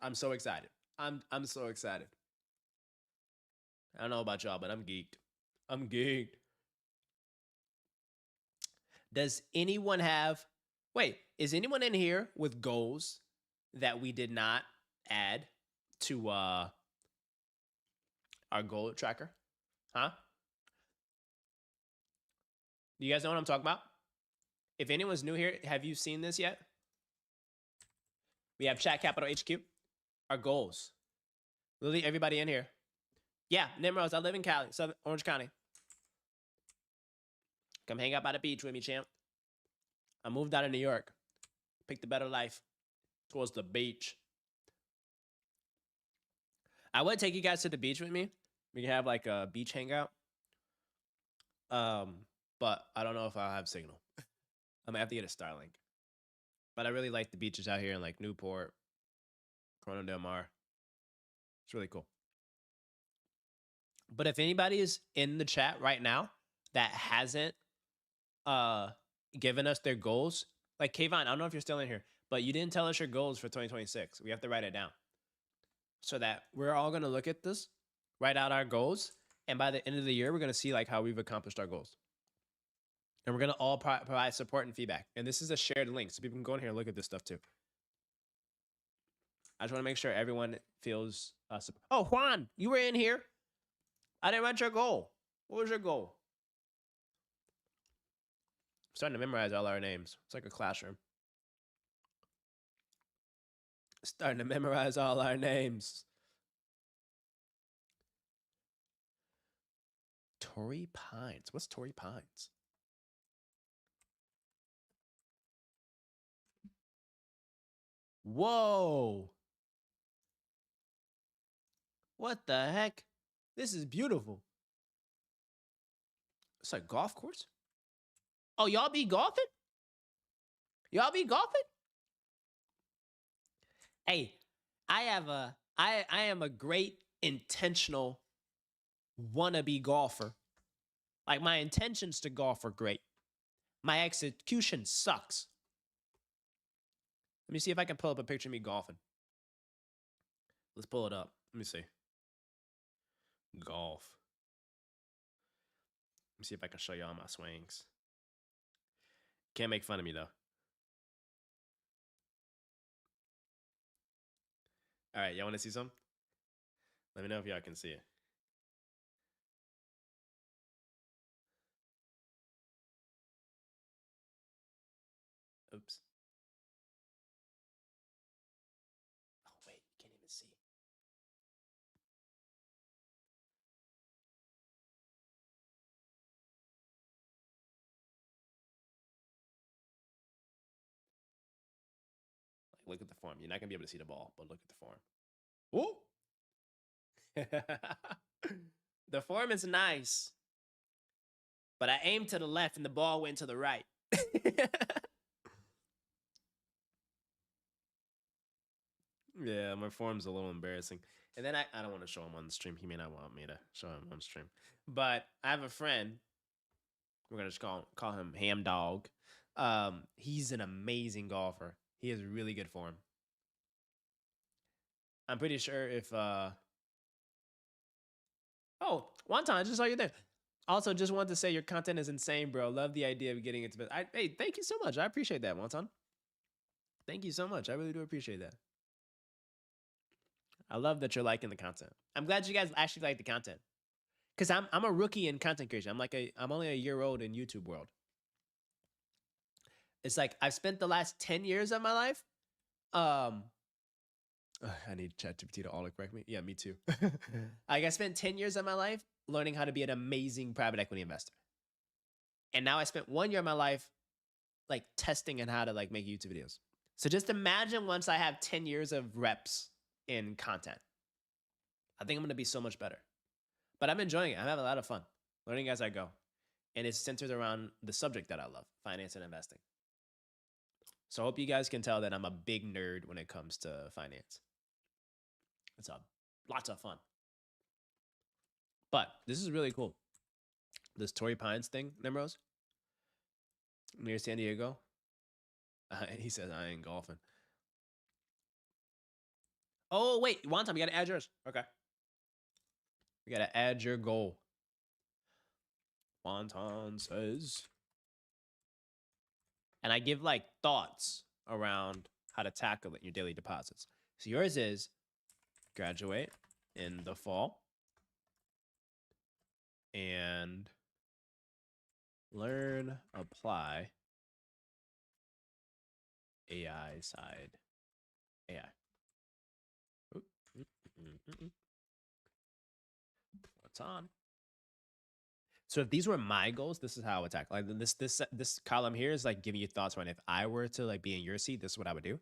I'm so excited. I'm so excited. I don't know about y'all, but I'm geeked. I'm geeked. Does anyone have, wait, is anyone in here with goals that we did not add to our goal tracker? Huh? Do you guys know what I'm talking about? If anyone's new here, have you seen this yet? We have Chat Capital HQ, our goals. Literally everybody in here. Yeah, Nimrose, I live in Cali, Southern Orange County. Come hang out by the beach with me, champ. I moved out of New York. Picked a better life towards the beach. I would take you guys to the beach with me. We can have like a beach hangout. But I don't know if I'll have signal. I might have to get a Starlink. But I really like the beaches out here in like Newport, Corona Del Mar. It's really cool. But if anybody is in the chat right now that hasn't given us their goals, like Kayvon, I don't know if you're still in here, but you didn't tell us your goals for 2026. We have to write it down so that we're all going to look at this, write out our goals, and by the end of the year, we're going to see like how we've accomplished our goals. And we're going to all provide support and feedback. And this is a shared link, so people can go in here and look at this stuff too. I just want to make sure everyone feels oh, Juan, you were in here. I didn't write your goal. What was your goal? I'm starting to memorize all our names. It's like a classroom. Starting to memorize all our names. Torrey Pines. What's Torrey Pines? Whoa. What the heck? This is beautiful. It's like golf course. Oh, y'all be golfing? Y'all be golfing? Hey, I am a great intentional wannabe golfer. Like my intentions to golf are great. My execution sucks. Let me see if I can pull up a picture of me golfing. Let's pull it up. Let me see. Golf. Let me see if I can show y'all my swings. Can't make fun of me though. All right, y'all want to see some? Let me know if y'all can see it. Oops. Oh, wait, you can't even see. Like, look at the form. You're not going to be able to see the ball, but look at the form. Ooh! The form is nice. But I aimed to the left and the ball went to the right. Yeah, my form's a little embarrassing. And then I don't want to show him on the stream. He may not want me to show him on stream. But I have a friend. We're going to just call him Ham Dog. He's an amazing golfer. He has really good form. I'm pretty sure if... Oh, Wonton, I just saw you there. Also, just wanted to say your content is insane, bro. Love the idea of getting into... Hey, thank you so much. I appreciate that, Wonton. Thank you so much. I really do appreciate that. I love that you're liking the content. I'm glad you guys actually like the content. Because I'm a rookie in content creation. I'm only a year old in YouTube world. It's like I've spent the last 10 years of my life. I need ChatGPT to autocorrect me. Yeah, me too. Like I spent 10 years of my life learning how to be an amazing private equity investor. And now I spent 1 year of my life like testing on how to like make YouTube videos. So just imagine once I have 10 years of reps in content. I think I'm going to be so much better. But I'm enjoying it. I'm having a lot of fun learning as I go. And it's centered around the subject that I love, finance and investing. So I hope you guys can tell that I'm a big nerd when it comes to finance. It's lots of fun. But this is really cool. This Torrey Pines thing, Nimrose, near San Diego. He says I ain't golfing. Oh, wait. Wonton, we got to add yours. Okay. We got to add your goal. Wonton says and I give like thoughts around how to tackle it in your daily deposits. So yours is graduate in the fall and learn, apply AI side AI. What's on? So if these were my goals, this is how I would tackle. Like this column here is like giving you thoughts on if I were to like be in your seat, this is what I would do.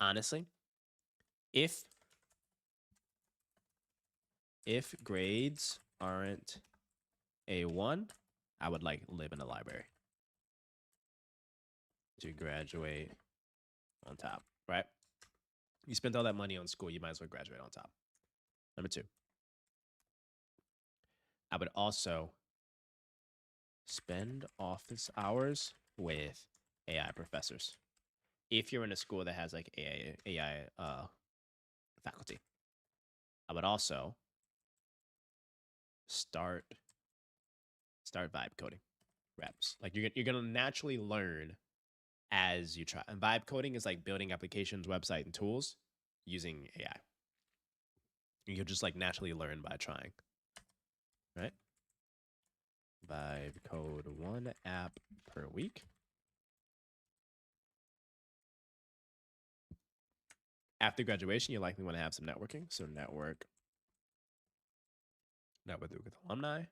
Honestly, if grades aren't A1, I would like live in a library to graduate on top, right? You spent all that money on school, you might as well graduate on top. Number 2, I would also spend office hours with AI professors. If you're in a school that has like AI faculty, I would also start vibe coding reps. Like you're gonna naturally learn as you try. And vibe coding is like building applications, website, and tools using AI. You'll just like naturally learn by trying, right? Vibe code 1 app per week. After graduation, you likely want to have some networking. So network with alumni,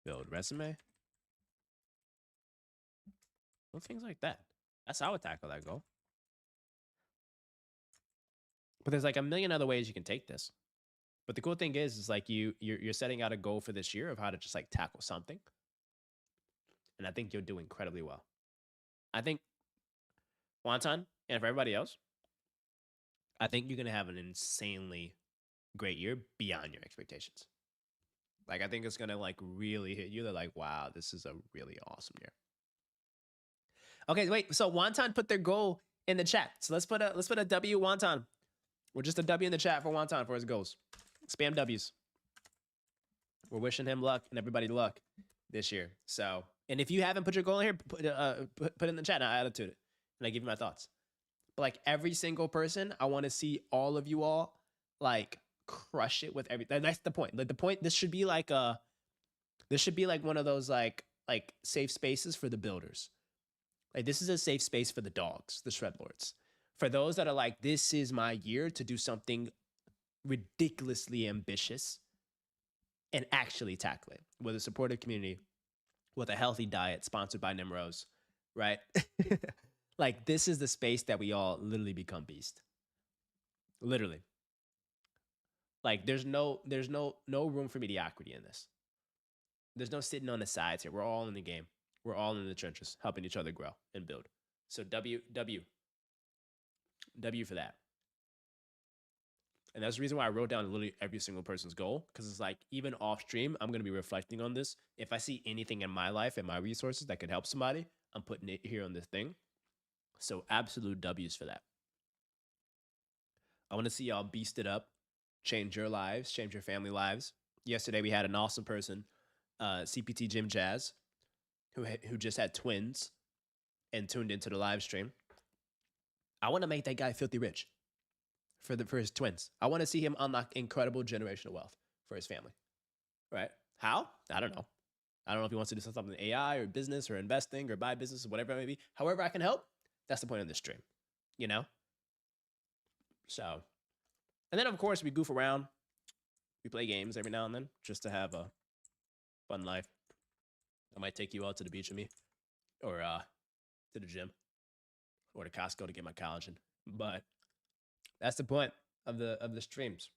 build resume, well, things like that. That's how I would tackle that goal. But there's like a million other ways you can take this. But the cool thing is like you're setting out a goal for this year of how to just like tackle something. And I think you'll do incredibly well. I think Wonton, and for everybody else, I think you're gonna have an insanely great year beyond your expectations. Like I think it's gonna like really hit you. They're like, wow, this is a really awesome year. Okay, wait. So Wonton put their goal in the chat. So let's put a W Wonton. Or just a W in the chat for Wonton for his goals. Spam W's. We're wishing him luck and everybody luck this year. So, and if you haven't put your goal in here, put it in the chat. And I'll add it to it, and I give you my thoughts. But like every single person, I want to see all of you all like crush it with everything. That's the point. Like the point. This should be like one of those like safe spaces for the builders. Like this is a safe space for the dogs, the shred lords. For those that are like, this is my year to do something ridiculously ambitious and actually tackle it with a supportive community, with a healthy diet sponsored by Nimrose, right? Like this is the space that we all literally become beast. Literally. Like there's no room for mediocrity in this. There's no sitting on the sides here. We're all in the game. We're all in the trenches, helping each other grow and build. So W for that. And that's the reason why I wrote down literally every single person's goal, because it's like even off stream, I'm going to be reflecting on this. If I see anything in my life and my resources that could help somebody, I'm putting it here on this thing. So absolute W's for that. I want to see y'all beast it up, change your lives, change your family lives. Yesterday we had an awesome person, CPT Jim Jazz, who just had twins and tuned into the live stream. I want to make that guy filthy rich for his twins. I want to see him unlock incredible generational wealth for his family. Right? How? I don't know. I don't know if he wants to do something in AI or business or investing or buy business or whatever it may be. However I can help, that's the point of this stream. You know? So, and then of course we goof around. We play games every now and then just to have a fun life. I might take you out to the beach with me or to the gym or to Costco to get my collagen. But that's the point of the streams.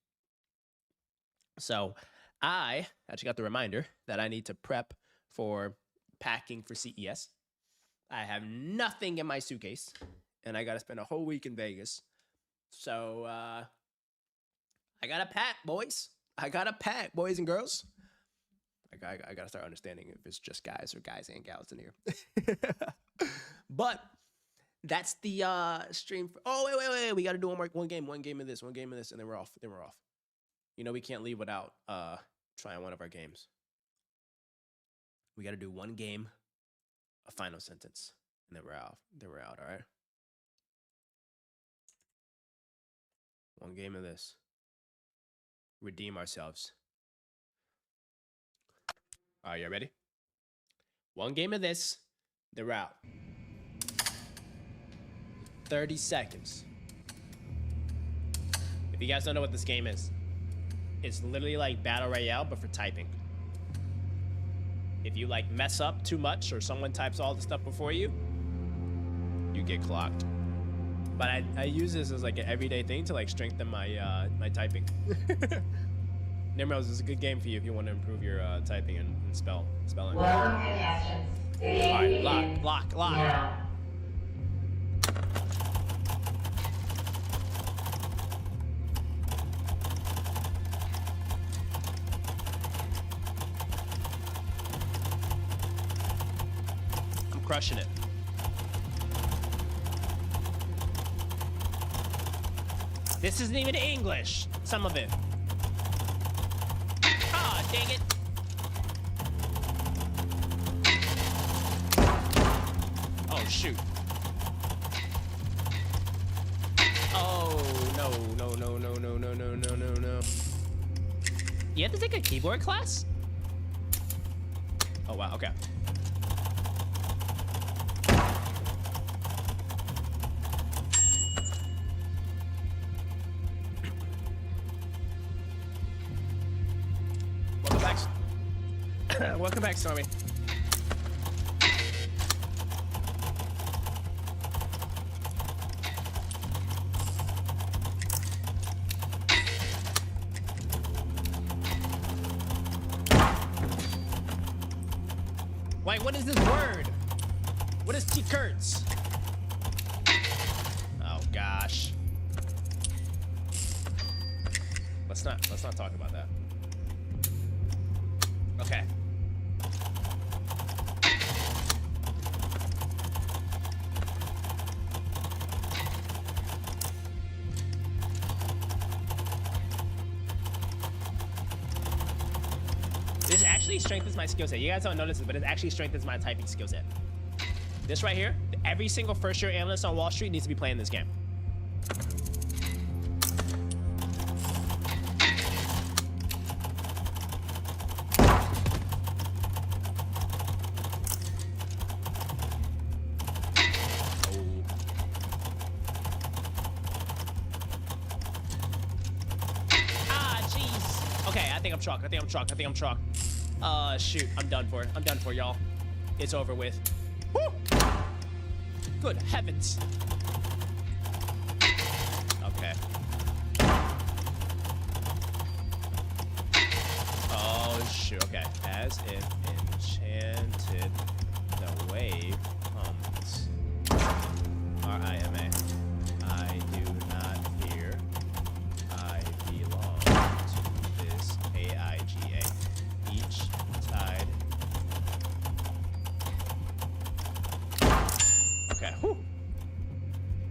So I actually got the reminder that I need to prep for packing for CES. I have nothing in my suitcase, and I got to spend a whole week in Vegas. So I got to pack, boys. I got to pack, boys and girls. I got to start understanding if it's just guys or guys and gals in here. But that's the stream. Wait. We got to do one game of this, and then we're off. You know, we can't leave without trying one of our games. We got to do one game a final sentence, and then we're out. All right. One game of this. Redeem ourselves. All right, you ready? One game of this, they're out. 30 seconds. If you guys don't know what this game is, it's literally like Battle Royale, but for typing. If you like mess up too much or someone types all the stuff before you, you get clocked. But I use this as like an everyday thing to like strengthen my my typing. Nimros is a good game for you if you want to improve your typing and spelling. Welcome, contestants. All right, lock. Now. I'm crushing it. This isn't even English. Some of it. Ah, dang it. Oh, shoot. Oh, no. You have to take a keyboard class? Oh, wow, okay. Welcome back, Stormy. Wait, what is this word? What is T-Kurtz? Oh gosh. Let's not talk about that. Okay. This actually strengthens my skill set. You guys don't notice this, but it actually strengthens my typing skill set. This right here, every single first-year analyst on Wall Street needs to be playing this game. I think I'm chalk. Shoot. I'm done for, y'all. It's over with. Woo! Good heavens. Okay. Oh, shoot. Okay. As if enchanted, the wave comes. R-I-M-A. I do not fear. I belong to this AIGA. Each tide. Okay. Whew.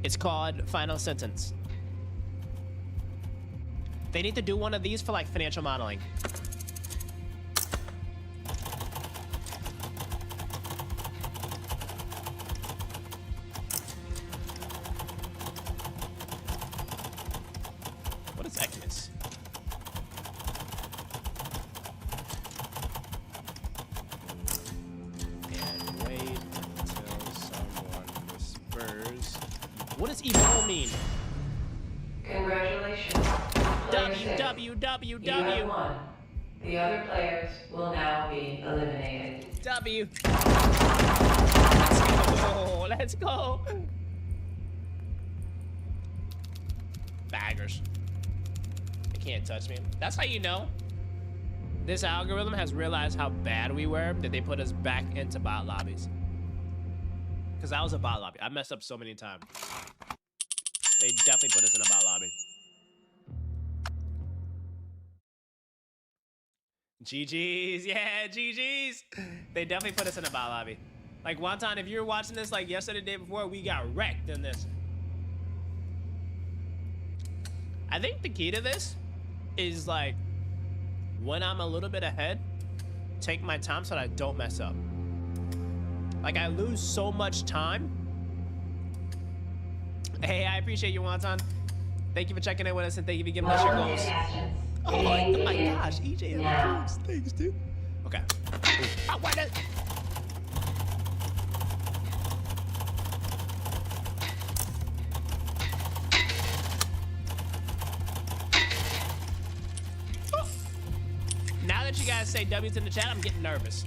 It's called Final Sentence. They need to do one of these for like financial modeling. What is Equinus? And wait until someone whispers. What does evil mean? Congratulations. You have won. The other players will now be eliminated. W. Let's go. Baggers. They can't touch me. That's how you know this algorithm has realized how bad we were that they put us back into bot lobbies. Because I was a bot lobby. I messed up so many times. They definitely put us in a bot lobby. GG's, yeah, GG's. They definitely put us in a bot lobby. Like one time, if you were watching this like yesterday, the day before, we got wrecked in this. I think the key to this is like, when I'm a little bit ahead, take my time so that I don't mess up. Like, I lose so much time. Hey, I appreciate you, Wonton. Thank you for checking in with us, and thank you for giving us your goals. Oh my gosh, EJ has the thanks, dude. Okay. Oh, what the? Now that you guys say W's in the chat, I'm getting nervous.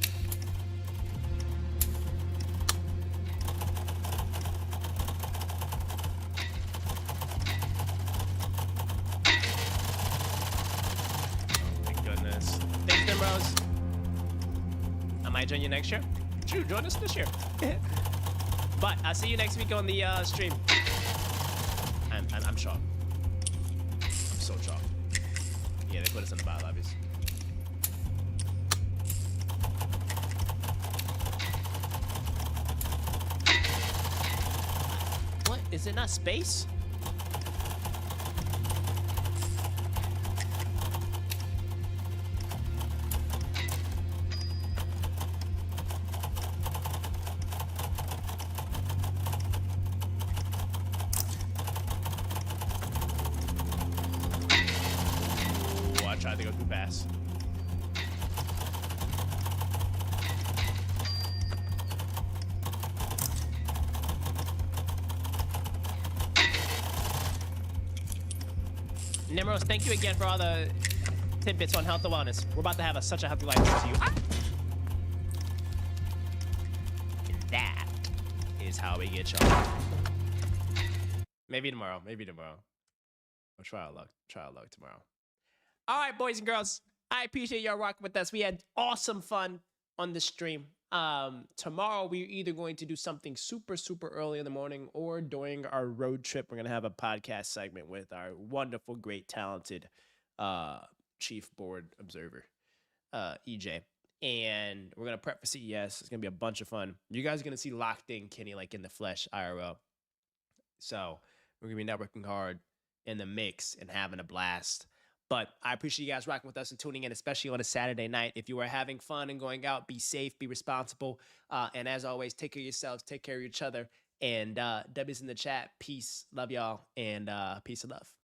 Bros. I might join you next year. True, join us this year. But I'll see you next week on the stream. I'm shocked. I'm so shocked. Yeah, they put us in the battle lobbies. What? Is it not space? Tried to go too fast. Nimros, thank you again for all the tidbits on health and wellness. We're about to have such a healthy life to you. And that is how we get y'all. Maybe tomorrow. Maybe tomorrow. We'll try our luck. Try our luck tomorrow. All right, boys and girls, I appreciate y'all rocking with us. We had awesome fun on the stream. Tomorrow, we're either going to do something super, super early in the morning, or during our road trip, we're going to have a podcast segment with our wonderful, great, talented chief board observer, EJ. And we're going to prep for CES. It's going to be a bunch of fun. You guys are going to see Locked In Kenny like in the flesh IRL. So we're going to be networking hard in the mix and having a blast. But I appreciate you guys rocking with us and tuning in, especially on a Saturday night. If you are having fun and going out, be safe, be responsible. And as always, take care of yourselves, take care of each other. And W's in the chat. Peace. Love y'all. And peace and love.